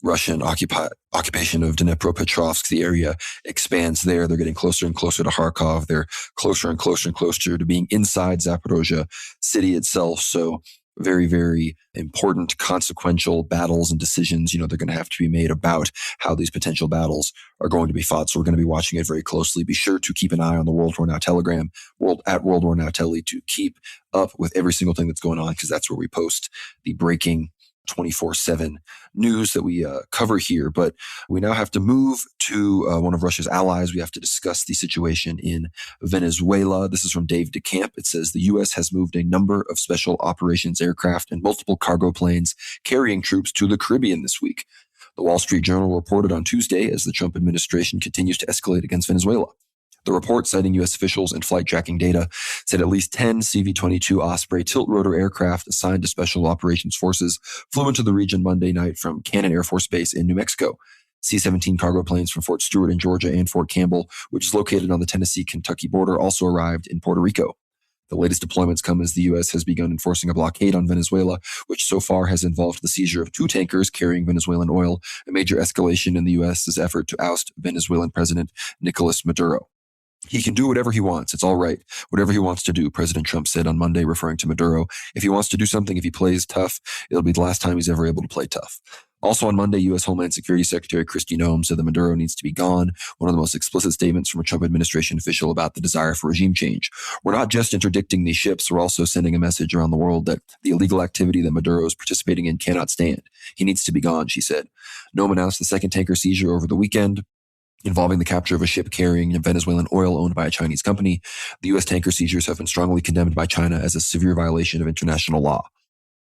Russian occupation of Dnipropetrovsk, the area expands there. They're getting closer and closer to Kharkov. They're closer and closer and closer to being inside Zaporozhye city itself. So very, very important, consequential battles and decisions, they're going to have to be made about how these potential battles are going to be fought. So we're going to be watching it very closely. Be sure to keep an eye on the World War Now Telegram, at World War Now Telly, to keep up with every single thing that's going on, because that's where we post the breaking 24/7 news that we cover here. But we now have to move to one of Russia's allies. We have to discuss the situation in Venezuela. This is from Dave DeCamp. It says the U.S. has moved a number of special operations aircraft and multiple cargo planes carrying troops to the Caribbean this week. The Wall Street Journal reported on Tuesday as the Trump administration continues to escalate against Venezuela. The report, citing U.S. officials and flight tracking data, said at least 10 CV-22 Osprey tilt-rotor aircraft assigned to Special Operations Forces flew into the region Monday night from Cannon Air Force Base in New Mexico. C-17 cargo planes from Fort Stewart in Georgia and Fort Campbell, which is located on the Tennessee-Kentucky border, also arrived in Puerto Rico. The latest deployments come as the U.S. has begun enforcing a blockade on Venezuela, which so far has involved the seizure of 2 tankers carrying Venezuelan oil, a major escalation in the U.S.'s effort to oust Venezuelan President Nicolas Maduro. He can do whatever he wants. It's all right. Whatever he wants to do, President Trump said on Monday, referring to Maduro. If he wants to do something, if he plays tough, it'll be the last time he's ever able to play tough. Also on Monday, U.S. Homeland Security Secretary Kristi Noem said that Maduro needs to be gone, one of the most explicit statements from a Trump administration official about the desire for regime change. We're not just interdicting these ships, we're also sending a message around the world that the illegal activity that Maduro is participating in cannot stand. He needs to be gone, she said. Noem announced the second tanker seizure over the weekend, involving the capture of a ship carrying Venezuelan oil owned by a Chinese company. The U.S. tanker seizures have been strongly condemned by China as a severe violation of international law.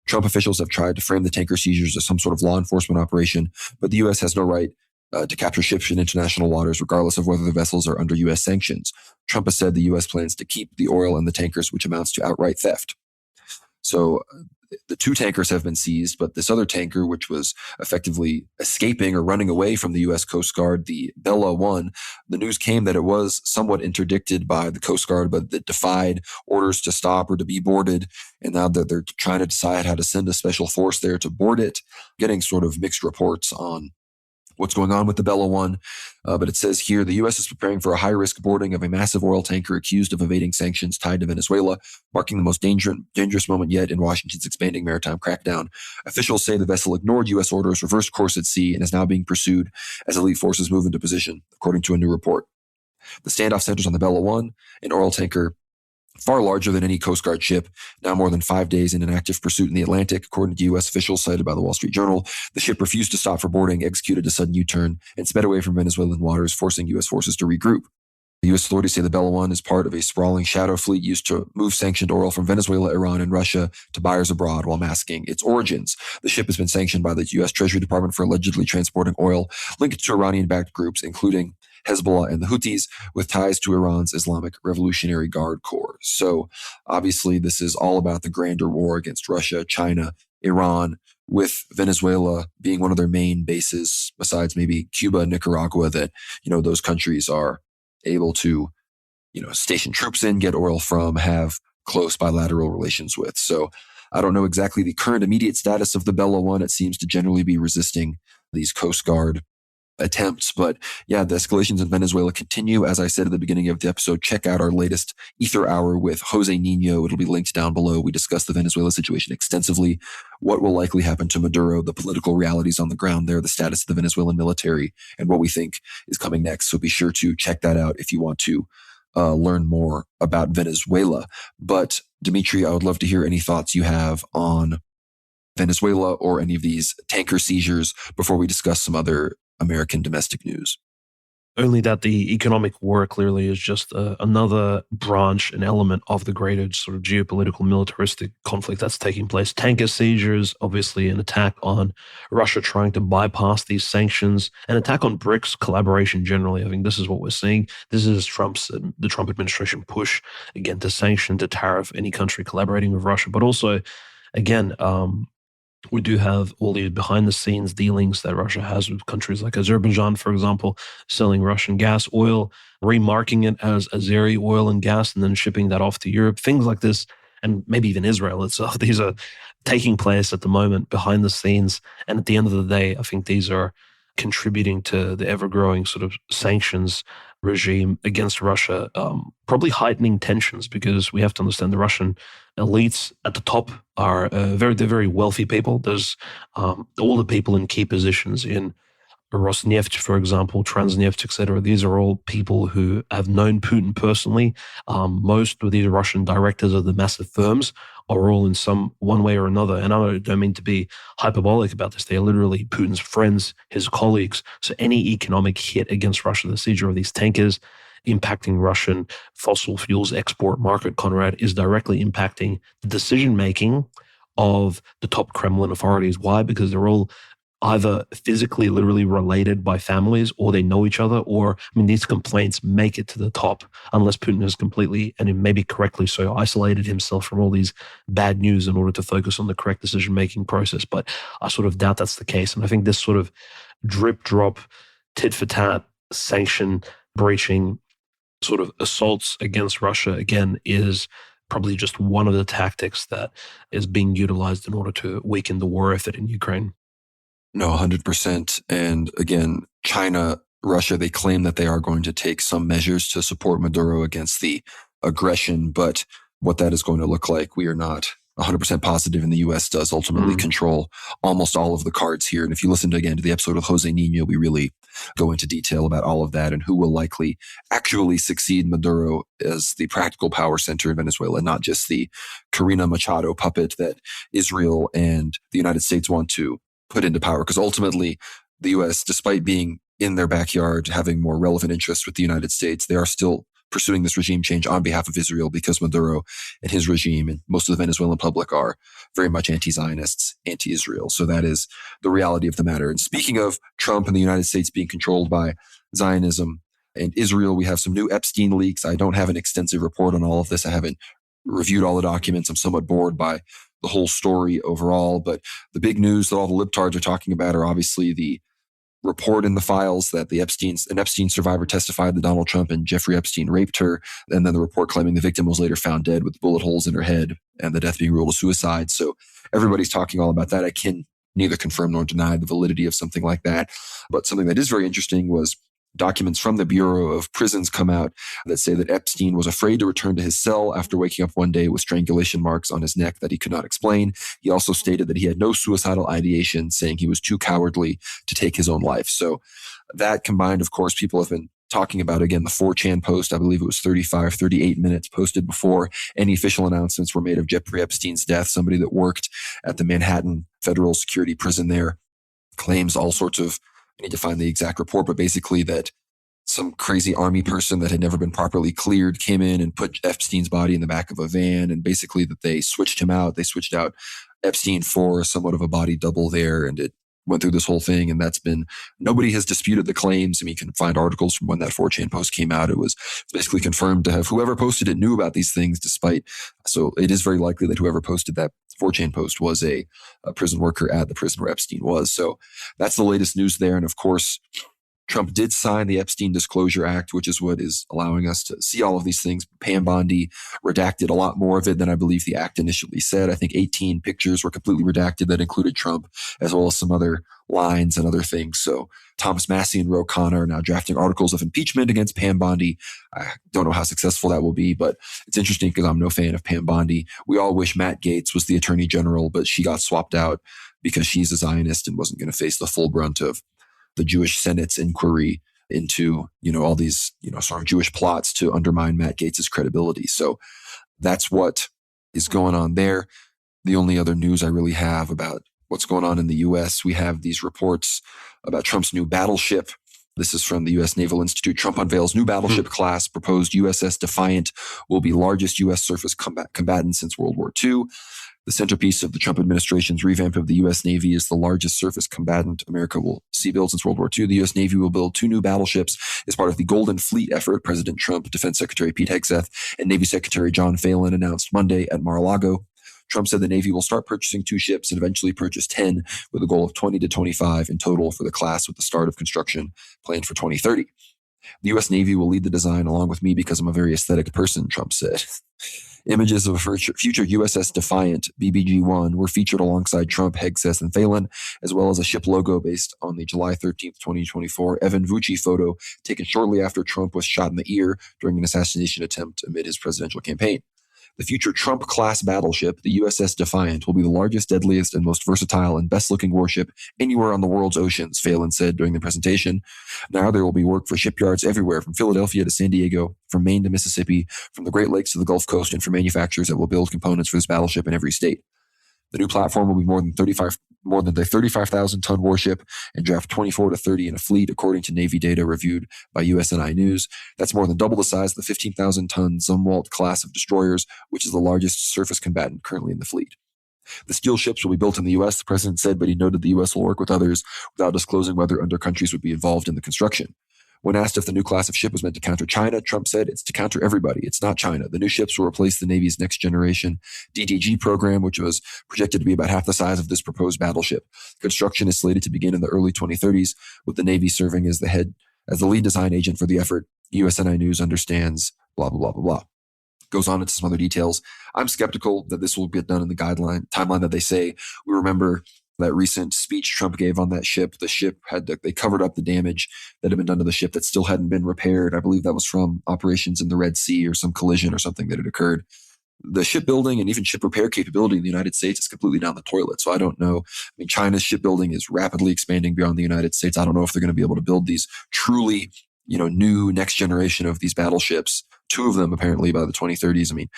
Trump officials have tried to frame the tanker seizures as some sort of law enforcement operation, but the U.S. has no right to capture ships in international waters, regardless of whether the vessels are under U.S. sanctions. Trump has said the U.S. plans to keep the oil and the tankers, which amounts to outright theft. So the 2 tankers have been seized, but this other tanker, which was effectively escaping or running away from the U.S. Coast Guard, the Bella 1, the news came that it was somewhat interdicted by the Coast Guard, but that defied orders to stop or to be boarded. And now that they're trying to decide how to send a special force there to board it, getting sort of mixed reports on what's going on with the Bella 1. But it says here, the U.S. is preparing for a high-risk boarding of a massive oil tanker accused of evading sanctions tied to Venezuela, marking the most dangerous moment yet in Washington's expanding maritime crackdown. Officials say the vessel ignored U.S. orders, reversed course at sea, and is now being pursued as elite forces move into position, according to a new report. The standoff centers on the Bella 1, an oil tanker far larger than any Coast Guard ship, now more than 5 days in an active pursuit in the Atlantic, according to U.S. officials cited by the Wall Street Journal. The ship refused to stop for boarding, executed a sudden U-turn, and sped away from Venezuelan waters, forcing U.S. forces to regroup. The U.S. authorities say the Bella 1 is part of a sprawling shadow fleet used to move sanctioned oil from Venezuela, Iran, and Russia to buyers abroad while masking its origins. The ship has been sanctioned by the U.S. Treasury Department for allegedly transporting oil linked to Iranian-backed groups, including Hezbollah and the Houthis, with ties to Iran's Islamic Revolutionary Guard Corps. So obviously this is all about the grander war against Russia, China, Iran, with Venezuela being one of their main bases, besides maybe Cuba and Nicaragua, that, those countries are able to, station troops in, get oil from, have close bilateral relations with. So I don't know exactly the current immediate status of the Bella 1. It seems to generally be resisting these Coast Guard attempts. But yeah, the escalations in Venezuela continue. As I said at the beginning of the episode, check out our latest Ether Hour with Jose Nino. It'll be linked down below. We discuss the Venezuela situation extensively, what will likely happen to Maduro, the political realities on the ground there, the status of the Venezuelan military, and what we think is coming next. So be sure to check that out if you want to learn more about Venezuela. But Dimitri, I would love to hear any thoughts you have on Venezuela or any of these tanker seizures before we discuss some other American domestic news. Only that the economic war clearly is just another branch, an element of the greater sort of geopolitical militaristic conflict that's taking place. Tanker seizures, obviously an attack on Russia trying to bypass these sanctions, an attack on BRICS collaboration generally. I think this is what we're seeing. This is the Trump administration push, again, to sanction, to tariff any country collaborating with Russia. But also, again, we do have all the behind-the-scenes dealings that Russia has with countries like Azerbaijan, for example, selling Russian gas, oil, remarking it as Azeri oil and gas, and then shipping that off to Europe. Things like this, and maybe even Israel itself. These are taking place at the moment behind the scenes. And at the end of the day, I think these are contributing to the ever-growing sort of sanctions regime against Russia, probably heightening tensions, because we have to understand the Russian elites at the top are they're very wealthy people. There's all the people in key positions in Rosneft, for example, Transneft, etc. These are all people who have known Putin personally. Most of these Russian directors of the massive firms are all in some one way or another. And I don't mean to be hyperbolic about this. They are literally Putin's friends, his colleagues. So any economic hit against Russia, the seizure of these tankers, impacting Russian fossil fuels export market, Conrad, is directly impacting the decision-making of the top Kremlin authorities. Why? Because they're all either physically, literally related by families, or they know each other, or, these complaints make it to the top unless Putin has completely, and maybe correctly so, isolated himself from all these bad news in order to focus on the correct decision-making process. But I sort of doubt that's the case. And I think this sort of drip-drop, tit-for-tat, sanction breaching sort of assaults against Russia, again, is probably just one of the tactics that is being utilized in order to weaken the war effort in Ukraine. No, 100%. And again, China, Russia, they claim that they are going to take some measures to support Maduro against the aggression. But what that is going to look like, we are not 100% positive, and the U.S. does ultimately control almost all of the cards here. And if you listened again to the episode with Jose Nino, we really go into detail about all of that and who will likely actually succeed Maduro as the practical power center in Venezuela, not just the Corina Machado puppet that Israel and the United States want to put into power. Because ultimately, the U.S., despite being in their backyard, having more relevant interests with the United States, they are still pursuing this regime change on behalf of Israel, because Maduro and his regime and most of the Venezuelan public are very much anti-Zionists, anti-Israel. So that is the reality of the matter. And speaking of Trump and the United States being controlled by Zionism and Israel, we have some new Epstein leaks. I don't have an extensive report on all of this. I haven't reviewed all the documents. I'm somewhat bored by the whole story overall. But the big news that all the libtards are talking about are obviously the report in the files that an Epstein survivor testified that Donald Trump and Jeffrey Epstein raped her, and then the report claiming the victim was later found dead with bullet holes in her head and the death being ruled a suicide. So everybody's talking all about that. I can neither confirm nor deny the validity of something like that. But something that is very interesting was documents from the Bureau of Prisons come out that say that Epstein was afraid to return to his cell after waking up one day with strangulation marks on his neck that he could not explain. He also stated that he had no suicidal ideation, saying he was too cowardly to take his own life. So that combined, of course, people have been talking about, again, the 4chan post. I believe it was 38 minutes posted before any official announcements were made of Jeffrey Epstein's death. Somebody that worked at the Manhattan Federal Security Prison there claims all sorts of, I need to find the exact report, but basically that some crazy army person that had never been properly cleared came in and put Epstein's body in the back of a van, and basically that they switched him out. They switched out Epstein for somewhat of a body double there, and it went through this whole thing, and nobody has disputed the claims. I mean, you can find articles from when that 4chan post came out. It was basically confirmed to have whoever posted it knew about these things so it is very likely that whoever posted that 4chan post was a prison worker at the prison where Epstein was. So that's the latest news there. And of course, Trump did sign the Epstein Disclosure Act, which is what is allowing us to see all of these things. Pam Bondi redacted a lot more of it than I believe the act initially said. I think 18 pictures were completely redacted that included Trump, as well as some other lines and other things. So Thomas Massie and Ro Khanna are now drafting articles of impeachment against Pam Bondi. I don't know how successful that will be, but it's interesting because I'm no fan of Pam Bondi. We all wish Matt Gaetz was the attorney general, but she got swapped out because she's a Zionist and wasn't going to face the full brunt of the Jewish Senate's inquiry into, all these, sort of Jewish plots to undermine Matt Gaetz's credibility. So that's what is going on there. The only other news I really have about what's going on in the U.S., we have these reports about Trump's new battleship. This is from the U.S. Naval Institute. Trump unveils new battleship class. Proposed USS Defiant will be largest U.S. surface combatant since World War II. The centerpiece of the Trump administration's revamp of the U.S. Navy is the largest surface combatant America will see built since World War II. The U.S. Navy will build 2 new battleships as part of the Golden Fleet effort. President Trump, Defense Secretary Pete Hegseth, and Navy Secretary John Phelan announced Monday at Mar-a-Lago. Trump said the Navy will start purchasing 2 ships and eventually purchase 10 with a goal of 20 to 25 in total for the class, with the start of construction planned for 2030. The U.S. Navy will lead the design along with me because I'm a very aesthetic person, Trump said. Images of a future USS Defiant, BBG-1, were featured alongside Trump, Hegseth, and Phelan, as well as a ship logo based on the July 13th, 2024 Evan Vucci photo taken shortly after Trump was shot in the ear during an assassination attempt amid his presidential campaign. The future Trump-class battleship, the USS Defiant, will be the largest, deadliest, and most versatile and best-looking warship anywhere on the world's oceans, Phelan said during the presentation. Now there will be work for shipyards everywhere, from Philadelphia to San Diego, from Maine to Mississippi, from the Great Lakes to the Gulf Coast, and for manufacturers that will build components for this battleship in every state. The new platform will be more than the 35,000-ton warship and draft 24 to 30 in a fleet, according to Navy data reviewed by USNI News. That's more than double the size of the 15,000-ton Zumwalt class of destroyers, which is the largest surface combatant currently in the fleet. The steel ships will be built in the U.S., the president said, but he noted the U.S. will work with others without disclosing whether other countries would be involved in the construction. When asked if the new class of ship was meant to counter China, Trump said, "It's to counter everybody. It's not China. The new ships will replace the Navy's next generation DDG program, which was projected to be about half the size of this proposed battleship. Construction is slated to begin in the early 2030s, with the Navy serving as the lead design agent for the effort. USNI News understands, blah, blah, blah, blah, blah." Goes on into some other details. I'm skeptical that this will get done in the timeline that they say. We remember that recent speech Trump gave on that ship. The ship they covered up the damage that had been done to the ship that still hadn't been repaired. I believe that was from operations in the Red Sea or some collision or something that had occurred. The shipbuilding and even ship repair capability in the United States is completely down the toilet. So I don't know. I mean, China's shipbuilding is rapidly expanding beyond the United States. I don't know if they're going to be able to build these truly, new next generation of these battleships. 2 of them apparently by the 2030s. I mean,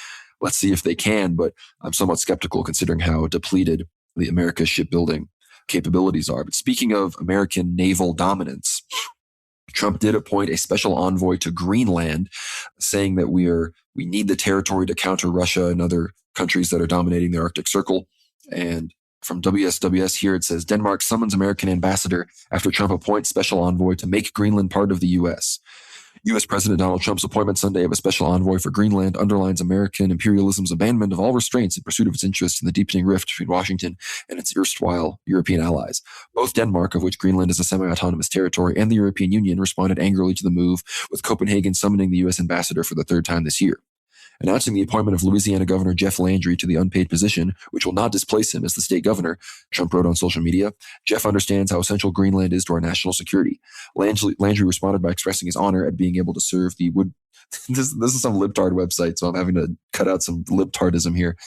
let's see if they can, but I'm somewhat skeptical considering how depleted the America's shipbuilding capabilities are. But speaking of American naval dominance, Trump did appoint a special envoy to Greenland, saying that we need the territory to counter Russia and other countries that are dominating the Arctic Circle. And from WSWS here, it says, Denmark summons American ambassador after Trump appoints special envoy to make Greenland part of the U.S. U.S. President Donald Trump's appointment Sunday of a special envoy for Greenland underlines American imperialism's abandonment of all restraints in pursuit of its interests in the deepening rift between Washington and its erstwhile European allies. Both Denmark, of which Greenland is a semi-autonomous territory, and the European Union responded angrily to the move, with Copenhagen summoning the U.S. ambassador for the 3rd time this year. Announcing the appointment of Louisiana Governor Jeff Landry to the unpaid position, which will not displace him as the state governor, Trump wrote on social media. Jeff understands how essential Greenland is to our national security. Landry responded by expressing his honor at being able to serve the This is some libtard website, so I'm having to cut out some libtardism here.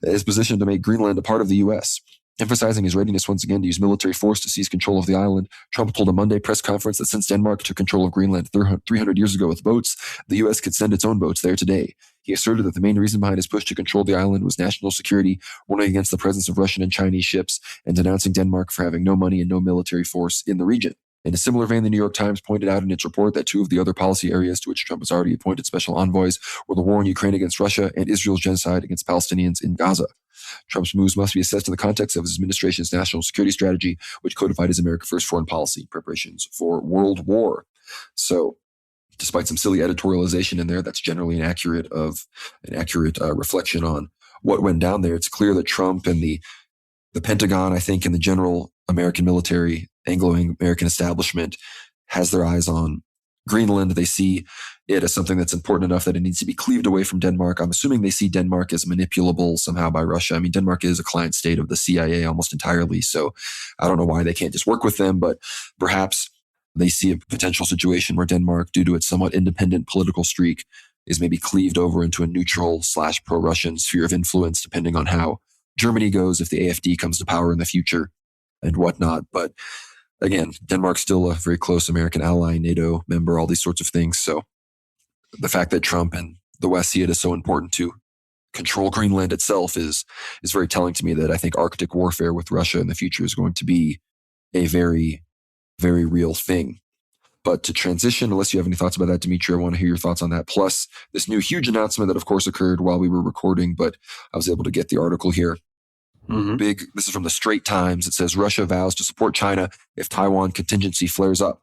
His position to make Greenland a part of the U.S. Emphasizing his readiness once again to use military force to seize control of the island, Trump told a Monday press conference that since Denmark took control of Greenland 300 years ago with boats, the U.S. could send its own boats there today. He asserted that the main reason behind his push to control the island was national security, warning against the presence of Russian and Chinese ships, and denouncing Denmark for having no money and no military force in the region. In a similar vein, the New York Times pointed out in its report that two of the other policy areas to which Trump has already appointed special envoys were the war in Ukraine against Russia and Israel's genocide against Palestinians in Gaza. Trump's moves must be assessed in the context of his administration's national security strategy, which codified his America First foreign policy preparations for World War. So, despite some silly editorialization in there, that's generally an accurate reflection on what went down there. It's clear that Trump and the Pentagon, I think, and the general American military, Anglo-American establishment has their eyes on Greenland. They see it as something that's important enough that it needs to be cleaved away from Denmark. I'm assuming they see Denmark as manipulable somehow by Russia. I mean, Denmark is a client state of the CIA almost entirely, so I don't know why they can't just work with them, but perhaps they see a potential situation where Denmark, due to its somewhat independent political streak, is maybe cleaved over into a neutral/pro-Russian sphere of influence, depending on how Germany goes, if the AfD comes to power in the future and whatnot. But again, Denmark's still a very close American ally, NATO member, all these sorts of things. So the fact that Trump and the West see it as so important to control Greenland itself is very telling to me that I think Arctic warfare with Russia in the future is going to be a very, very real thing. But to transition, unless you have any thoughts about that, Dimitri, I want to hear your thoughts on that. Plus, this new huge announcement that, of course, occurred while we were recording, but I was able to get the article here. This is from the Straits Times. It says, Russia vows to support China if Taiwan contingency flares up.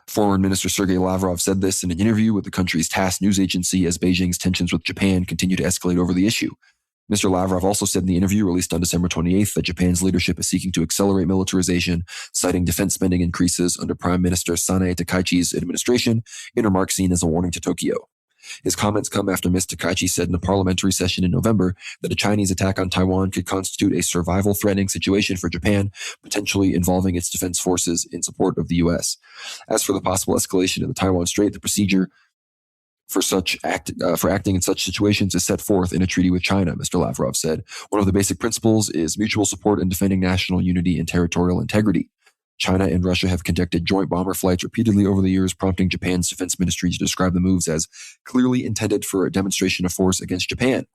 Foreign Minister Sergei Lavrov said this in an interview with the country's TASS news agency as Beijing's tensions with Japan continue to escalate over the issue. Mr. Lavrov also said in the interview released on December 28th that Japan's leadership is seeking to accelerate militarization, citing defense spending increases under Prime Minister Sanae Takaichi's administration, in a remark seen as a warning to Tokyo. His comments come after Ms. Takaichi said in a parliamentary session in November that a Chinese attack on Taiwan could constitute a survival-threatening situation for Japan, potentially involving its defense forces in support of the U.S. As for the possible escalation in the Taiwan Strait, the procedure for acting in such situations is set forth in a treaty with China, Mr. Lavrov said. One of the basic principles is mutual support in defending national unity and territorial integrity. China and Russia have conducted joint bomber flights repeatedly over the years, prompting Japan's defense ministry to describe the moves as clearly intended for a demonstration of force against Japan.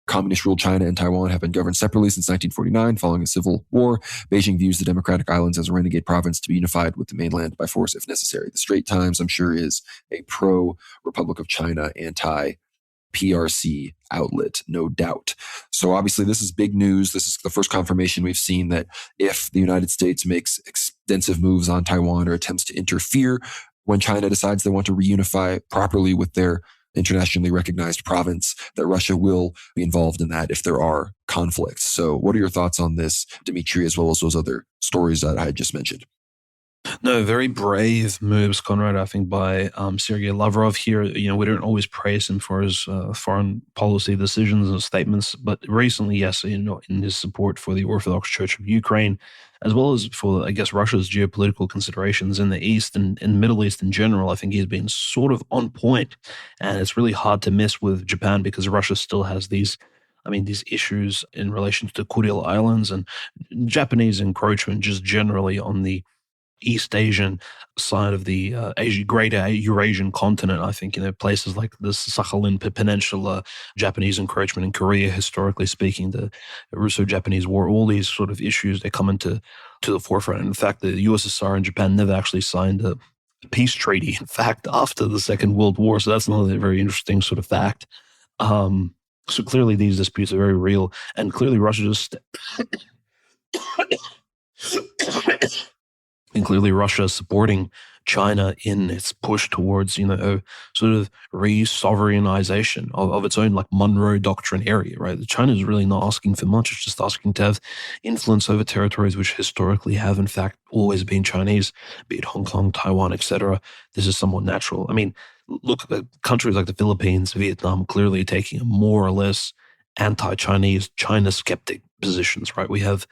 Communist-ruled China and Taiwan have been governed separately since 1949 following a civil war. Beijing views the Democratic Islands as a renegade province to be unified with the mainland by force if necessary. The Straits Times, I'm sure, is a pro-Republic of China, anti-PRC outlet, no doubt. So obviously this is big news. This is the first confirmation we've seen that if the United States makes extensive moves on Taiwan or attempts to interfere when China decides they want to reunify properly with their internationally recognized province, that Russia will be involved in that if there are conflicts. So what are your thoughts on this, Dimitri, as well as those other stories that I had just mentioned? No, very brave moves, Conrad, I think, by Sergei Lavrov here. You know, we don't always praise him for his foreign policy decisions and statements, but recently, yes, you know, in his support for the Orthodox Church of Ukraine, as well as for, I guess, Russia's geopolitical considerations in the East and in the Middle East in general, I think he's been sort of on point. And it's really hard to miss with Japan because Russia still has these issues in relation to the Kuril Islands and Japanese encroachment just generally on the East Asian side of the greater Eurasian continent. I think, you know, places like the Sakhalin Peninsula, Japanese encroachment in Korea, historically speaking, the Russo-Japanese War, all these sort of issues, they come to the forefront. And in fact, the USSR and Japan never actually signed a peace treaty, in fact, after the Second World War. So that's another very interesting sort of fact. So clearly these disputes are very real, and clearly Russia just and clearly Russia is supporting China in its push towards, you know, a sort of re-sovereignization of its own, like, Monroe Doctrine area, right? China is really not asking for much. It's just asking to have influence over territories which historically have, in fact, always been Chinese, be it Hong Kong, Taiwan, etc. This is somewhat natural. I mean, look at countries like the Philippines, Vietnam, clearly taking a more or less anti-Chinese, China-skeptic positions, right? We have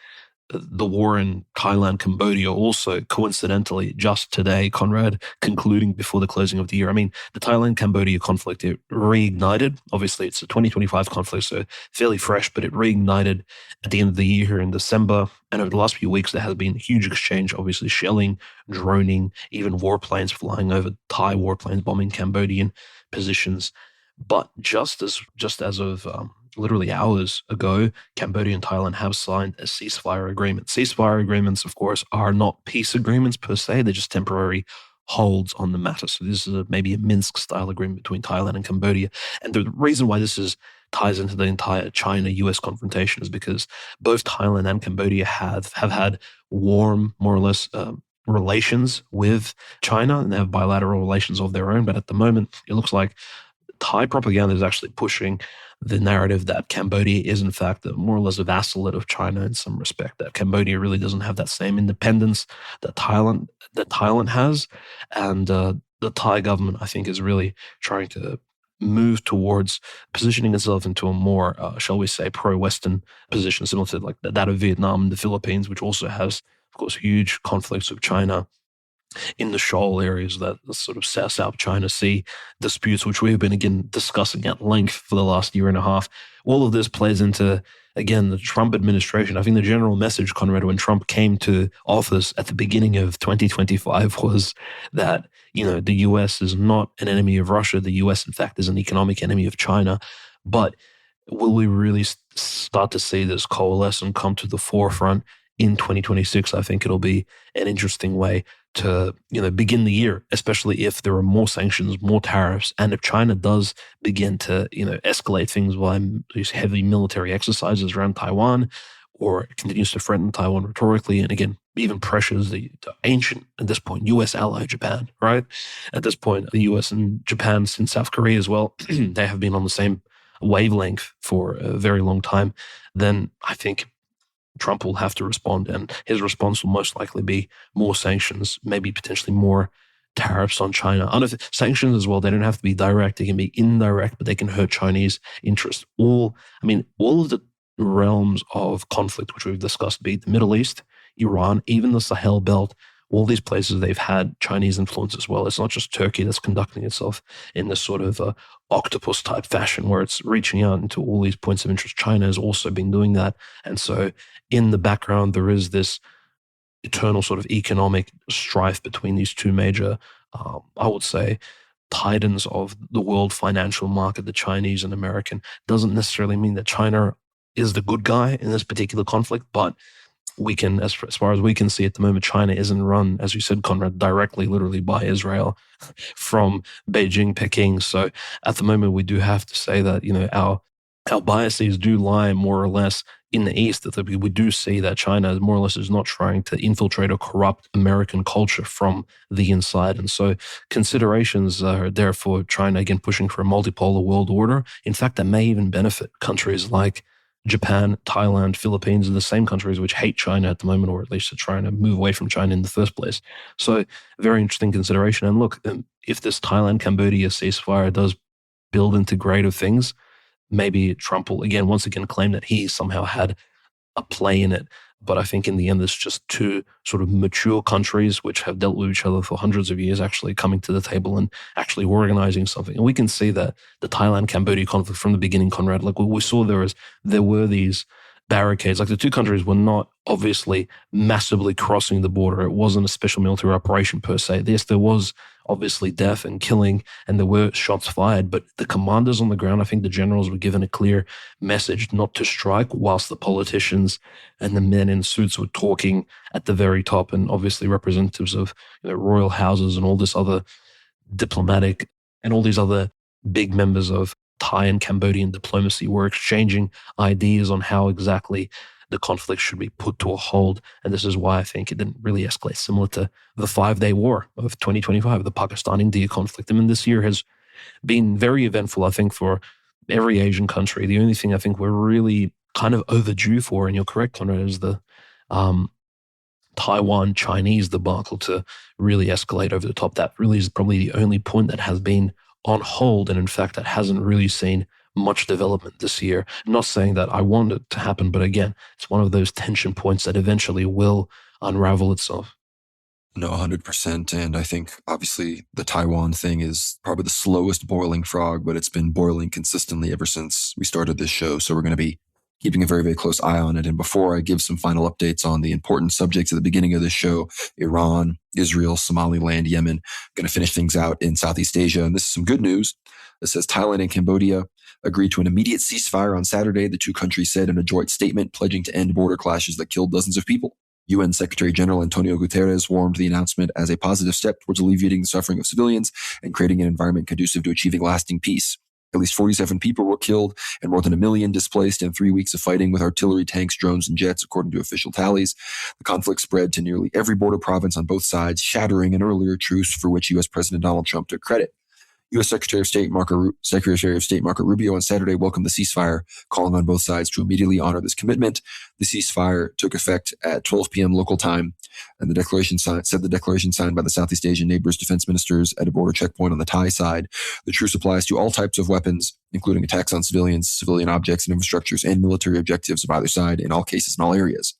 the war in Thailand, Cambodia, also coincidentally just today, Conrad, concluding before the closing of the year. I mean, the Thailand-Cambodia conflict, it reignited. Obviously, it's a 2025 conflict, so fairly fresh, but it reignited at the end of the year here in December. And over the last few weeks, there has been a huge exchange, obviously shelling, droning, even warplanes flying over, Thai warplanes bombing Cambodian positions. But just as of literally hours ago, Cambodia and Thailand have signed a ceasefire agreement. Ceasefire agreements, of course, are not peace agreements per se. They're just temporary holds on the matter. So this is maybe a Minsk-style agreement between Thailand and Cambodia. And the reason why this ties into the entire China-US confrontation is because both Thailand and Cambodia have had warm, more or less, relations with China, and they have bilateral relations of their own. But at the moment, it looks like Thai propaganda is actually pushing the narrative that Cambodia is, in fact, more or less a vassalate of China in some respect, that Cambodia really doesn't have that same independence that Thailand has. And the Thai government, I think, is really trying to move towards positioning itself into a more, shall we say, pro-Western position, similar to like that of Vietnam and the Philippines, which also has, of course, huge conflicts with China in the shoal areas, that the sort of South China Sea disputes, which we've been again discussing at length for the last year and a half. All of this plays into, again, the Trump administration. I think the general message, Conrad, when Trump came to office at the beginning of 2025 was that, the US is not an enemy of Russia. The US, in fact, is an economic enemy of China. But will we really start to see this coalesce and come to the forefront in 2026? I think it'll be an interesting way to begin the year, especially if there are more sanctions, more tariffs, and if China does begin to escalate things by these heavy military exercises around Taiwan, or continues to threaten Taiwan rhetorically, and again even pressures the ancient, at this point, U.S. ally Japan. Right at this point, the U.S. and Japan, since South Korea as well, they have been on the same wavelength for a very long time. Then I think Trump will have to respond, and his response will most likely be more sanctions, maybe potentially more tariffs on China. Sanctions as well, they don't have to be direct, they can be indirect, but they can hurt Chinese interests. All of the realms of conflict, which we've discussed, be it the Middle East, Iran, even the Sahel Belt, all these places, they've had Chinese influence as well. It's not just Turkey that's conducting itself in this sort of octopus type fashion where it's reaching out into all these points of interest. China has also been doing that. And so in the background, there is this eternal sort of economic strife between these two major, I would say, titans of the world financial market, the Chinese and American. Doesn't necessarily mean that China is the good guy in this particular conflict, but we can, as far as we can see at the moment, China isn't run, as you said, Conrad, directly, literally by Israel from Beijing, Peking. So at the moment, we do have to say that, our biases do lie more or less in the East, that we do see that China more or less is not trying to infiltrate or corrupt American culture from the inside. And so considerations are there for China, again, pushing for a multipolar world order. In fact, that may even benefit countries like Japan, Thailand, Philippines, are the same countries which hate China at the moment, or at least are trying to move away from China in the first place. So very interesting consideration. And look, if this Thailand-Cambodia ceasefire does build into greater things, maybe Trump will once again claim that he somehow had a play in it. But I think in the end, it's just two sort of mature countries which have dealt with each other for hundreds of years actually coming to the table and actually organizing something. And we can see that the Thailand-Cambodia conflict from the beginning, Conrad, like we saw there were these barricades. Like the two countries were not obviously massively crossing the border. It wasn't a special military operation per se. Yes, there was obviously death and killing, and there were shots fired, but the commanders on the ground, I think the generals were given a clear message not to strike, whilst the politicians and the men in suits were talking at the very top, and obviously representatives of royal houses and all this other diplomatic and all these other big members of Thai and Cambodian diplomacy were exchanging ideas on how exactly the conflict should be put to a hold. And this is why I think it didn't really escalate, similar to the 5-day war of 2025, the Pakistan-India conflict. I mean, this year has been very eventful, I think, for every Asian country. The only thing I think we're really kind of overdue for, and you're correct, Conrad, is the Taiwan-Chinese debacle to really escalate over the top. That really is probably the only point that has been on hold, and in fact, that hasn't really seen much development this year. I'm not saying that I want it to happen, but again, it's one of those tension points that eventually will unravel itself. No, 100%. And I think obviously the Taiwan thing is probably the slowest boiling frog, but it's been boiling consistently ever since we started this show. So we're going to be keeping a very, very close eye on it. And before I give some final updates on the important subjects at the beginning of this show, Iran, Israel, Somaliland, Yemen, going to finish things out in Southeast Asia. And this is some good news. It says Thailand and Cambodia agreed to an immediate ceasefire on Saturday, the two countries said in a joint statement, pledging to end border clashes that killed dozens of people. UN Secretary General Antonio Guterres warmed the announcement as a positive step towards alleviating the suffering of civilians and creating an environment conducive to achieving lasting peace. At least 47 people were killed and more than 1 million displaced in 3 weeks of fighting with artillery, tanks, drones, and jets, according to official tallies. The conflict spread to nearly every border province on both sides, shattering an earlier truce for which U.S. President Donald Trump took credit. U.S. Secretary of State Marco Rubio on Saturday welcomed the ceasefire, calling on both sides to immediately honor this commitment. The ceasefire took effect at 12 p.m. local time, and the declaration signed by the Southeast Asian neighbors' defense ministers at a border checkpoint on the Thai side. The truce applies to all types of weapons, including attacks on civilians, civilian objects and infrastructures, and military objectives of either side in all cases and all areas.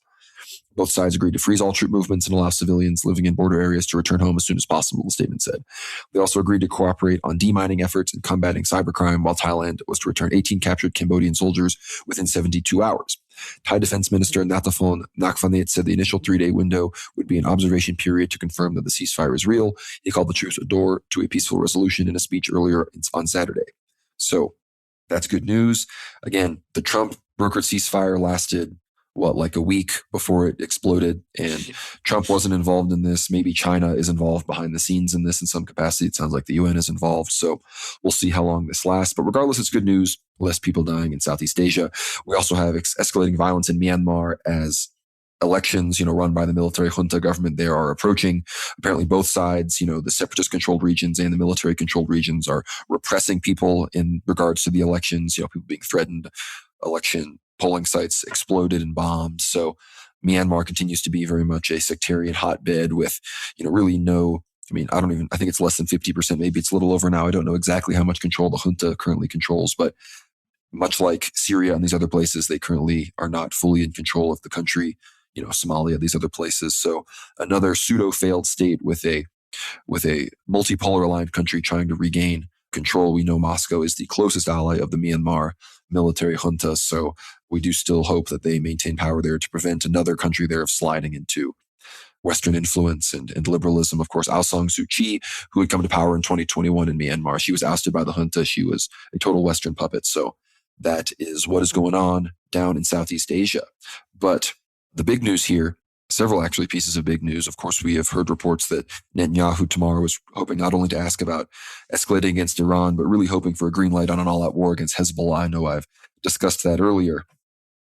Both sides agreed to freeze all troop movements and allow civilians living in border areas to return home as soon as possible, the statement said. They also agreed to cooperate on demining efforts and combating cybercrime, while Thailand was to return 18 captured Cambodian soldiers within 72 hours. Thai Defense Minister Nathapon Nakfanit said the initial 3-day window would be an observation period to confirm that the ceasefire is real. He called the truce a door to a peaceful resolution in a speech earlier on Saturday. So that's good news. Again, the Trump brokered ceasefire lasted like a week before it exploded, and Trump wasn't involved in this. Maybe China is involved behind the scenes in this in some capacity. It sounds like the UN is involved. So we'll see how long this lasts. But regardless, it's good news. Less people dying in Southeast Asia. We also have escalating violence in Myanmar as elections, run by the military junta government there are approaching. Apparently both sides, the separatist controlled regions and the military controlled regions are repressing people in regards to the elections, people being threatened, election polling sites exploded and bombed. So Myanmar continues to be very much a sectarian hotbed with, really no, I think it's less than 50%. Maybe it's a little over now. I don't know exactly how much control the junta currently controls, but much like Syria and these other places, they currently are not fully in control of the country, Somalia, these other places. So another pseudo-failed state with a multipolar aligned country trying to regain control. We know Moscow is the closest ally of the Myanmar military junta, so we do still hope that they maintain power there to prevent another country there of sliding into Western influence and liberalism. Of course, Aung San Suu Kyi, who had come to power in 2021 in Myanmar, she was ousted by the junta. She was a total Western puppet. So that is what is going on down in Southeast Asia. But the big news here, several actually pieces of big news. Of course, we have heard reports that Netanyahu tomorrow is hoping not only to ask about escalating against Iran, but really hoping for a green light on an all-out war against Hezbollah. I know I've discussed that earlier.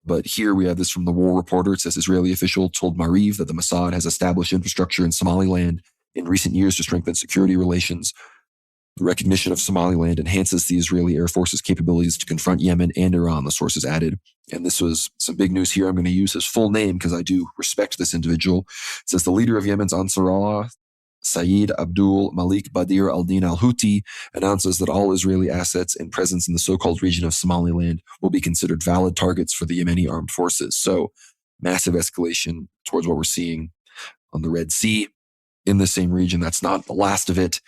But here we have this from the War Reporter. It says Israeli official told Mariv that the Mossad has established infrastructure in Somaliland in recent years to strengthen security relations. The recognition of Somaliland enhances the Israeli Air Force's capabilities to confront Yemen and Iran, the sources added. And this was some big news here. I'm going to use his full name because I do respect this individual. It says the leader of Yemen's Ansar Allah, Saeed Abdul Malik Badir al-Din al-Houthi, announces that all Israeli assets and presence in the so-called region of Somaliland will be considered valid targets for the Yemeni armed forces. So massive escalation towards what we're seeing on the Red Sea in the same region. That's not the last of it.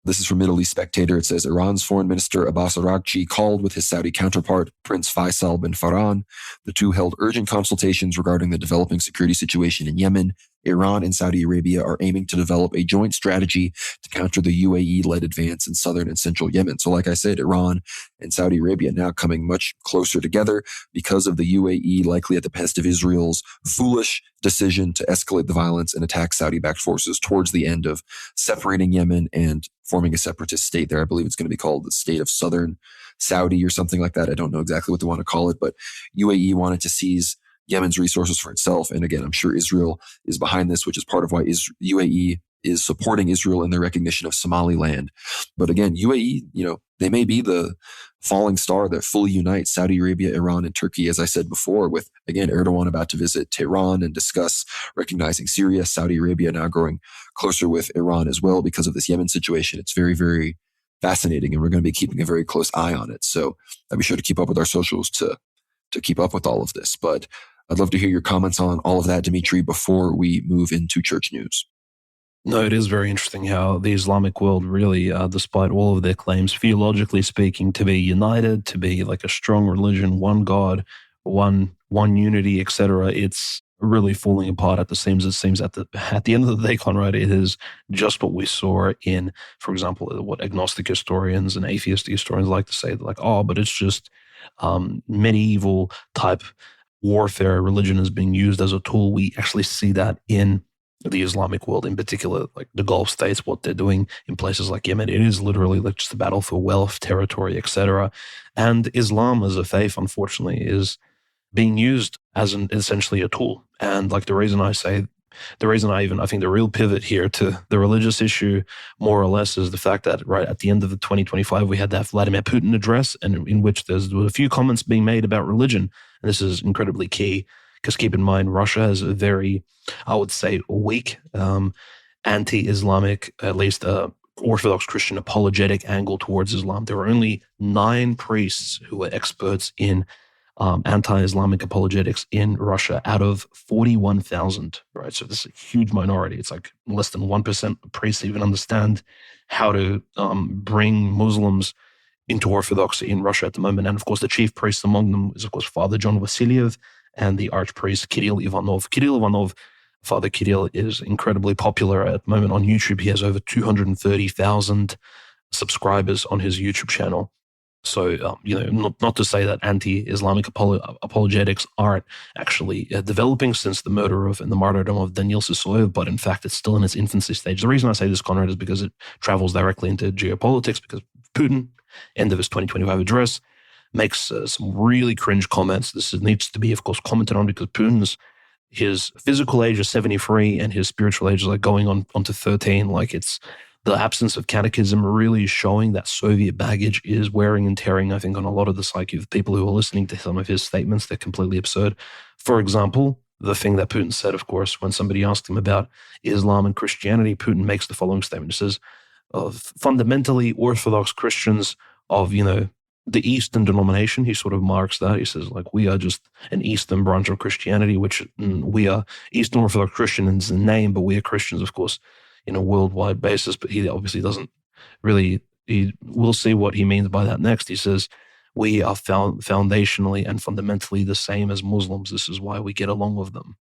This is from Middle East Spectator. It says Iran's foreign minister Abbas Araghchi called with his Saudi counterpart, Prince Faisal bin Farhan. The two held urgent consultations regarding the developing security situation in Yemen. Iran and Saudi Arabia are aiming to develop a joint strategy to counter the UAE-led advance in southern and central Yemen. So like I said, Iran and Saudi Arabia now coming much closer together because of the UAE likely at the behest of Israel's foolish decision to escalate the violence and attack Saudi-backed forces towards the end of separating Yemen and forming a separatist state there. I believe it's going to be called the State of Southern Saudi or something like that. I don't know exactly what they want to call it, but UAE wanted to seize Yemen's resources for itself. And again, I'm sure Israel is behind this, which is part of why UAE is supporting Israel in their recognition of Somaliland. But again, UAE, they may be the falling star that fully unites Saudi Arabia, Iran, and Turkey, as I said before, with, again, Erdogan about to visit Tehran and discuss recognizing Syria, Saudi Arabia now growing closer with Iran as well because of this Yemen situation. It's very, very fascinating, and we're going to be keeping a very close eye on it. So I'll be sure to keep up with our socials to keep up with all of this. But I'd love to hear your comments on all of that, Dimitri, before we move into church news. No, it is very interesting how the Islamic world really, despite all of their claims, theologically speaking, to be united, to be like a strong religion, one God, one unity, etc. It's really falling apart at the seams. It seems at the end of the day, Conrad, it is just what we saw in, for example, what agnostic historians and atheist historians like to say, like, oh, but it's just medieval type warfare. Religion is being used as a tool. We actually see that in the Islamic world, in particular, like the Gulf states, what they're doing in places like Yemen. It is literally like just a battle for wealth, territory, etc. And Islam as a faith, unfortunately, is being used as essentially a tool. And like the reason I think the real pivot here to the religious issue, more or less, is the fact that right at the end of the 2025, we had that Vladimir Putin address, and in which there were a few comments being made about religion. And this is incredibly key because keep in mind, Russia has a very, I would say, weak anti-Islamic, at least Orthodox Christian apologetic angle towards Islam. There were only 9 priests who were experts in anti-Islamic apologetics in Russia out of 41,000, right? So this is a huge minority. It's like less than 1% of priests even understand how to bring Muslims into Orthodoxy in Russia at the moment. And of course, the chief priest among them is, of course, Father John Vasiliev and the archpriest Kirill Ivanov. Kirill Ivanov, Father Kirill, is incredibly popular at the moment on YouTube. He has over 230,000 subscribers on his YouTube channel. So, not to say that anti-Islamic apologetics aren't actually developing since the murder of and the martyrdom of Daniil Sisoyev, but in fact, it's still in its infancy stage. The reason I say this, Conrad, is because it travels directly into geopolitics, because Putin, end of his 2025 address, makes some really cringe comments. This needs to be, of course, commented on because his physical age is 73 and his spiritual age is like going on to 13. Like it's the absence of catechism really showing that Soviet baggage is wearing and tearing, I think, on a lot of the psyche of people who are listening to some of his statements. They're completely absurd. For example, the thing that Putin said, of course, when somebody asked him about Islam and Christianity, Putin makes the following statement. He says, fundamentally Orthodox Christians of, the Eastern denomination, he sort of marks that. He says, like, we are just an Eastern branch of Christianity, which we are Eastern Orthodox Christians in name, but we are Christians, of course, in a worldwide basis. But he obviously doesn't really, we'll see what he means by that next. He says, we are foundationally and fundamentally the same as Muslims. This is why we get along with them.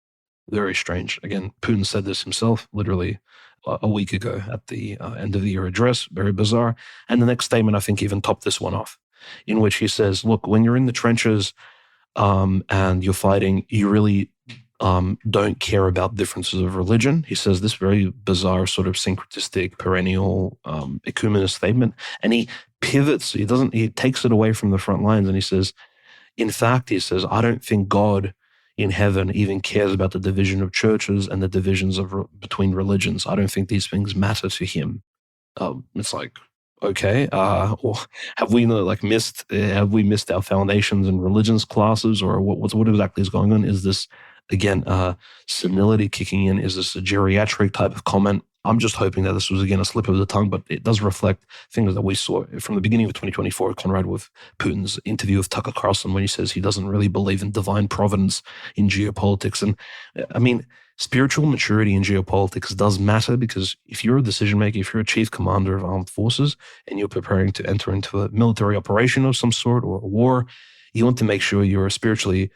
Very strange. Again, Putin said this himself, literally a week ago at the end of the year address. Very bizarre. And the next statement, I think, even topped this one off, in which he says, look, when you're in the trenches and you're fighting, you really don't care about differences of religion. He says this very bizarre sort of syncretistic, perennial, ecumenist statement. And he pivots, he takes it away from the front lines. And he says, in fact, he says, I don't think God in heaven even cares about the division of churches and the divisions between religions. I don't think these things matter to him. It's like, okay, or have we missed our foundations and religions classes, or what exactly is going on? Is this, again, senility kicking in? Is this a geriatric type of comment? I'm just hoping that this was, again, a slip of the tongue, but it does reflect things that we saw from the beginning of 2024, Conrad, with Putin's interview with Tucker Carlson, when he says he doesn't really believe in divine providence in geopolitics. And I mean, spiritual maturity in geopolitics does matter, because if you're a decision maker, if you're a chief commander of armed forces and you're preparing to enter into a military operation of some sort or a war, you want to make sure you're spiritually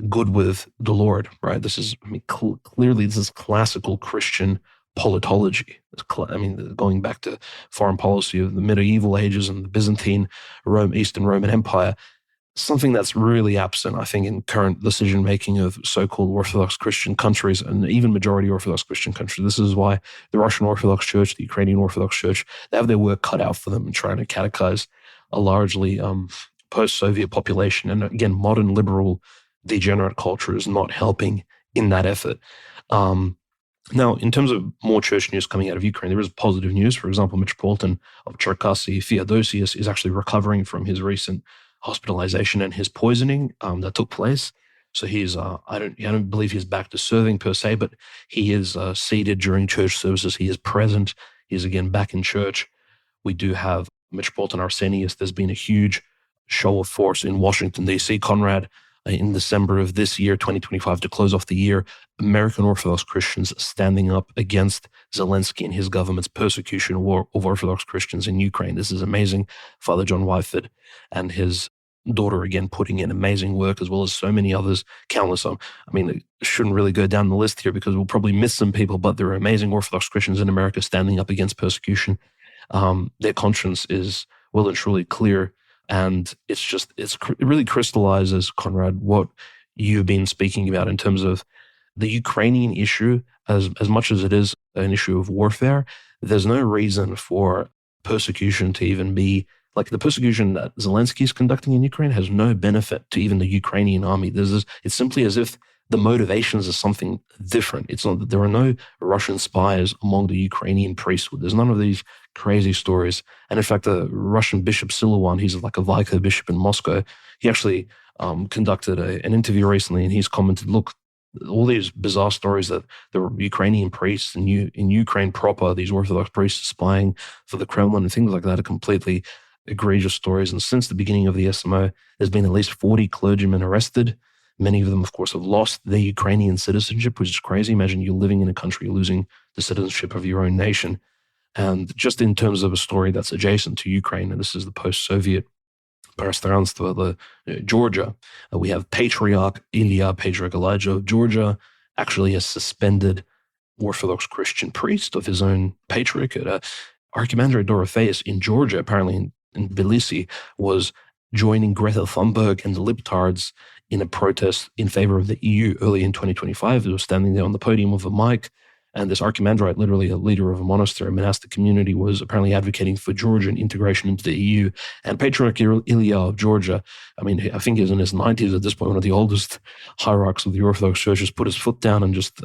good with the Lord, right? This is, clearly this is classical Christian politology. Going back to foreign policy of the medieval ages and the Byzantine Eastern Roman Empire, something that's really absent, I think, in current decision-making of so-called Orthodox Christian countries and even majority Orthodox Christian countries. This is why the Russian Orthodox Church, the Ukrainian Orthodox Church, they have their work cut out for them in trying to catechize a largely post-Soviet population. And again, modern liberal degenerate culture is not helping in that effort. Now, in terms of more church news coming out of Ukraine, there is positive news. For example, Metropolitan of Cherkasy, Theodosius, is actually recovering from his recent hospitalization and his poisoning that took place. So he's, I don't believe he's back to serving per se, but he is seated during church services. He is present. He's again back in church. We do have Metropolitan Arsenius. There's been a huge show of force in Washington, D.C., Conrad, in December of this year, 2025, to close off the year. American Orthodox Christians standing up against Zelensky and his government's persecution of Orthodox Christians in Ukraine. This is amazing. Father John Wyford and his daughter, again, putting in amazing work, as well as so many others, countless. I mean, it shouldn't really go down the list here because we'll probably miss some people, but there are amazing Orthodox Christians in America standing up against persecution. Their conscience is well and truly clear. And it really crystallizes, Conrad, what you've been speaking about in terms of the Ukrainian issue. As much as it is an issue of warfare, there's no reason for persecution to even be like the persecution that Zelensky is conducting in Ukraine has no benefit to even the Ukrainian army. It's simply as if the motivations are something different. It's not that there are no Russian spies among the Ukrainian priesthood. There's none of these crazy stories. And in fact, the Russian Bishop Siluan, he's like a vicar bishop in Moscow, he actually conducted an interview recently, and he's commented, look, all these bizarre stories that the Ukrainian priests in Ukraine proper, these Orthodox priests spying for the Kremlin and things like that are completely egregious stories. And since the beginning of the SMO, there's been at least 40 clergymen arrested. Many of them, of course, have lost their Ukrainian citizenship, which is crazy. Imagine you're living in a country losing the citizenship of your own nation. And just in terms of a story that's adjacent to Ukraine, and this is the post-Soviet пространство, Georgia, we have Patriarch Elijah of Georgia, actually a suspended Orthodox Christian priest of his own patriarchate. Archimandrite Dorotheus in Georgia, apparently in Tbilisi, was joining Greta Thunberg and the libtards in a protest in favor of the EU early in 2025. He was standing there on the podium with a mic, and this archimandrite, literally a leader of a monastery, a monastic community, was apparently advocating for Georgian integration into the EU. And Patriarch Ilya of Georgia, I mean, I think he's in his 90s at this point, one of the oldest hierarchs of the Orthodox Church, just put his foot down and just,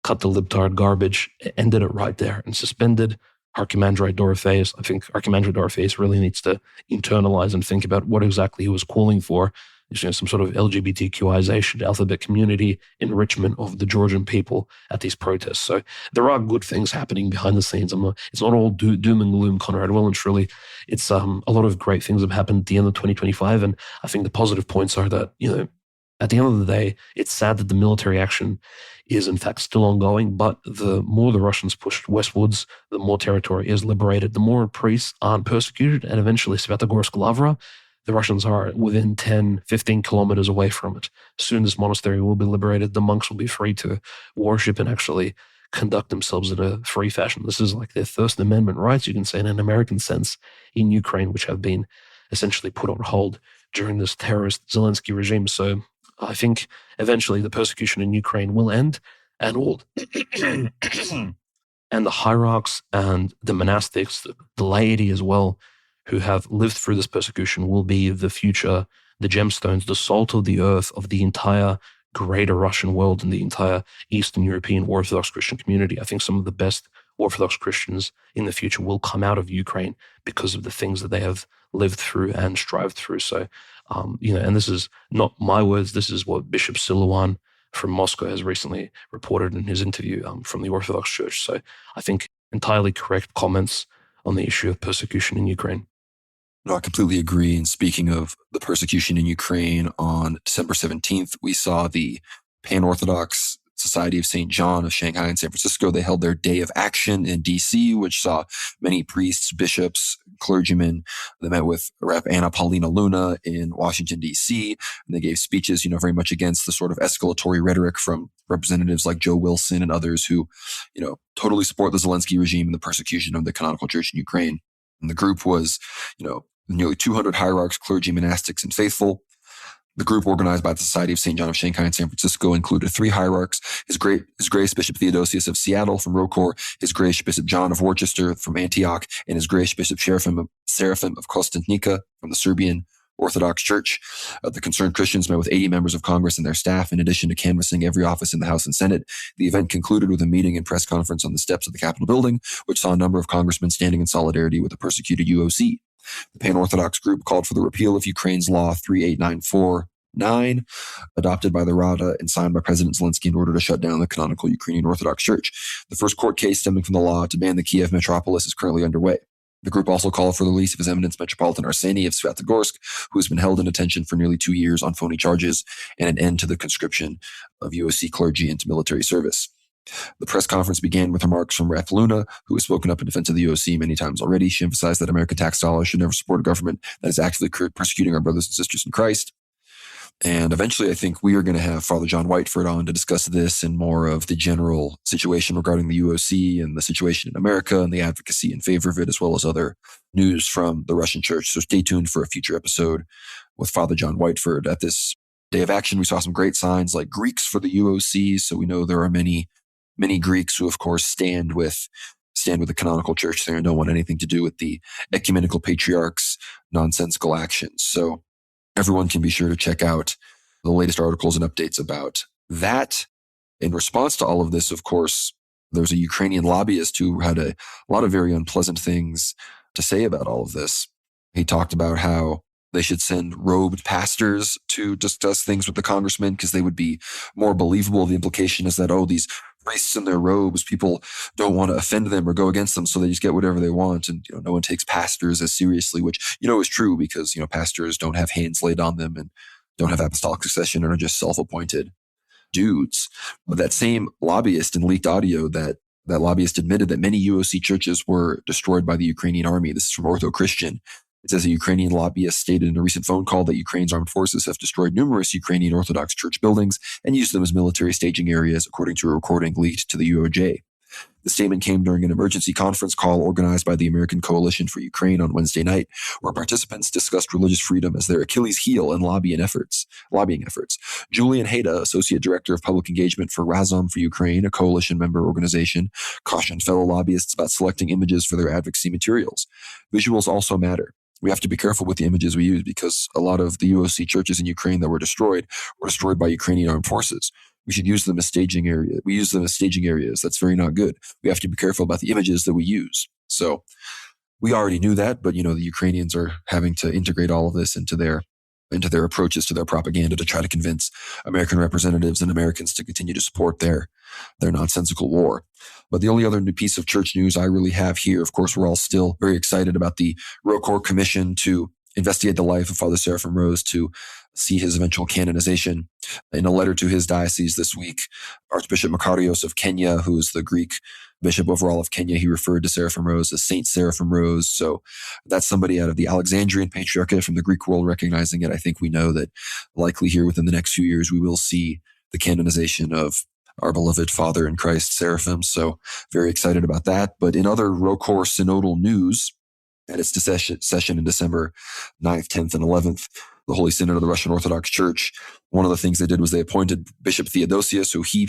cut the libtard garbage, ended it right there, and suspended Archimandrite Dorotheus. I think Archimandrite Dorotheus really needs to internalize and think about what exactly he was calling for. Some sort of LGBTQization, alphabet community enrichment of the Georgian people at these protests. So there are good things happening behind the scenes. It's not all doom and gloom, Conrad. Well and truly, it's a lot of great things have happened at the end of 2025. And I think the positive points are that, at the end of the day, it's sad that the military action is in fact still ongoing, but the more the Russians push westwards, the more territory is liberated, the more priests aren't persecuted, and eventually Svyatogorsk Lavra, the Russians are within 10, 15 kilometers away from it. Soon this monastery will be liberated. The monks will be free to worship and actually conduct themselves in a free fashion. This is like their First Amendment rights, you can say, in an American sense, in Ukraine, which have been essentially put on hold during this terrorist Zelensky regime. So I think eventually the persecution in Ukraine will end, and all and the hierarchs and the monastics, the laity as well, who have lived through this persecution will be the future, the gemstones, the salt of the earth of the entire greater Russian world and the entire Eastern European Orthodox Christian community. I think some of the best Orthodox Christians in the future will come out of Ukraine because of the things that they have lived through and strived through. So, and this is not my words. This is what Bishop Siluan from Moscow has recently reported in his interview from the Orthodox Church. So I think entirely correct comments on the issue of persecution in Ukraine. No, I completely agree. And speaking of the persecution in Ukraine, on December 17th, we saw the Pan-Orthodox Society of St. John of Shanghai and San Francisco. They held their Day of Action in D.C., which saw many priests, bishops, clergymen. They met with Rep. Anna Paulina Luna in Washington, D.C., and they gave speeches, very much against the sort of escalatory rhetoric from representatives like Joe Wilson and others who, totally support the Zelensky regime and the persecution of the canonical church in Ukraine. And the group was, nearly 200 hierarchs, clergy, monastics, and faithful. The group, organized by the Society of St. John of Shanghai and San Francisco, included 3 hierarchs: His Grace Bishop Theodosius of Seattle from Rocor, His Grace Bishop John of Worcester from Antioch, and His Grace Bishop Seraphim of Kostantica from the Serbian Orthodox Church. The concerned Christians met with 80 members of Congress and their staff, in addition to canvassing every office in the House and Senate. The event concluded with a meeting and press conference on the steps of the Capitol building, which saw a number of congressmen standing in solidarity with the persecuted UOC. The Pan-Orthodox group called for the repeal of Ukraine's Law 38949, adopted by the Rada and signed by President Zelensky in order to shut down the canonical Ukrainian Orthodox Church. The first court case stemming from the law to ban the Kiev metropolis is currently underway. The group also called for the release of His Eminence Metropolitan Arseny of Svyatogorsk, who has been held in detention for nearly 2 years on phony charges, and an end to the conscription of UOC clergy into military service. The press conference began with remarks from Ref Luna, who has spoken up in defense of the UOC many times already. She emphasized that American tax dollars should never support a government that is actively persecuting our brothers and sisters in Christ. And eventually, I think we are going to have Father John Whiteford on to discuss this and more of the general situation regarding the UOC and the situation in America and the advocacy in favor of it, as well as other news from the Russian church. So stay tuned for a future episode with Father John Whiteford. At this day of action, we saw some great signs like Greeks for the UOC. So we know there are many Greeks who, of course, stand with the canonical church there and don't want anything to do with the ecumenical patriarch's nonsensical actions. So everyone can be sure to check out the latest articles and updates about that. In response to all of this, of course, there was a Ukrainian lobbyist who had a lot of very unpleasant things to say about all of this. He talked about how they should send robed pastors to discuss things with the congressman because they would be more believable. The implication is that, these priests in their robes, people don't want to offend them or go against them, so they just get whatever they want. And, no one takes pastors as seriously, which, is true because, pastors don't have hands laid on them and don't have apostolic succession and are just self-appointed dudes. But that same lobbyist in leaked audio, that lobbyist admitted that many UOC churches were destroyed by the Ukrainian army. This is from Ortho Christian. It says a Ukrainian lobbyist stated in a recent phone call that Ukraine's armed forces have destroyed numerous Ukrainian Orthodox church buildings and used them as military staging areas, according to a recording leaked to the UOJ. The statement came during an emergency conference call organized by the American Coalition for Ukraine on Wednesday night, where participants discussed religious freedom as their Achilles heel in lobbying efforts. Julian Hayda, Associate Director of Public Engagement for Razom for Ukraine, a coalition member organization, cautioned fellow lobbyists about selecting images for their advocacy materials. Visuals also matter. We have to be careful with the images we use because a lot of the UOC churches in Ukraine that were destroyed by Ukrainian armed forces. We should use them as staging areas. We use them as staging areas. That's very not good. We have to be careful about the images that we use. So we already knew that, but the Ukrainians are having to integrate all of this into their approaches to their propaganda to try to convince American representatives and Americans to continue to support their nonsensical war. But the only other new piece of church news I really have here, of course, we're all still very excited about the ROCOR Commission to investigate the life of Father Seraphim Rose to see his eventual canonization. In a letter to his diocese this week, Archbishop Makarios of Kenya, who is the Greek bishop overall of Kenya, he referred to Seraphim Rose as Saint Seraphim Rose. So that's somebody out of the Alexandrian Patriarchate from the Greek world recognizing it. I think we know that likely here within the next few years, we will see the canonization of our beloved Father in Christ, Seraphim. So very excited about that. But in other ROCOR synodal news, at its session in December 9th, 10th, and 11th, the Holy Synod of the Russian Orthodox Church, one of the things they did was they appointed Bishop Theodosius, who he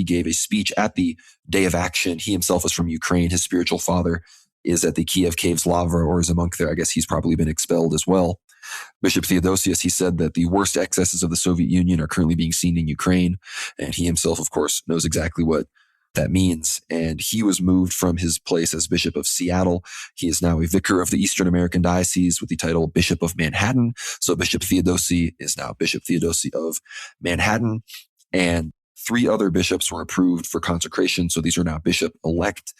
gave a speech at the Day of Action. He himself is from Ukraine. His spiritual father is at the Kiev Caves Lavra, or is a monk there. I guess he's probably been expelled as well. Bishop Theodosius, he said that the worst excesses of the Soviet Union are currently being seen in Ukraine. And he himself, of course, knows exactly what that means. And he was moved from his place as Bishop of Seattle. He is now a vicar of the Eastern American Diocese with the title Bishop of Manhattan. So Bishop Theodosi is now Bishop Theodosi of Manhattan. And 3 other bishops were approved for consecration. So these are now bishop-elect.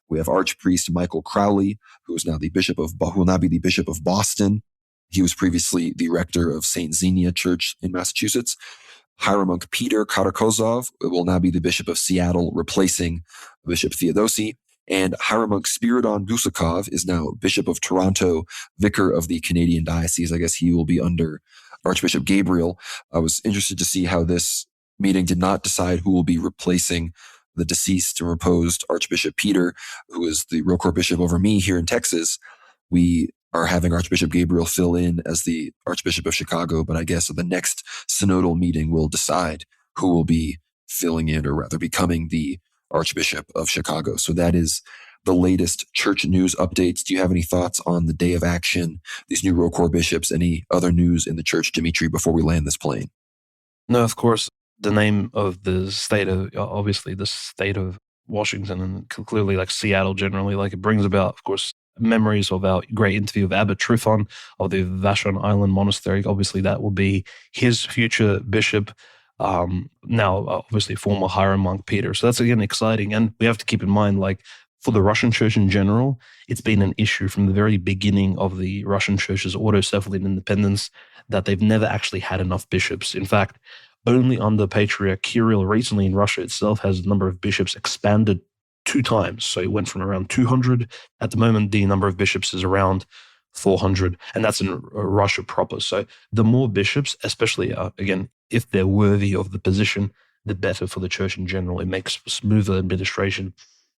We have Archpriest Michael Crowley, who will now be the Bishop of Boston. He was previously the rector of St. Xenia Church in Massachusetts. Hieromonk Peter Karakozov will now be the Bishop of Seattle, replacing Bishop Theodosi. And Hieromonk Spiridon Gusakov is now Bishop of Toronto, vicar of the Canadian Diocese. I guess he will be under Archbishop Gabriel. I was interested to see how this meeting did not decide who will be replacing the deceased and reposed Archbishop Peter, who is the ROCOR bishop over me here in Texas. We are having Archbishop Gabriel fill in as the Archbishop of Chicago, but I guess the next synodal meeting will decide who will be filling in, or rather becoming the Archbishop of Chicago. So that is the latest church news updates. Do you have any thoughts on the Day of Action, these new ROCOR bishops, any other news in the church, Dimitri, before we land this plane? No, of course, the name of the state of, obviously the state of Washington, and clearly like Seattle generally, like it brings about, of course, memories of our great interview of Abbot Tryphon of the Vashon Island Monastery. Obviously, that will be his future bishop, now obviously former hieromonk Peter. So that's again exciting. And we have to keep in mind, like for the Russian church in general, it's been an issue from the very beginning of the Russian church's autocephalate independence that they've never actually had enough bishops. In fact, only under Patriarch Kirill recently in Russia itself has the number of bishops expanded 2 times. So it went from around 200. At the moment, the number of bishops is around 400, and that's in Russia proper. So the more bishops, especially, again, if they're worthy of the position, the better for the church in general. It makes smoother administration.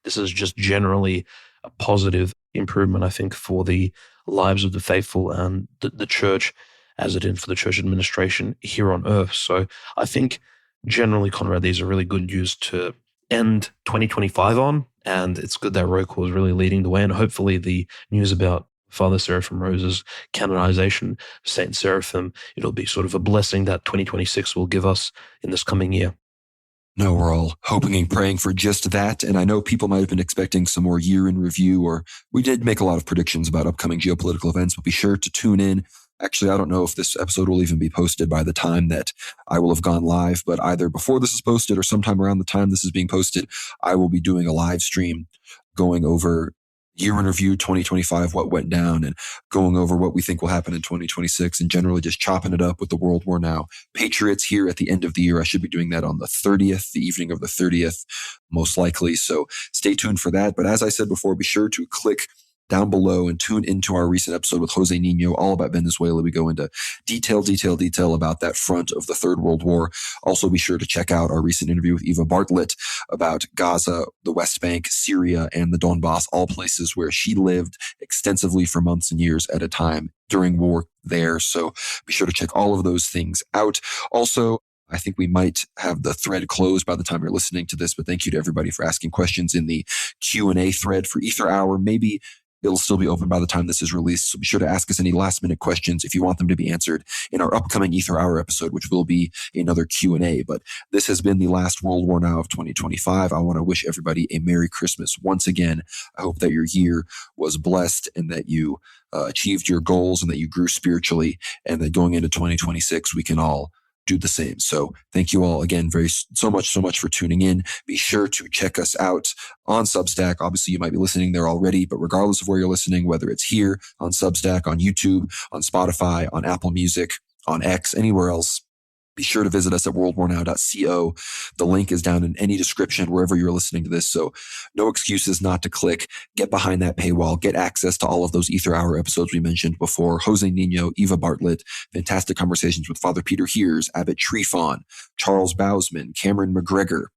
This is just generally a positive improvement, I think, for the lives of the faithful and the church, as it is for the church administration here on earth. So I think generally, Conrad, these are really good news to end 2025 on, and it's good that Rocor is really leading the way, and hopefully the news about Father Seraphim Rose's canonization, Saint Seraphim, it'll be sort of a blessing that 2026 will give us in this coming year. No, we're all hoping and praying for just that. And I know people might have been expecting some more year in review, or we did make a lot of predictions about upcoming geopolitical events, but be sure to tune in. Actually, I don't know if this episode will even be posted by the time that I will have gone live, but either before this is posted or sometime around the time this is being posted, I will be doing a live stream going over year in review 2025, what went down, and going over what we think will happen in 2026, and generally just chopping it up with the World War Now Patriots here at the end of the year. I should be doing that on the 30th, the evening of the 30th, most likely. So stay tuned for that. But as I said before, be sure to click down below and tune into our recent episode with Jose Nino, all about Venezuela. We go into detail about that front of the Third World War. Also, be sure to check out our recent interview with Eva Bartlett about Gaza, the West Bank, Syria, and the Donbass, all places where she lived extensively for months and years at a time during war there. So be sure to check all of those things out. Also, I think we might have the thread closed by the time you're listening to this, but thank you to everybody for asking questions in the Q&A thread for Ether Hour. Maybe it'll still be open by the time this is released. So be sure to ask us any last minute questions if you want them to be answered in our upcoming Ether Hour episode, which will be another Q&A. But this has been the last World War Now of 2025. I want to wish everybody a Merry Christmas once again. I hope that your year was blessed and that you achieved your goals and that you grew spiritually, and that going into 2026, we can all do the same. So thank you all again so much for tuning in. Be sure to check us out on Substack. Obviously, you might be listening there already, but regardless of where you're listening, whether it's here on Substack, on YouTube, on Spotify, on Apple Music, on X, anywhere else, be sure to visit us at worldwarnow.co. The link is down in any description wherever you're listening to this. So no excuses not to click. Get behind that paywall. Get access to all of those Ether Hour episodes we mentioned before. Jose Nino, Eva Bartlett, fantastic conversations with Father Peter Heers, Abbot Trifon, Charles Bousman, Cameron McGregor,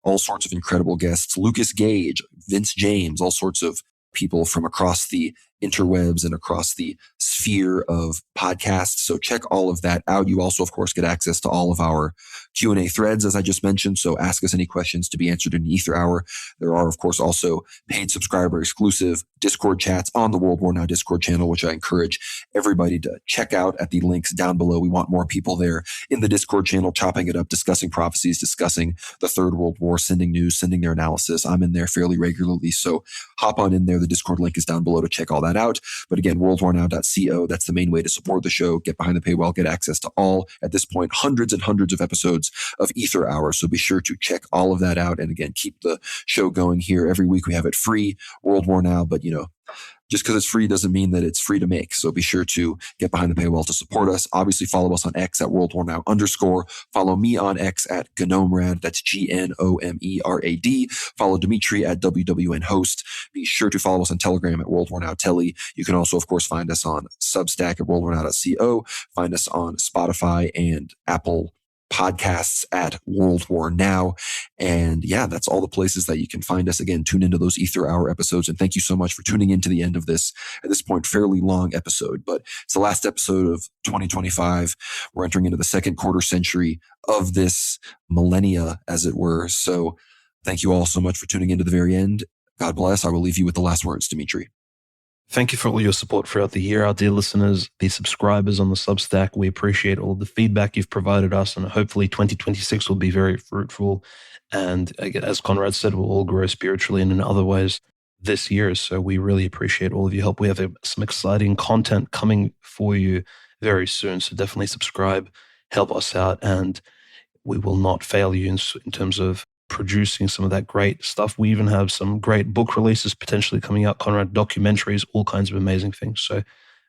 all sorts of incredible guests, Lucas Gage, Vince James, all sorts of people from across the interwebs and across the sphere of podcasts. So check all of that out. You also, of course, get access to all of our Q&A threads, as I just mentioned. So ask us any questions to be answered in Ether Hour. There are, of course, also paid subscriber exclusive Discord chats on the World War Now Discord channel, which I encourage everybody to check out at the links down below. We want more people there in the Discord channel, chopping it up, discussing prophecies, discussing the Third World War, sending news, sending their analysis. I'm in there fairly regularly. So hop on in there. The Discord link is down below to check all that out. But again, worldwarnow.co, that's the main way to support the show. Get behind the paywall, get access to all, at this point, hundreds and hundreds of episodes of Ether Hour. So be sure to check all of that out. And again, keep the show going here. Every week we have it free, World War Now, but just because it's free doesn't mean that it's free to make. So be sure to get behind the paywall to support us. Obviously, follow us on X at @WorldWarNow_. Follow me on X at GnomeRad. That's GNOMERAD. Follow Dimitri at WWN Host. Be sure to follow us on Telegram at World War Now Telly. You can also, of course, find us on Substack at worldwarnow.co. Find us on Spotify and Apple Podcasts at World War Now. And yeah, that's all the places that you can find us. Again, tune into those Ether Hour episodes. And thank you so much for tuning in to the end of this, at this point, fairly long episode. But it's the last episode of 2025. We're entering into the second quarter century of this millennia, as it were. So thank you all so much for tuning in to the very end. God bless. I will leave you with the last words, Dimitri. Thank you for all your support throughout the year, our dear listeners, the subscribers on the Substack. We appreciate all the feedback you've provided us, and hopefully 2026 will be very fruitful. And as Conrad said, we'll all grow spiritually and in other ways this year. So we really appreciate all of your help. We have some exciting content coming for you very soon. So definitely subscribe, help us out, and we will not fail you in terms of producing some of that great stuff. We even have some great book releases potentially coming out, Conrad, documentaries, all kinds of amazing things. So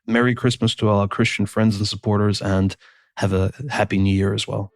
Merry Christmas to all our Christian friends and supporters, and have a happy new year as well.